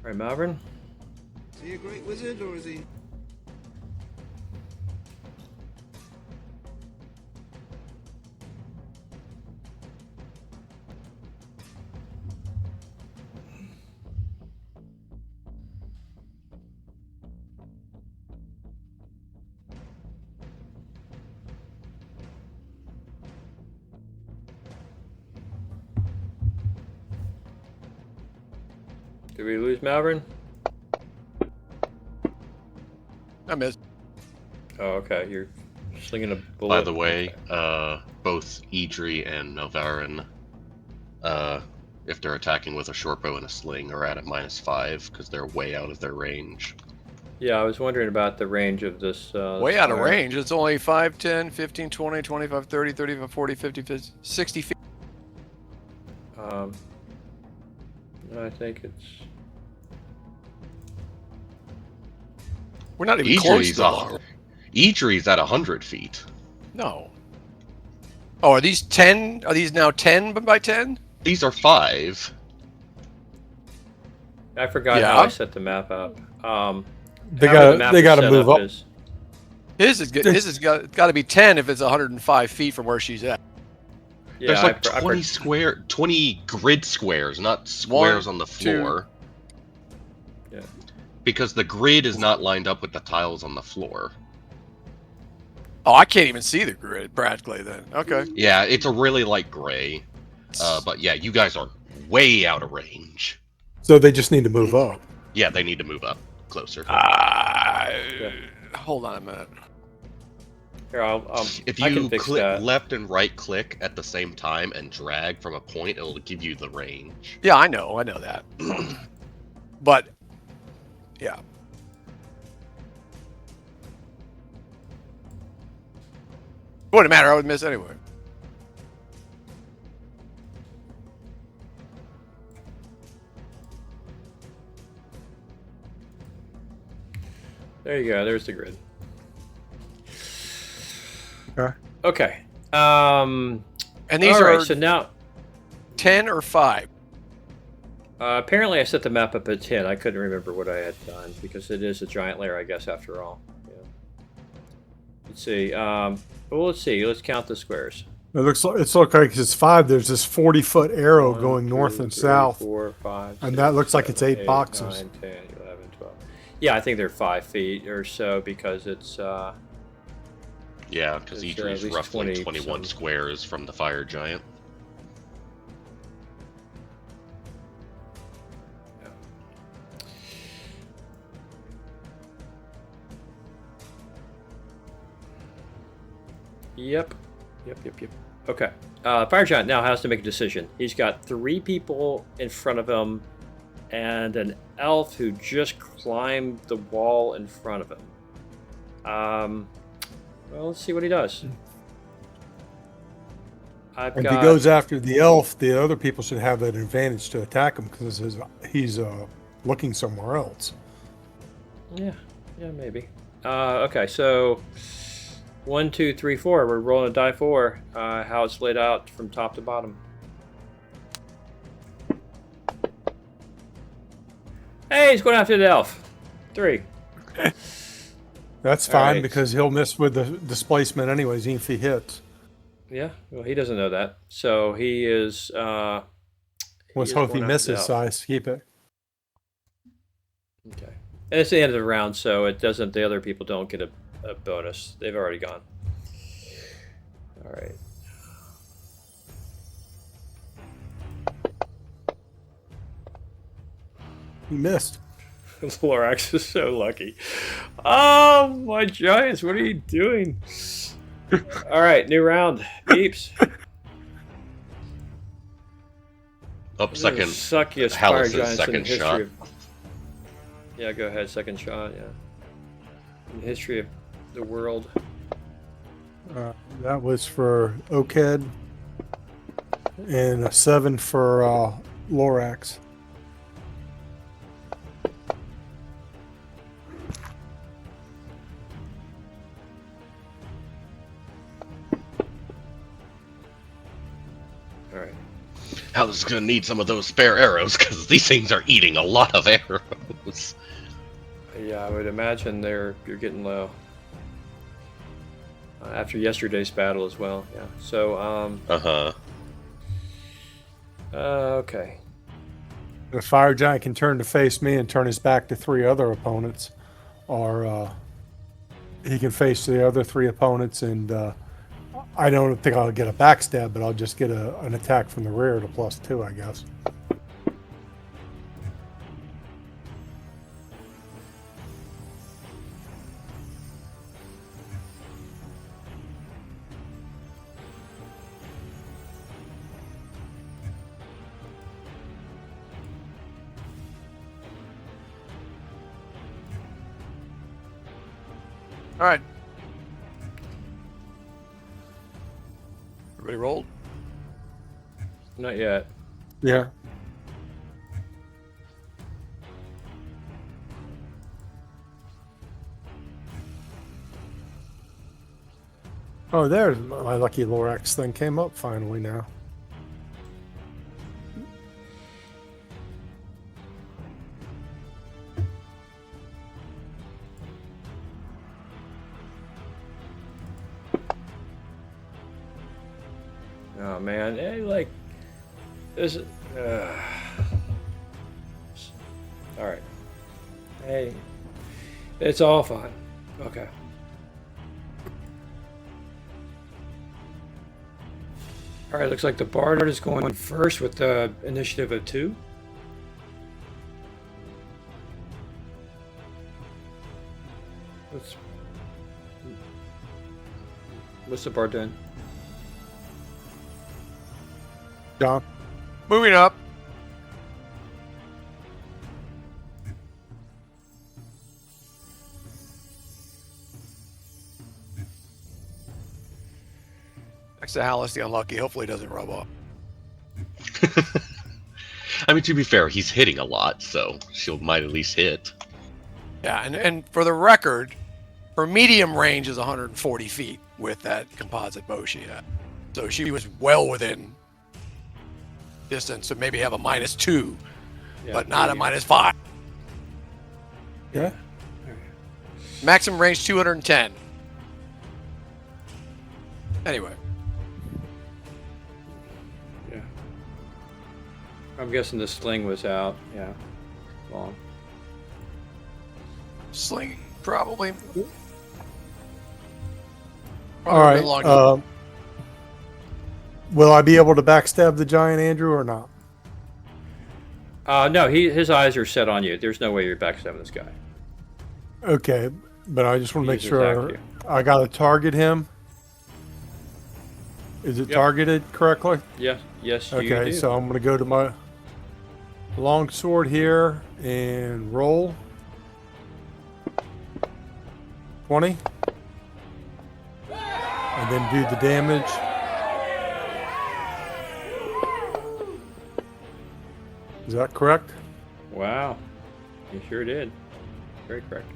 All right, Malvern. Is he a great wizard or is he? Did we lose Malvern? I missed. Oh, okay. You're slinging a bullet. By the way, Okay. both Idri and Melvarin, if they're attacking with a short bow and a sling, are at a -5 because they're way out of their range. Yeah, I was wondering about the range of this. Way out of fire. range. It's only 5, 10, 15, 20, 25, 30, 35, 40, 50, 50 60 feet. I think it's. We're not even close Idri's, to the Idri's at 100 feet. No. Oh, are these 10? Are these now 10 by 10? These are 5. I forgot Yeah. how I set the map up. They how got the map they is got to set move up. is- His has got to be 10 if it's 105 feet from where she's at. Yeah, There's like I 20 grid squares, not squares on the two. floor. Yeah. Because the grid is not lined up with the tiles on the floor. Oh, I can't even see the grid practically then. Okay. Yeah, it's a really light gray. But yeah, you guys are way out of range. So they just need to move up. Yeah, they need to move up closer. Hold on a minute. Here, If I can you fix click that. left and right click at the same time and drag from a point, it'll give you the range. Yeah, I know that. But yeah. Wouldn't matter, I would miss anyway. There you go. There's the grid. Okay. Okay. And these all are right. So now, 10 or 5. apparently, I set the map up at 10. I couldn't remember what I had done because it is a giant layer, I guess. After all. Yeah. Let's see. Well, let's see. Let's count the squares. It looks like it's 5. There's this 40-foot arrow 1, going 2, north and 3, south. 4, 5, And 6, that looks like it's 8 8, boxes. 9, 10, 11, 12. Yeah, I think they're 5 feet or so because it's. Yeah, because It's, each at is least roughly 20 21 some. squares from the fire giant. Yep. Okay. Fire Giant now has to make a decision. He's got 3 people in front of him and an elf who just climbed the wall in front of him. Well, let's see what he does. If he goes after the elf, the other people should have an advantage to attack him because he's looking somewhere else. Yeah, maybe. Okay, so 1, 2, 3, 4. We're rolling a die 4. How it's laid out from top to bottom. Hey, he's going after the elf. 3. That's All fine right. because he'll miss with the displacement anyways, even if he hits. Yeah, well, he doesn't know that. So he is. Let's is hope he going after misses, the so elf. I keep it. Okay. And it's the end of the round, so it doesn't. The other people don't get a bonus. They've already gone. All right. He missed. Lorax is so lucky. Oh, my giants, what are you doing? All right, new round. Beeps. Oh, second. Suckiest fire Hallis's giants in the second history shot. of... Yeah, go ahead. Second shot, yeah. In the history of the world. That was for Oked and a 7 for Lorax. All right. Hallis is gonna need some of those spare arrows because these things are eating a lot of arrows. Yeah, I would imagine you're getting low. After yesterday's battle as well, yeah. So, okay. The fire giant can turn to face me and turn his back to 3 other opponents, or he can face the other 3 opponents, and I don't think I'll get a backstab, but I'll just get an attack from the rear to +2, I guess. All right. Everybody rolled? Not yet. Yeah. Oh, there's my lucky Lorax thing came up finally now. Oh man, like this. All right. Hey, it's all fine. Okay. All right. Looks like the Bard is going first with the initiative of 2. What's the Bard doing? John? Moving up. Next to Hallis, the unlucky. Hopefully, doesn't rub off. I mean, to be fair, he's hitting a lot, so she might at least hit. Yeah, and for the record, her medium range is 140 feet with that composite bow she had. So she was well within distance, so maybe have a -2, Yeah, but not a medium. -5. Yeah. Maximum range 210. Anyway, Yeah. I'm guessing the sling was out. Yeah. Long. sling probably. All right. been long. Will I be able to backstab the giant, Andrew, or not? No, his eyes are set on you. There's no way you're backstabbing this guy. Okay, but I just want to make He's sure attacked I got to target him. Is it Yep. targeted correctly? Yes, you Okay, do. so I'm going to go to my long sword here and roll. 20. And then do the damage. Is that correct? Wow. You sure did. Very correct.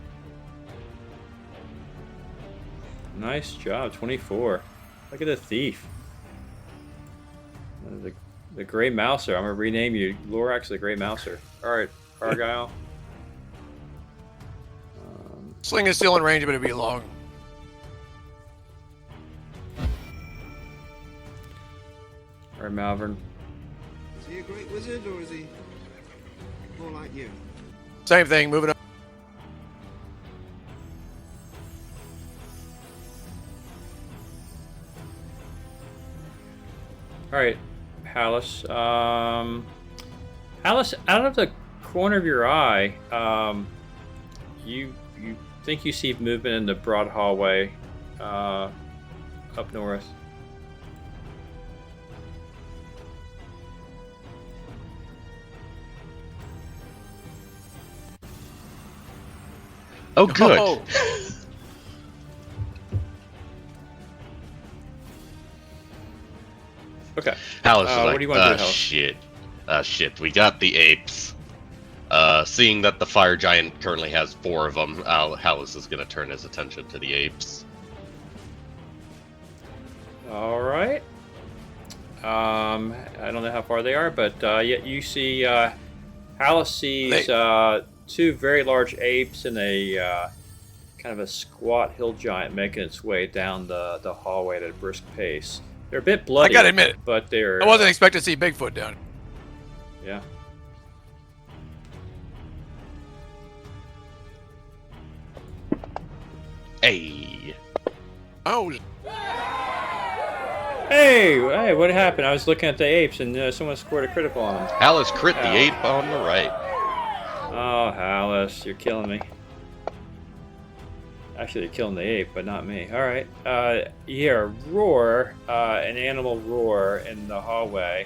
Nice job. 24. Look at the thief. The Gray Mouser. I'm going to rename you Lorax the Gray Mouser. Alright, Argyle. Sling is still in range, but it'll be long. Alright, Malvern. Is he a great wizard or is he more like you? Same thing, moving up. Alright, Hallis. Hallis, out of the corner of your eye, you think you see movement in the broad hallway up north. Oh, good. Oh. Okay. Hallis is like, what do you want to do, Hallis? shit. Shit, we got the apes. Seeing that the fire giant currently has 4 of them, Hallis is going to turn his attention to the apes. Alright. I don't know how far they are, but yet you see Hallis sees 2 very large apes and a kind of a squat hill giant making its way down the hallway at a brisk pace. They're a bit bloody. I gotta admit, but they're. I wasn't expecting to see Bigfoot down. Yeah. Hey. Oh, Hey, what happened? I was looking at the apes and someone scored a critical on them. Hallis crit the ape on the right. Oh, Hallis, you're killing me. Actually, you're killing the ape, but not me. All right. You hear a roar, an animal roar in the hallway.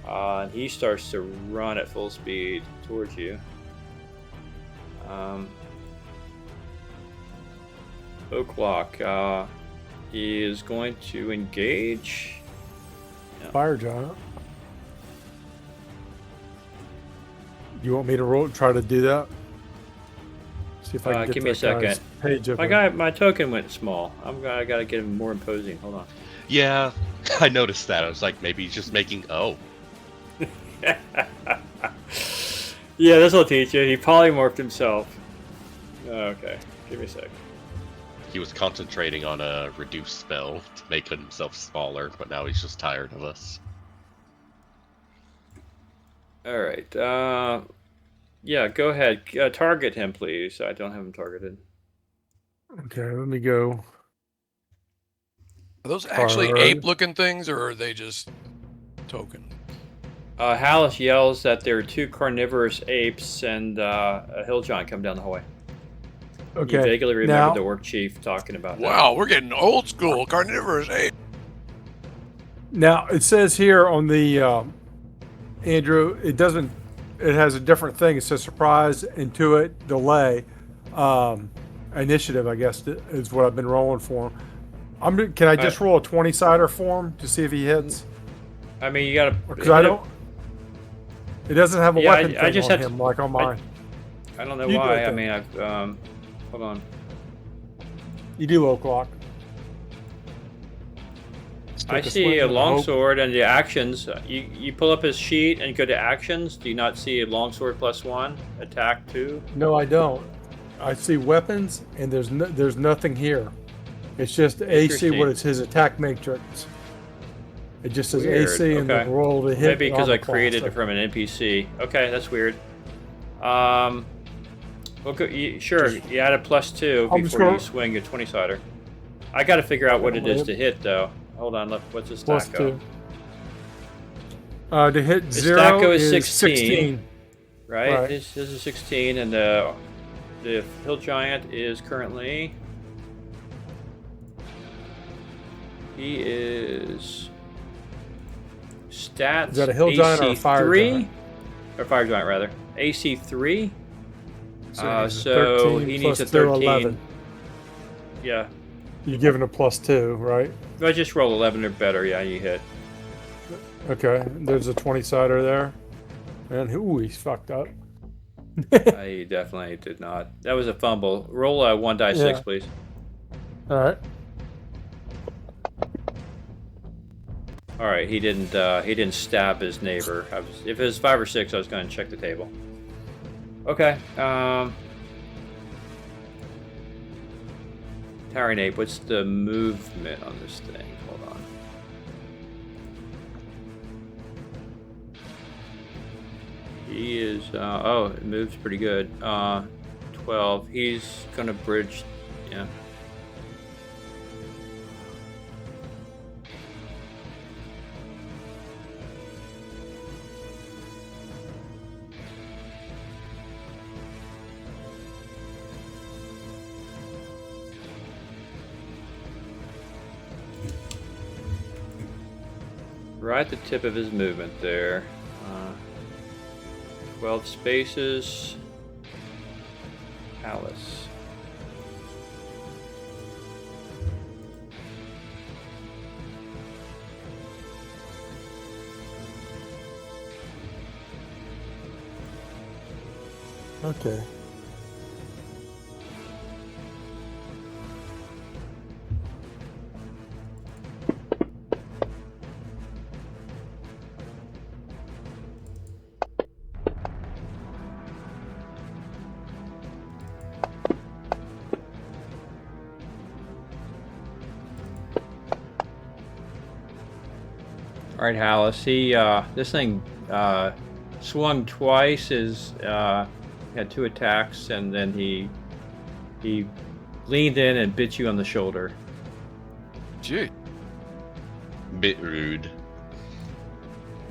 And he starts to run at full speed towards you. O'Clock is going to engage. Fire giant. You want me to roll? Try to do that. See if I can get give me a that guy's second. page of My token went small. I got to get him more imposing. Hold on. Yeah, I noticed that. I was like, maybe he's just making. Oh. Yeah, this will teach you. He polymorphed himself. Okay, give me a sec. He was concentrating on a reduce spell to make himself smaller, but now he's just tired of us. All right. Yeah, go ahead. Target him, please. I don't have him targeted. Okay, let me go. are those actually Alright. ape-looking things, or are they just token? Hallis yells that there are 2 carnivorous apes and a hill giant come down the hallway. Okay. You vaguely remember now, the orc chief talking about that. Wow, we're getting old school carnivorous ape. now it says here on the Andrew, it doesn't. It has a different thing. It says surprise, intuit, delay, initiative. I guess is what I've been rolling for him. Can I just roll a 20-sider for him to see if he hits? I mean, you got to. Because I don't. It doesn't have a Yeah, weapon I thing just on have him like on mine. I don't know You do why. it I then. mean, I've. Hold on. You do O'Clock. I see a longsword and the actions. You pull up his sheet and go to actions. Do you not see a longsword +1, attack 2? No, I don't. I see weapons, and there's nothing here. It's just AC. What is his attack matrix? It just says Weird. AC and then Okay. roll to hit. Maybe because I armor class. created it from an NPC. Okay, that's weird. Well, sure. You add a +2 I'm just before you gonna- swing your 20-sider. I got to figure out what it is to hit, though. Hold on. What's his Plus stack go? 2. To hit His 0 stack is is 16. Right? Right. This is 16, and the hill giant is currently. He is. Stats. Is that a hill giant or a AC fire 3. giant? or fire giant rather. AC 3. So, he's a So 13 he plus needs a 2, 13. 11. Yeah. You're giving a +2, right? If I just roll 11 or better, yeah, you hit. Okay. There's a 20-sider there. And ooh, he's fucked up. I definitely did not. That was a fumble. Roll a 1d6, Yeah. please. All right. All right, he didn't stab his neighbor. If it was 5 or 6, I was going to check the table. Okay. Towering Ape, what's the movement on this thing? Hold on. He is. Oh, it moves pretty good. 12. He's gonna bridge. Yeah. Right at the tip of his movement there. 12 spaces. Alice. Okay. All right, Hallis. He this thing swung twice. Had 2 attacks, and then he leaned in and bit you on the shoulder. Gee. Bit rude.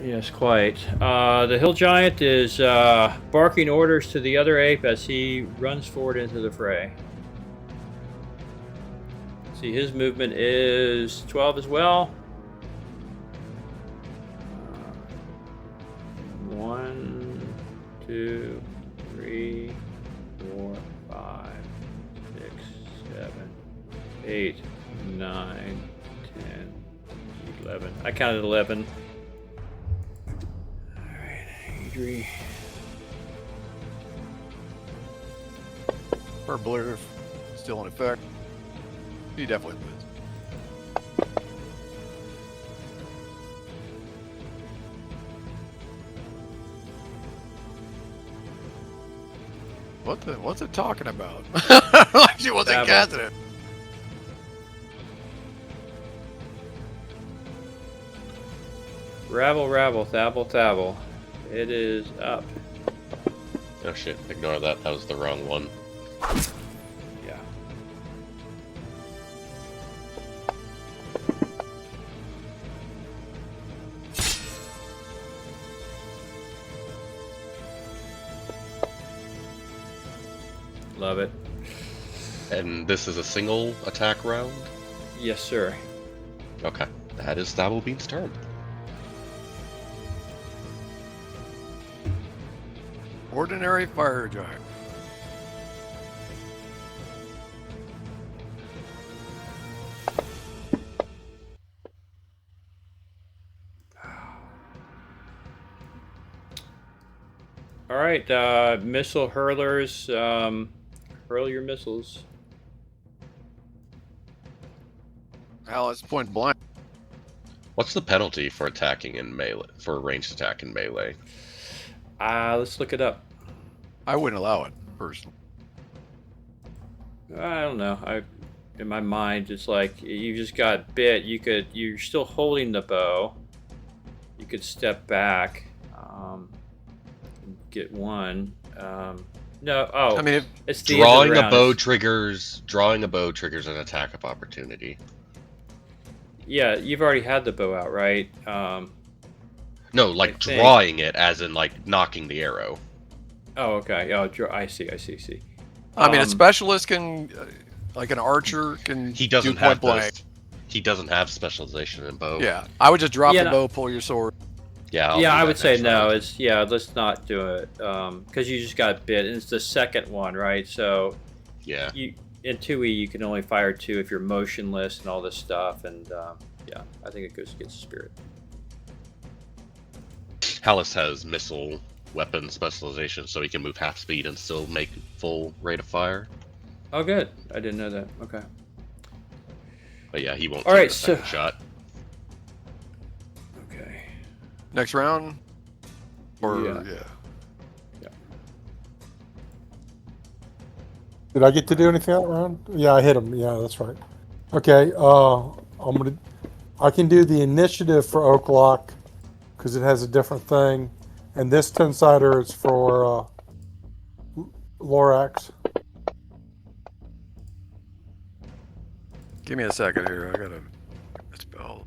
Yes, quite. The hill giant is barking orders to the other ape as he runs forward into the fray. See, his movement is 12 as well. 1, 2, 3, 4, 5, 6, 7, 8, 9, 10, 11. I counted 11. Alright, Adri. Her blue still in effect. He definitely wins. What's it talking about? Like she wasn't Dabble. casting it. Rabble, rabble, thabble, thabble. It is up. Oh shit, ignore that. That was the wrong one. Yeah. Love it. And this is a single attack round? Yes, sir. Okay. That is Dabblebean's turn. Ordinary fire giant. All right, missile hurlers, hurl your missiles. Alice point blank. What's the penalty for attacking in melee, for a ranged attack in melee? Let's look it up. I wouldn't allow it, personally. I don't know. In my mind, it's like you just got bit. You're still holding the bow. You could step back, get one. No, oh, I mean, it's the end of the Drawing a round. bow triggers an attack of opportunity. Yeah, you've already had the bow out, right? No, like I think- drawing it as in like knocking the arrow. Oh, okay. Oh, I see. I mean, a Um, specialist can, like an archer can He doesn't do have point blank. He doesn't have specialization in bow. Yeah, I would just drop Yeah, the no- bow, pull your sword. Yeah. I'll Yeah, do I that would say next no. round. It's let's not do it because you just got bit, and it's the second one, right? So Yeah. you in 2E you can only fire 2 if you're motionless and all this stuff, and yeah, I think it goes against the spirit. Hallis has missile weapon specialization, so he can move half speed and still make full rate of fire. Oh, good. I didn't know that. Okay. But yeah, he won't All take right, the so- second shot. Okay. Next round? Or, Yeah. yeah. Did I get to do anything that round? Yeah, I hit him. Yeah, that's right. Okay, I can do the initiative for Oak Lock because it has a different thing, and this 10-sider is for Lorax. Give me a second here. I gotta spell.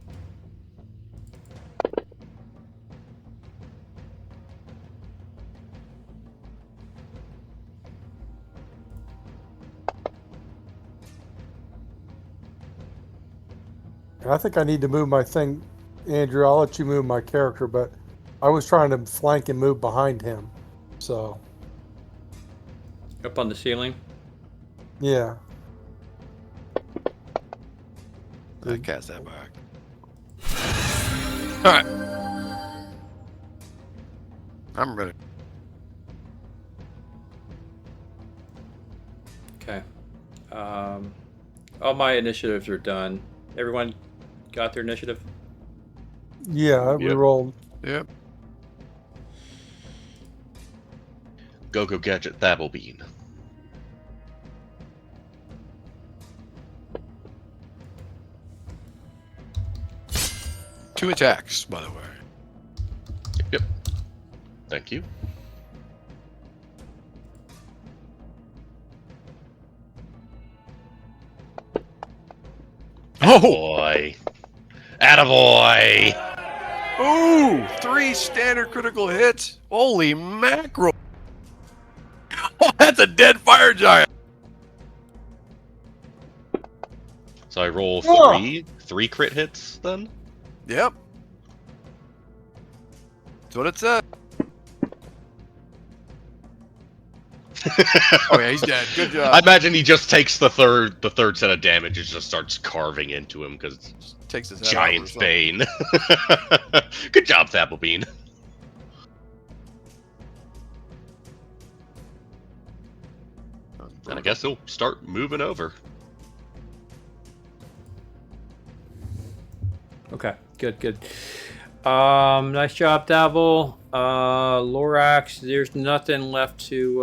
And I think I need to move my thing, Andrew. I'll let you move my character, but I was trying to flank and move behind him. So, Up on the ceiling. yeah. I cast that back. Alright. I'm ready. Okay. All my initiatives are done. Everyone got their initiative? Yeah, we Yep. rolled. Yep. Go Gadget Thabblebean. Two attacks, by the way. Yep. Thank you. Oh! Boy. Attaboy! Ooh! 3 standard critical hits. Holy mackerel! Oh, that's a dead fire giant. So I roll Oh. three crit hits then? Yep. That's what it said. Oh yeah, he's dead. Good job. I imagine he just takes the third set of damage and just starts carving into him because Takes his head Giant's off or something. Bane. Good job, Thabblebean. And I guess he'll start moving over. Okay, good. Nice job, Dabble. Lorax, there's nothing left to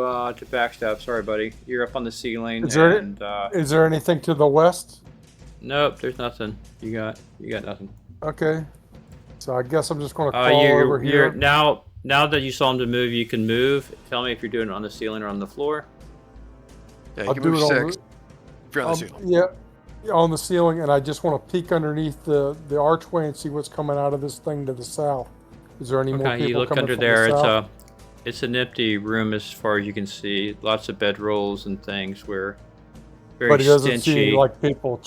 backstab. Sorry, buddy. You're up on the ceiling. Is there- and, Is there anything to the west? nope, there's nothing. You got nothing. Okay. So I guess I'm just going to crawl over You're here. now that you saw him to move, you can move. Tell me if you're doing it on the ceiling or on the floor. Yeah, you I'll can do move it on 6. If you're on the ceiling. yeah, on the ceiling, and I just want to peek underneath the archway and see what's coming out of this thing to the south. Is there any more Okay, people you look coming under from there. the south? It's an empty room as far as you can see. Lots of bedrolls and things where very But he doesn't see stinchy. any, like people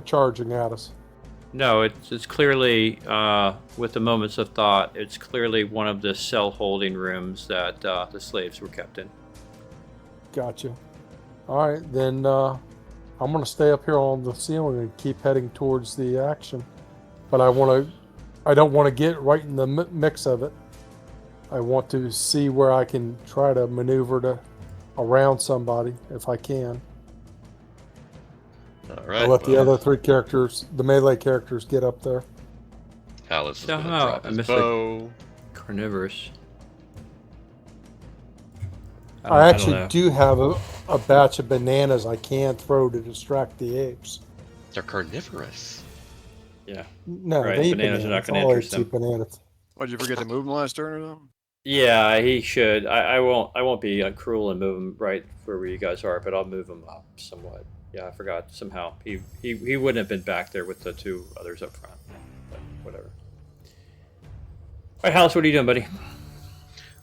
charging at us. No, it's clearly with the moments of thought. It's clearly one of the cell holding rooms that the slaves were kept in. Gotcha. All right, then I'm going to stay up here on the ceiling and keep heading towards the action. But I don't want to get right in the mix of it. I want to see where I can try to maneuver around somebody if I can. All right. I'll let the other 3 characters, the melee characters, get up there. Hallis is going to Somehow, drop I his missed bow. Carnivorous. I don't actually know. do have a batch of bananas I can throw to distract the apes. They're carnivorous. Yeah. No, Right, they eat bananas are not gonna All interest apes eat them. bananas. What, did you forget to move him last turn or something? Yeah, he should. I won't be cruel and move him right where you guys are, but I'll move him up somewhat. Yeah, I forgot somehow. He wouldn't have been back there with the 2 others up front. But whatever. All right, Hallis, what are you doing, buddy?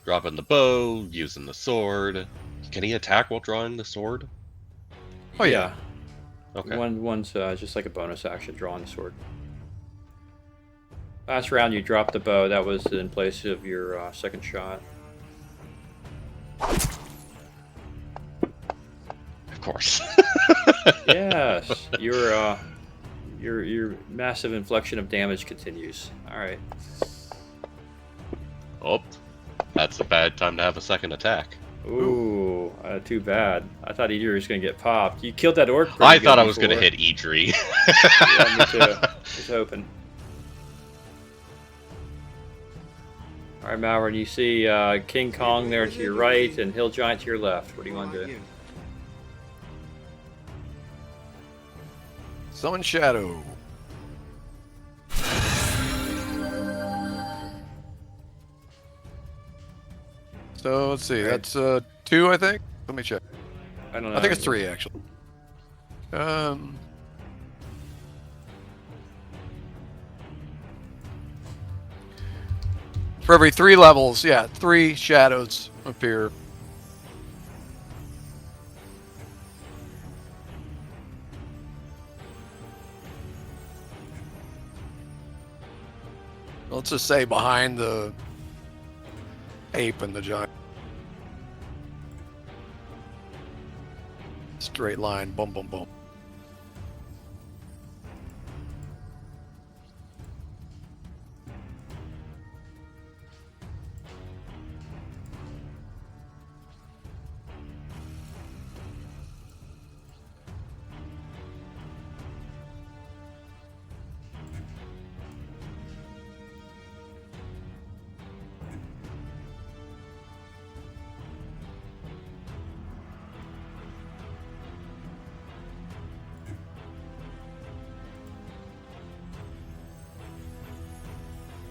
Dropping the bow, using the sword. Can he attack while drawing the sword? Oh yeah. Okay. One's just like a bonus action, drawing the sword. Last round, you dropped the bow. That was in place of your second shot. Of course. Yes, your massive inflection of damage continues. All right. Oh, that's a bad time to have a second attack. Ooh, too bad. I thought Eater was gonna get popped. You killed that orc. I pretty thought good I was going to before. hit Idri. Yeah, me too. Was hoping. All right, Malvern, you see King Kong there to your right and Hill Giant to your left. What do you More want to like do? you. Summon Shadow. So let's see. Alright. That's 2, I think. Let me check. I don't know. I think it's 3 actually. For every 3 levels, yeah, 3 shadows appear. Let's just say behind the ape and the giant. Straight line, boom, boom, boom.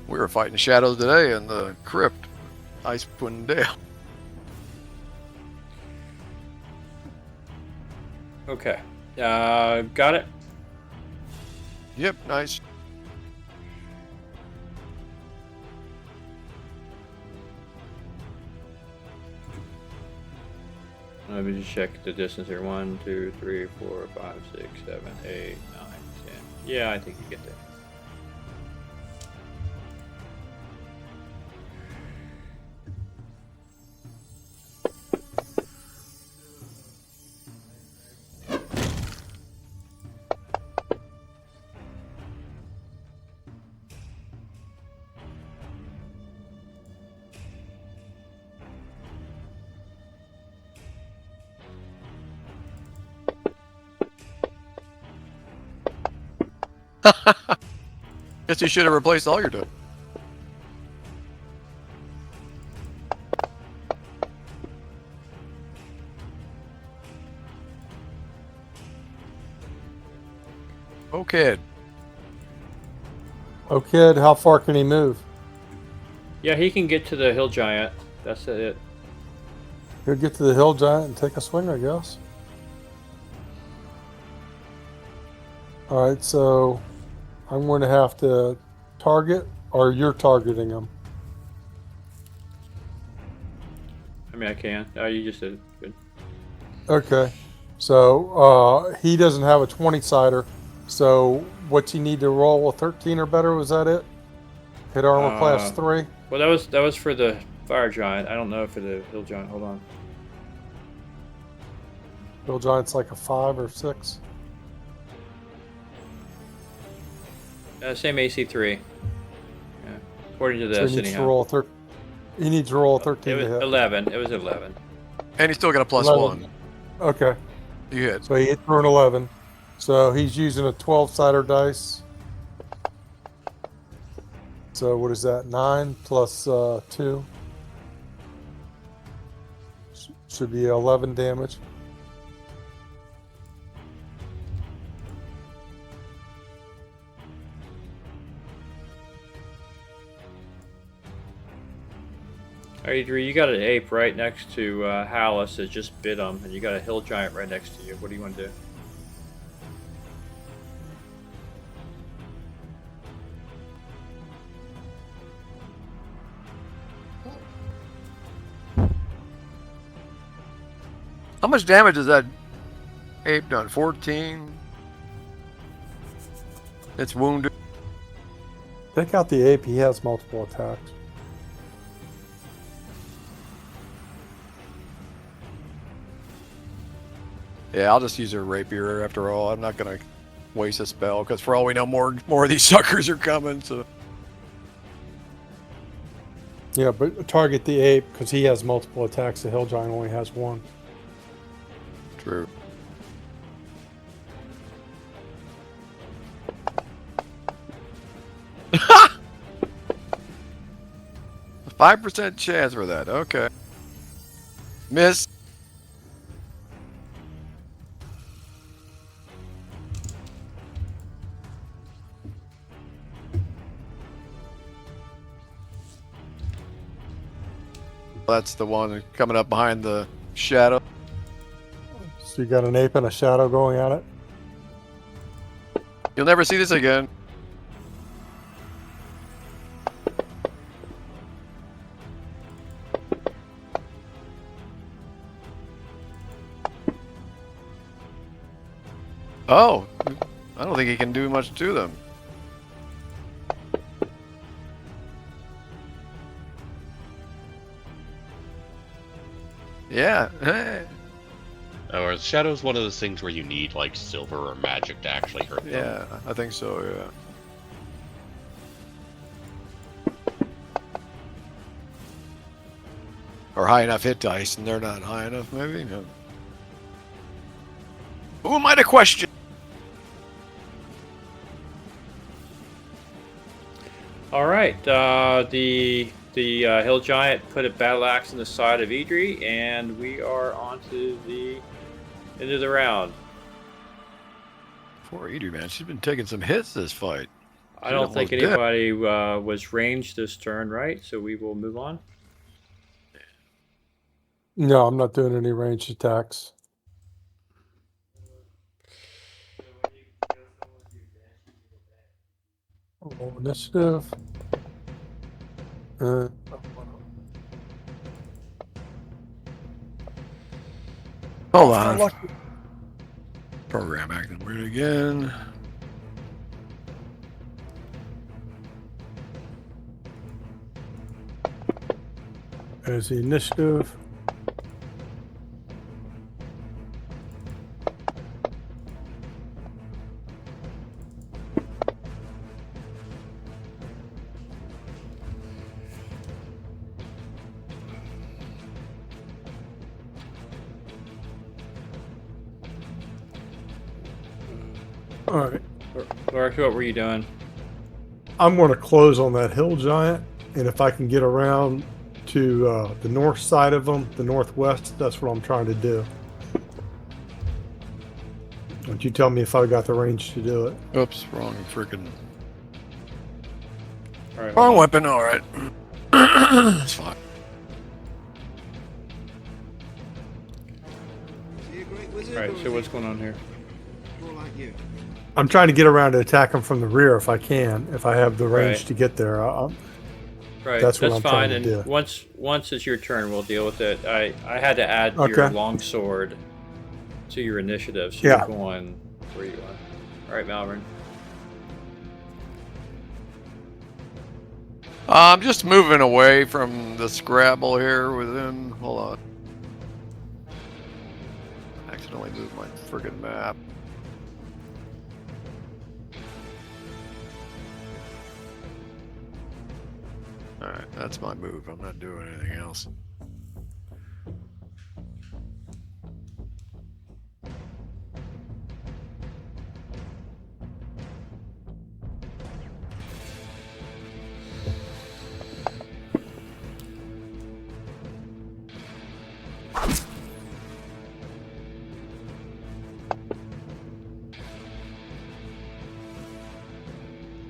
We were fighting shadows today in the crypt, Icewind Dale. Okay. Got it. Yep, nice. Let me just check the distance here. 1, 2, 3, 4, 5, 6, 7, 8, 9, 10. Yeah, I think you get there. Guess you should have replaced all your doing. Okay. Oh, kid, how far can he move? Yeah, he can get to the Hill Giant. That's it. He'll get to the hill giant and take a swing, I guess. All right, so I'm going to have to target, or you're targeting him. I mean, I can. Oh, you just did. Good. Okay, so he doesn't have a 20-sider. So what's he need to roll? A 13 or better? Was that it? Hit armor class 3. Well, that was for the Fire Giant. I don't know for the Hill Giant. Hold on. Hill giant's like a 5 or 6. Same AC 3. Yeah. According to So this, he needs to anyhow. roll he needs to roll a 13 It was to hit. 11. It was 11. And he's still got a plus 11. 1. Okay, You hit. so he hit for an 11. So he's using a 12-sider dice. So what is that? 9 plus 2. Should be 11 damage. Alright, Drew, you got an ape right next to Hallis that just bit him, and you got a Hill Giant right next to you. What do you want to do? How much damage has that ape done? 14? It's wounded. Take out the ape. He has multiple attacks. Yeah, I'll just use a rapier after all. I'm not gonna waste a spell because for all we know, more of these suckers are coming. So Yeah, but target the ape because he has multiple attacks. The hill giant only has one. true. 5% chance for that. Okay. Miss. That's the one coming up behind the shadow. So you got an ape and a shadow going at it. You'll never see this again. Oh, I don't think he can do much to them. Yeah. Or Shadow's one of those things where you need like silver or magic to actually hurt them. Yeah, I think so, yeah. Or high enough hit dice, and they're not high enough, maybe? No. Who am I to question? All right. The hill giant put a battle axe in the side of Idri, and we are on to the end of the round. Poor Edie, man. She's been taking some hits this fight. I She's don't think almost dead. anybody was ranged this turn, right? So we will move on. No, I'm not doing any ranged attacks. Roll initiative. Hold on. Program acting weird again. There's the initiative. All right. Lark, what were you doing? I'm going to close on that hill giant, and if I can get around to the north side of them, the northwest, that's what I'm trying to do. Don't you tell me if I got the range to do it. Oops, wrong freaking. All right. Wrong weapon, alright. It's fine. Is he a great wizard? All right. or So is what's he going on here? more like you? I'm trying to get around to attack them from the rear if I can, if I have the range Right. to get there. Right. That's what That's I'm fine. trying to And do. once it's your turn, we'll deal with it. I had to add your Okay. longsword to your initiative, so Yeah. you're going where you are. All right, Malvern. I'm just moving away from the Scrabble here with him. Hold on. Accidentally moved my friggin' map. Alright, that's my move. I'm not doing anything else.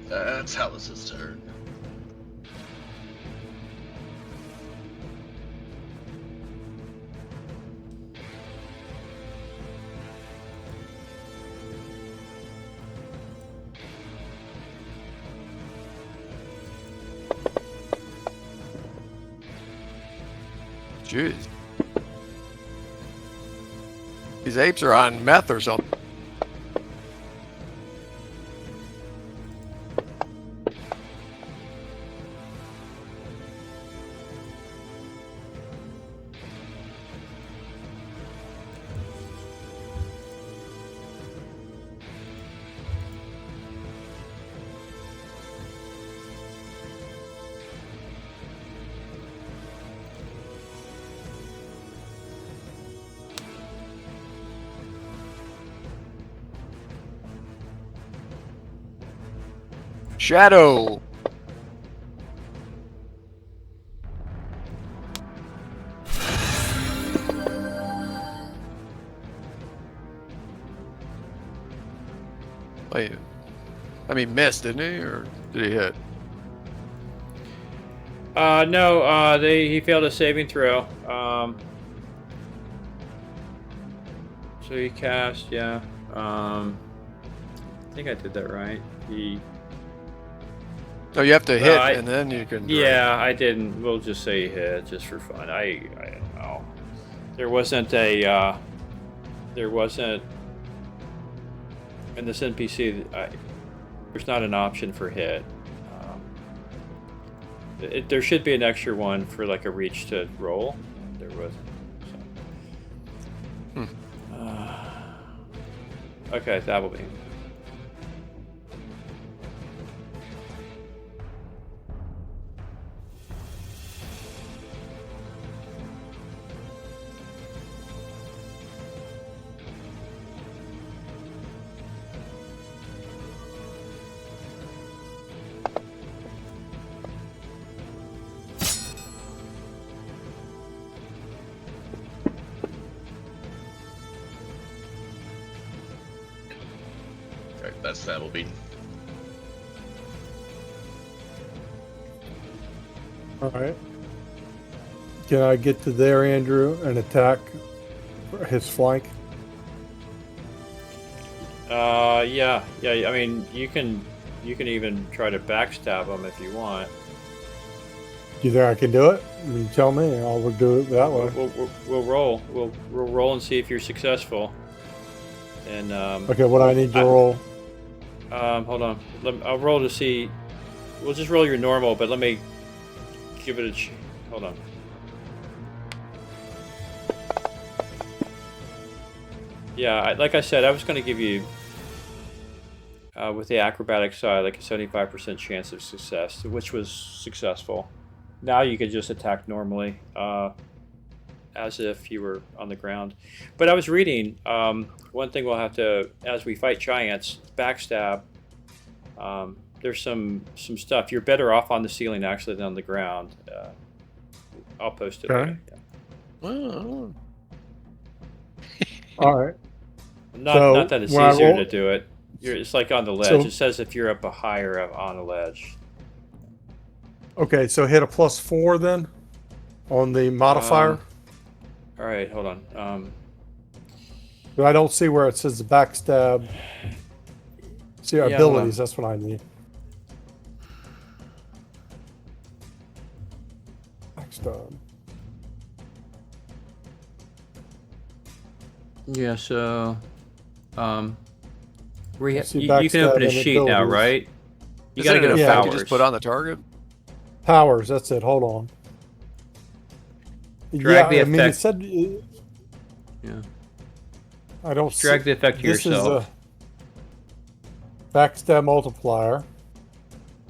That's Hallis's turn. Jeez. These apes are on meth or something. Shadow. Wait, I mean, missed, didn't he, or did he hit? No, he failed a saving throw. So he cast, yeah. I think I did that right. No, you have to hit, I- and then you can. drink. Yeah, I didn't. We'll just say he hit just for fun. I don't know. There wasn't in this NPC. There's not an option for hit. There should be an extra one for like a reach to roll. There wasn't. So. Okay, that will be. Alright, that's that will be. All right. Can I get to there, Andrew, and attack his flank? Yeah. I mean, you can even try to backstab him if you want. Do you think I can do it? You tell me. I'll do it that way. We'll roll. We'll roll and see if you're successful. And Okay, what I need to roll? hold on. I'll roll to see. We'll just roll your normal, but let me give it a. Hold on. Yeah, like I said, I was going to give you with the acrobatic side like a 75% chance of success, which was successful. Now you could just attack normally, as if you were on the ground. But I was reading, one thing we'll have to, as we fight giants, backstab, there's some stuff. You're better off on the ceiling actually than on the ground. I'll post it. Okay. Oh. All right. Not that it's when I easier roll- to do it. It's like on the ledge. So- It says if you're up higher on a ledge. Okay, so hit a +4 then on the modifier. All right, hold on. But I don't see where it says the backstab. See Yeah, hold abilities. on. That's what I need. Backstab. Yeah, so I see you can open backstab a and sheet now, abilities. right? You Is gotta it go an to effect powers. you just put on the target? Powers. That's it. Hold on. Drag the I mean, it effect. said. Yeah. I don't Drag see. the effect to This yourself. is a backstab multiplier.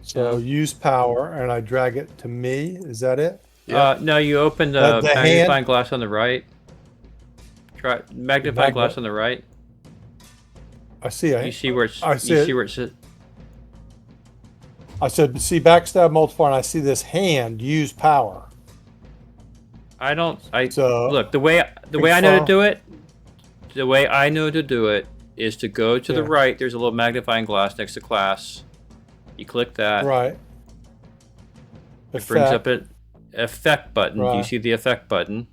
So Yeah. use power, and I drag it to me. Is that it? No, you open the The magnifying hand- glass on the right. Try magnifying glass on the right. I see. You see where it's. I see You it. see where it's. I said, see backstab multiplier, and I see this hand. Use power. I don't. So Look, the way I know to do it. The way I know to do it is to go to the Yeah. right. There's a little magnifying glass next to class. You click that. right. It brings up Effect. an effect button. Do you Right. see the effect button?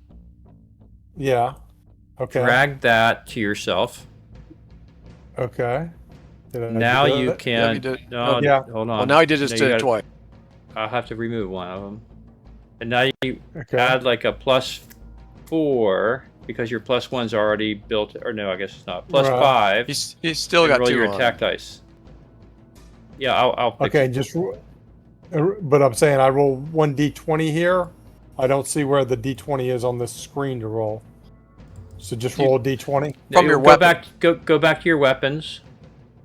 Yeah. Okay. Drag that to yourself. Okay. Did I Now do you it? can. Yeah, you did. No, Yeah. hold on. Well, now he did his No, you to gotta- twice. I'll have to remove one of them. And now you Okay. add like a +4 because your +1's already built. Or no, I guess it's not. +5. He's still and got roll 2 your on. attack dice. Yeah, I'll fix Okay. it. But I'm saying I roll 1d20 here. I don't see where the d20 is on this screen to roll. So just roll a d20. From No, your go weapon. back. Go back to your weapons.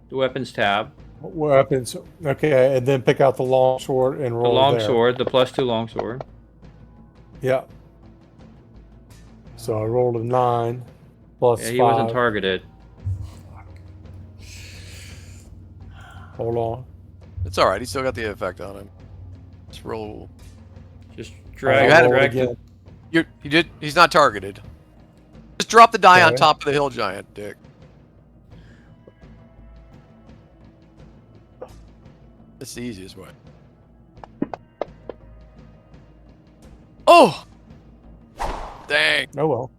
The weapons tab. Weapons. Okay, and then pick out the long sword and The roll long there. sword. The +2 long sword. Yeah. So I rolled a 9 plus Yeah, he 5. wasn't targeted. Hold on. It's all right. He's still got the effect on him. Let's roll. Just You drag, had it drag again. He did. He's not targeted. Just drop the die on Okay. top of the hill giant, Dick. That's the easiest way. Oh! Dang. Oh well.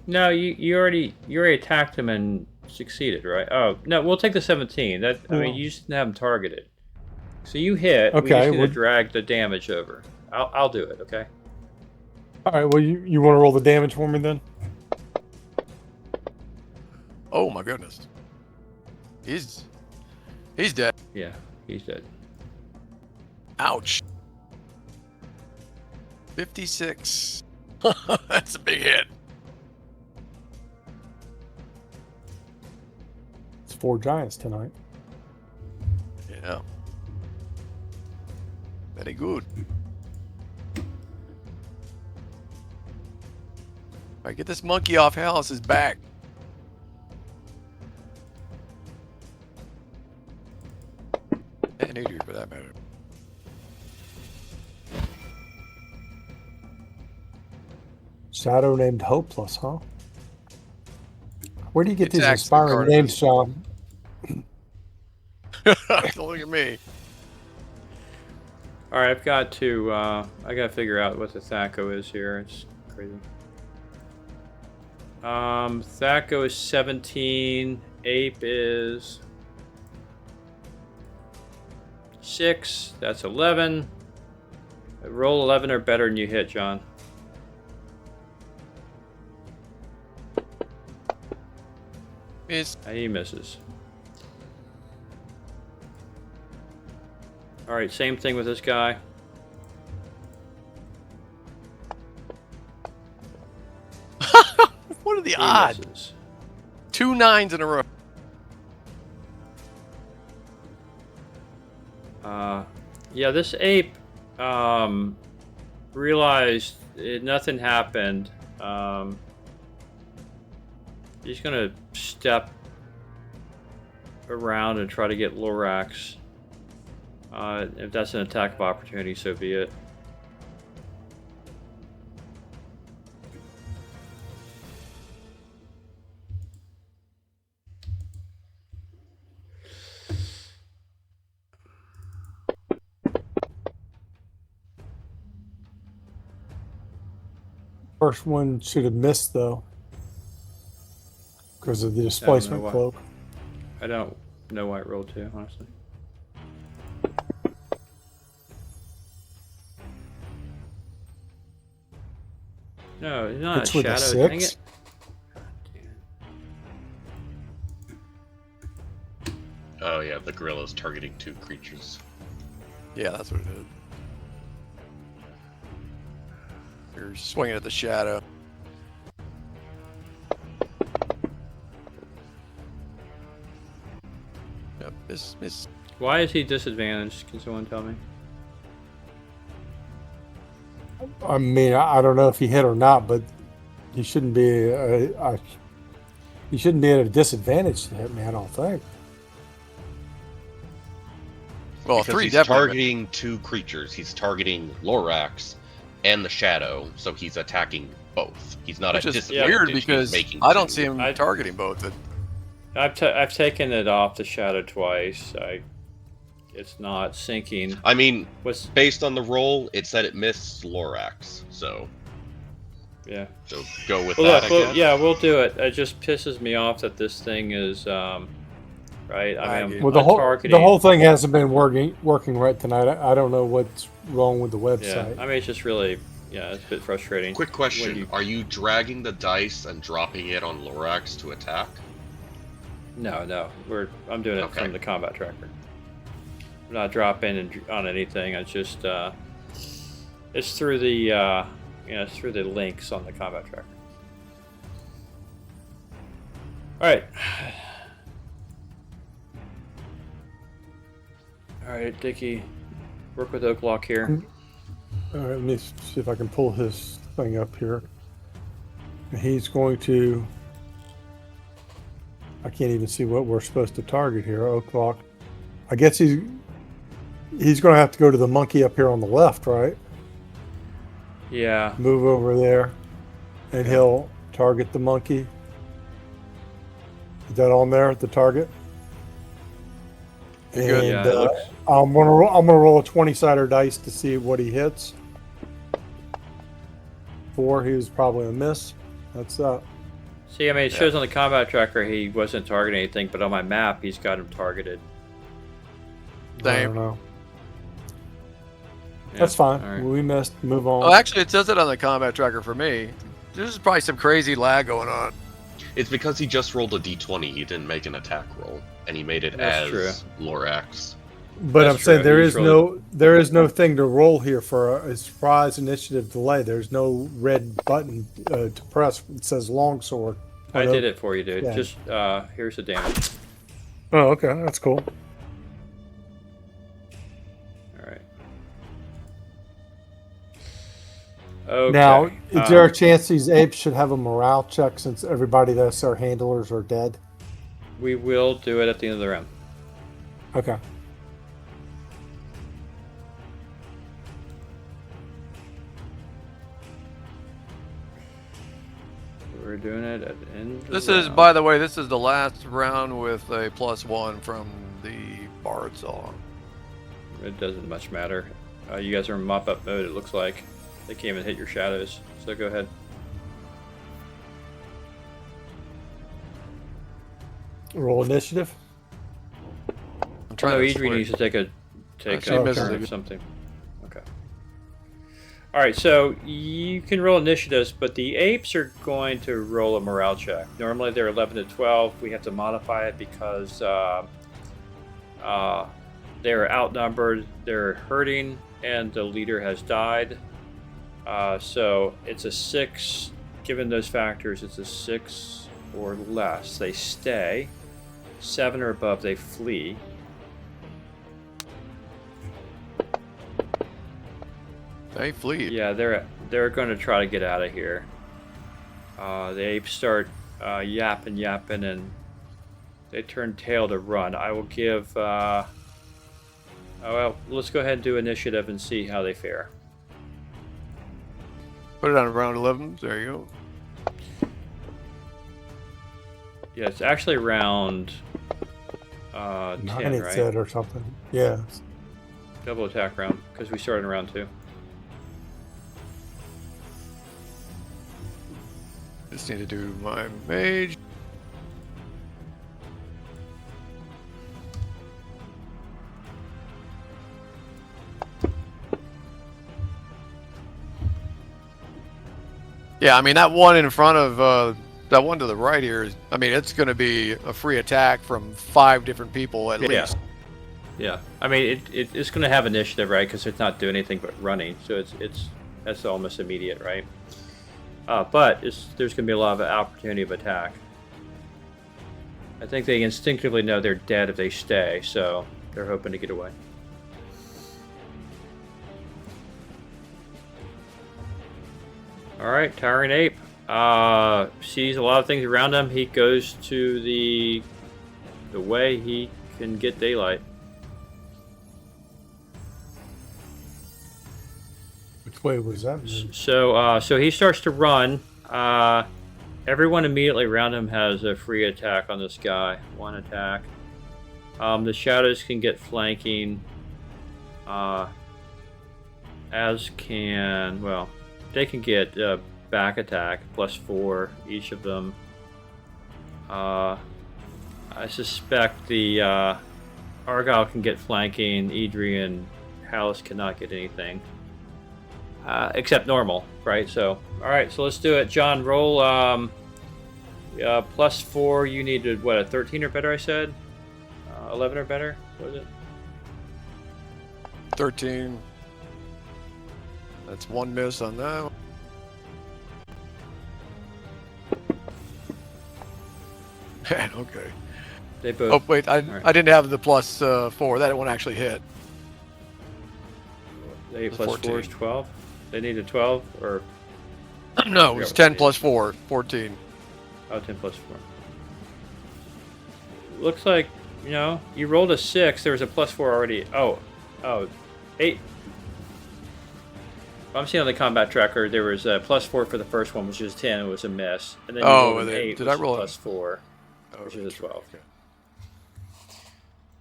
No, you already attacked him and succeeded, right? Oh no, we'll take the 17. That I mean, you just didn't have him targeted. So you hit. We Okay, just need to well- drag the damage over. I'll do it. Okay. All right. Well, you want to roll the damage for me then? Oh my goodness. He's dead. Yeah, he's dead. Ouch. 56. That's a big hit. It's 4 giants tonight. Yeah. Very good. Alright, get this monkey off Alice's back. And Adrian, for that matter. Shadow named Hopeless, huh? Where do you get It's these actually inspiring part of names, it. Sean? Don't look at me. All right, I've got to. I got to figure out what the Thaco is here. It's crazy. Thaco is 17. Ape is 6. That's 11. Roll 11 or better and you hit, John. Miss. And he misses. Alright, same thing with this guy. What are the He odds? misses. 2 9s in a row. Yeah, this ape realized nothing happened. He's gonna step around and try to get Lorax. If that's an attack of opportunity, so be it. First one should have missed though, because of the displacement why. cloak. I don't know why it rolled 2, honestly. No, it's not It's a with a shadow. Dang 6? it. Oh yeah, the gorilla's targeting 2 creatures. Yeah, that's what it is. You're swinging at the shadow. Yep, miss. Why is he disadvantaged? Can someone tell me? I mean, I don't know if he hit or not, but he shouldn't be. He shouldn't be at a disadvantage to hit me. I don't think. Well, Because 3 he's definitely. targeting 2 creatures. He's targeting Lorax and the Shadow, so he's attacking both. He's not Which at is disadvantage. weird he's because making I don't 2. see him I- targeting both. I've taken it off the shadow twice. It's not syncing. I mean, What's based on the roll, it said it missed Lorax, so yeah? go with Well, that. look, I well, guess. yeah, we'll do it. It just pisses me off that this thing is right. I mean, Well, I'm the whole thing hasn't been working right tonight. I don't know what's wrong with the Yeah, website. I mean, it's just really it's a bit frustrating. Quick question: you- Are you dragging the dice and dropping it on Lorax to attack? No, I'm doing it Okay. from the combat tracker. I'm not dropping on anything. It's just it's through the it's through the links on the combat tracker. All right. All right, Dickie, work with Oaklock here. All right, let me see if I can pull his thing up here. He's going to I can't even see what we're supposed to target here. O'clock. I guess he's going to have to go to the monkey up here on the left, right? Yeah. Move over there, and he'll target the monkey. Is that on there, the target? You're good. Yeah, it looks. I'm gonna roll a 20-sider dice to see what he hits. 4, he was probably a miss. That's See, I mean, it shows on the combat tracker he wasn't targeting anything, but on my map he's got him targeted. I Same. don't know. Yeah, That's fine. all right. We missed. Move on. Oh, actually, it says it on the combat tracker for me. There's probably some crazy lag going on. It's because he just rolled a d20. He didn't make an attack roll, and he made it That's as Lorax. But That's I'm saying true. there is no thing to roll here for a surprise initiative delay. There's no red button to press. It says longsword. I did it for you, dude. Yeah. Just here's the damage. Oh, okay, that's cool. All right. Okay. Now, is there a chance these apes should have a morale check since everybody that's our handlers are dead? We will do it at the end of the round. Okay. We're doing it at the end. Of This the is, round. by the way, this is the last round with a +1 from the Bard song. It doesn't much matter. You guys are in mop-up mode, it looks like. They can't even hit your shadows, so go ahead. Roll initiative. I'm trying No, to Adrian switch. needs to take a She misses turn it. or something. Okay. All right, so you can roll initiatives, but the apes are going to roll a morale check. Normally they're 11 to 12. We have to modify it because they're outnumbered, they're hurting, and the leader has died. So it's a 6. Given those factors, it's a 6 or less. They stay. 7 or above, they flee. They flee. Yeah, they're going to try to get out of here. The apes start yapping, and they turn tail to run. I will give. Oh, well, let's go ahead and do initiative and see how they fare. Put it on round 11. There you go. Yeah, it's actually round 9 10, it right? said or something. Yeah. Double attack round because we started in round 2. Just need to do my mage. Yeah, I mean, that one in front of that one to the right here is, I mean, it's going to be a free attack from 5 different people at least. Yeah, I mean it's going to have initiative, right? Because it's not doing anything but running, so that's almost immediate, right? But there's going to be a lot of opportunity of attack. I think they instinctively know they're dead if they stay, so they're hoping to get away. All right, Towering Ape sees a lot of things around him. He goes to the way he can get daylight. Which way was that? So he starts to run. Everyone immediately around him has a free attack on this guy. 1 attack. The shadows can get flanking. As can, well, they can get back attack +4 each of them. I suspect the Argyle can get flanking. Adrian, Hallis cannot get anything. Except normal, right? So, all right, so let's do it. John, roll +4. You needed what, a 13 or better? I said 11 or better. What was it? 13. That's 1 miss on that one. Okay. They both. Oh wait, I didn't have the +4. That one actually hit. They the +4 is 14. 12. They needed 12 or No, it was 10 + 4, 14. oh, 10 +4. looks like, you rolled a 6. There was a +4 already. Oh, 8. I'm seeing on the combat tracker there was a +4 for the first one, which was 10. It was a miss, and then you rolled an 8, did which I roll is +4, which is a 12. Okay.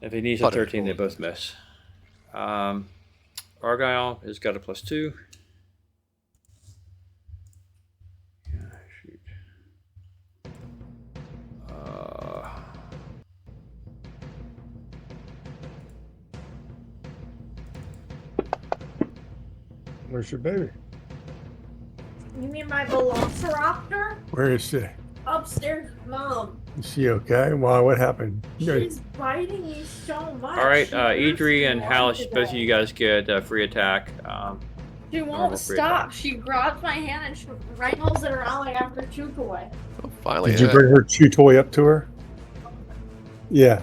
If he needs a Thought I 13, they rolled both miss. Argyle has got a +2. Yeah, shoot. Where's your baby? You mean my velociraptor? Where is she? Upstairs, Mom. Is she okay? Why? What happened? She's biting me so much. All right, She hurts Idri me and more Halish, both of today. you guys get free attack. She normal won't free stop. attack. She grabs my hand and she wrangles it around like after Chook away. Oh, finally. Did you bring her chew toy up to her? Yeah.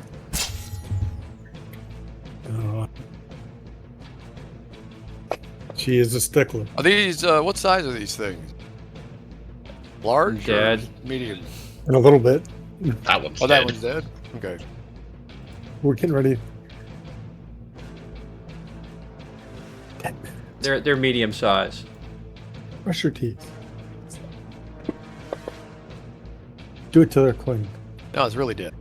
She is a stickler. Are these, what size are these things? Large? Dead. Or medium? In a little bit. That one's Oh, that dead. one's dead? Okay. We're getting ready. They're medium size. Brush your teeth. Do it till they're clean. No, it's really dead.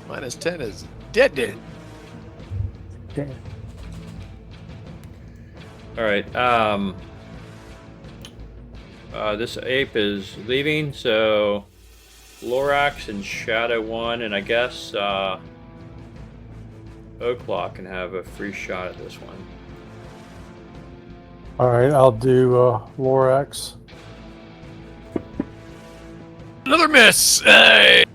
-10 is dead. Okay. All right. This ape is leaving, so Lorax and Shadow 1, and I guess Oaklaw can have a free shot at this one. All right, I'll do Lorax. Another miss! Hey!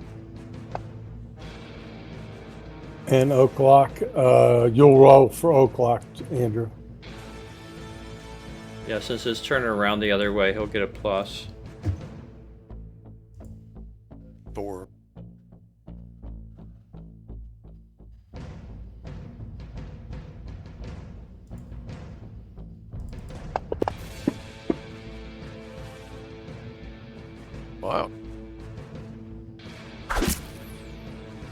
And Oaklock. You'll roll for Oaklock, Andrew. Yeah, since it's turning around the other way, he'll get a plus. 4. Wow.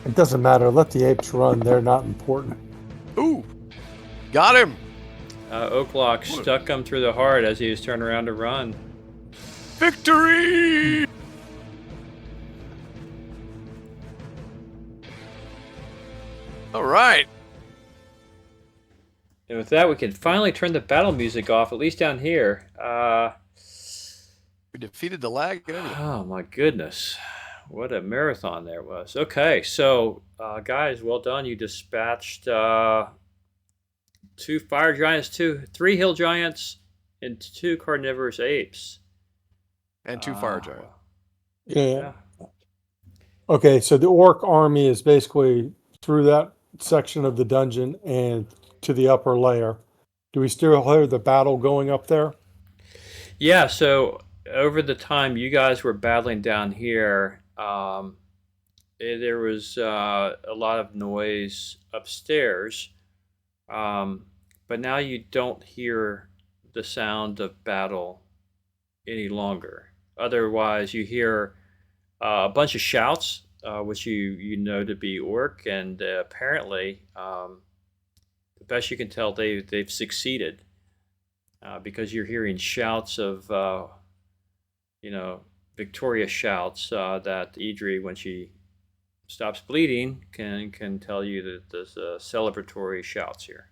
It doesn't matter. Let the apes run. They're not important. Ooh! Got him! Oaklock stuck him through the heart as he was turning around to run. Victory! All right. And with that, we can finally turn the battle music off, at least down here. We defeated the lag and everything. Oh my goodness. What a marathon there was. Okay, so guys, well done. You dispatched 2 fire giants, 3 hill giants, and 2 carnivorous apes. And 2 fire giants. Yeah. Okay, so the orc army is basically through that section of the dungeon and to the upper layer. Do we still hear the battle going up there? Yeah, so over the time you guys were battling down here, there was a lot of noise upstairs, but now you don't hear the sound of battle any longer. Otherwise, you hear a bunch of shouts, which you know to be orc, and apparently, the best you can tell, they've succeeded, because you're hearing shouts of victorious shouts that Idri, when she stops bleeding, can tell you that there's celebratory shouts here.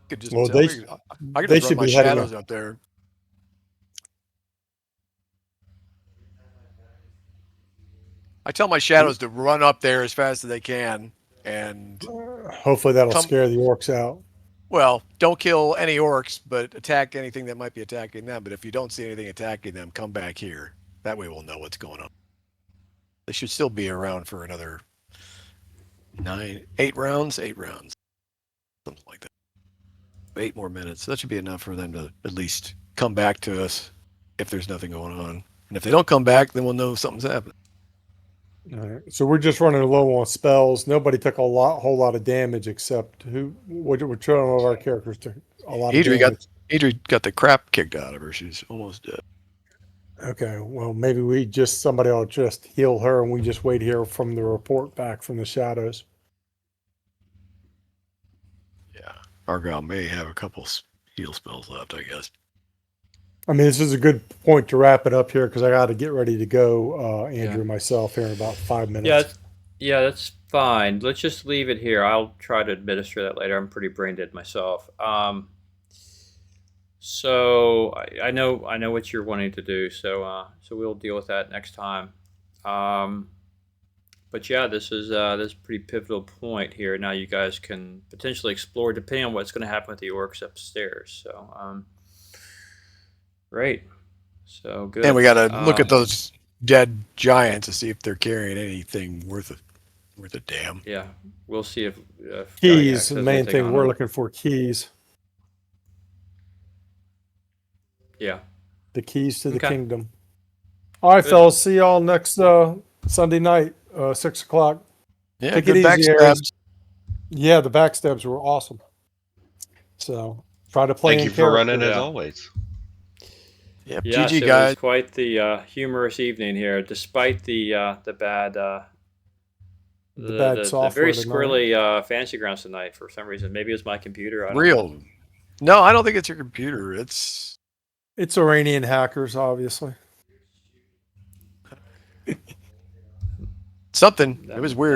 Could just Well, tell they- me- I could they just should run my be heading shadows up there. I tell my shadows to run up there as fast as they can, and Hopefully that'll Come- scare the orcs out. well, don't kill any orcs, but attack anything that might be attacking them. But if you don't see anything attacking them, come back here. That way we'll know what's going on. They should still be around for another 8 rounds, something like that. 8 more minutes. That should be enough for them to at least come back to us if there's nothing going on. And if they don't come back, then we'll know something's happening. All right. So we're just running low on spells. Nobody took whole lot of damage except which one of our characters took a lot of damage. Adri got the crap kicked out of her. She's almost dead. Okay, well, maybe somebody will just heal her and we just wait here from the report back from the shadows. Yeah. Argyle may have a couple heal spells left, I guess. I mean, this is a good point to wrap it up here because I got to get ready to go, Andrew, myself, here in about 5 minutes. Yeah, that's fine. Let's just leave it here. I'll try to administer that later. I'm pretty brain dead myself. So I know what you're wanting to do. So we'll deal with that next time. But yeah, this is a pretty pivotal point here. Now you guys can potentially explore, depending on what's going to happen with the orcs upstairs. So great. So good. And we got to look at those dead giants to see if they're carrying anything worth a damn. Yeah, we'll see if keys. The main thing we're looking for keys. Yeah. The keys to the kingdom. All right, fellas. See y'all next Sunday night, 6 o'clock. Yeah, Take good it easy, backstabs. Yeah, the backstabs were awesome. So try to play. Thank you for running as always. Yeah, yes, GG it guys. was quite the humorous evening here, despite the bad software. The very squirrely Fantasy Grounds tonight for some reason. Maybe it was my computer. I don't know. No, I don't think it's your computer. It's Iranian hackers, obviously. something. It was weird.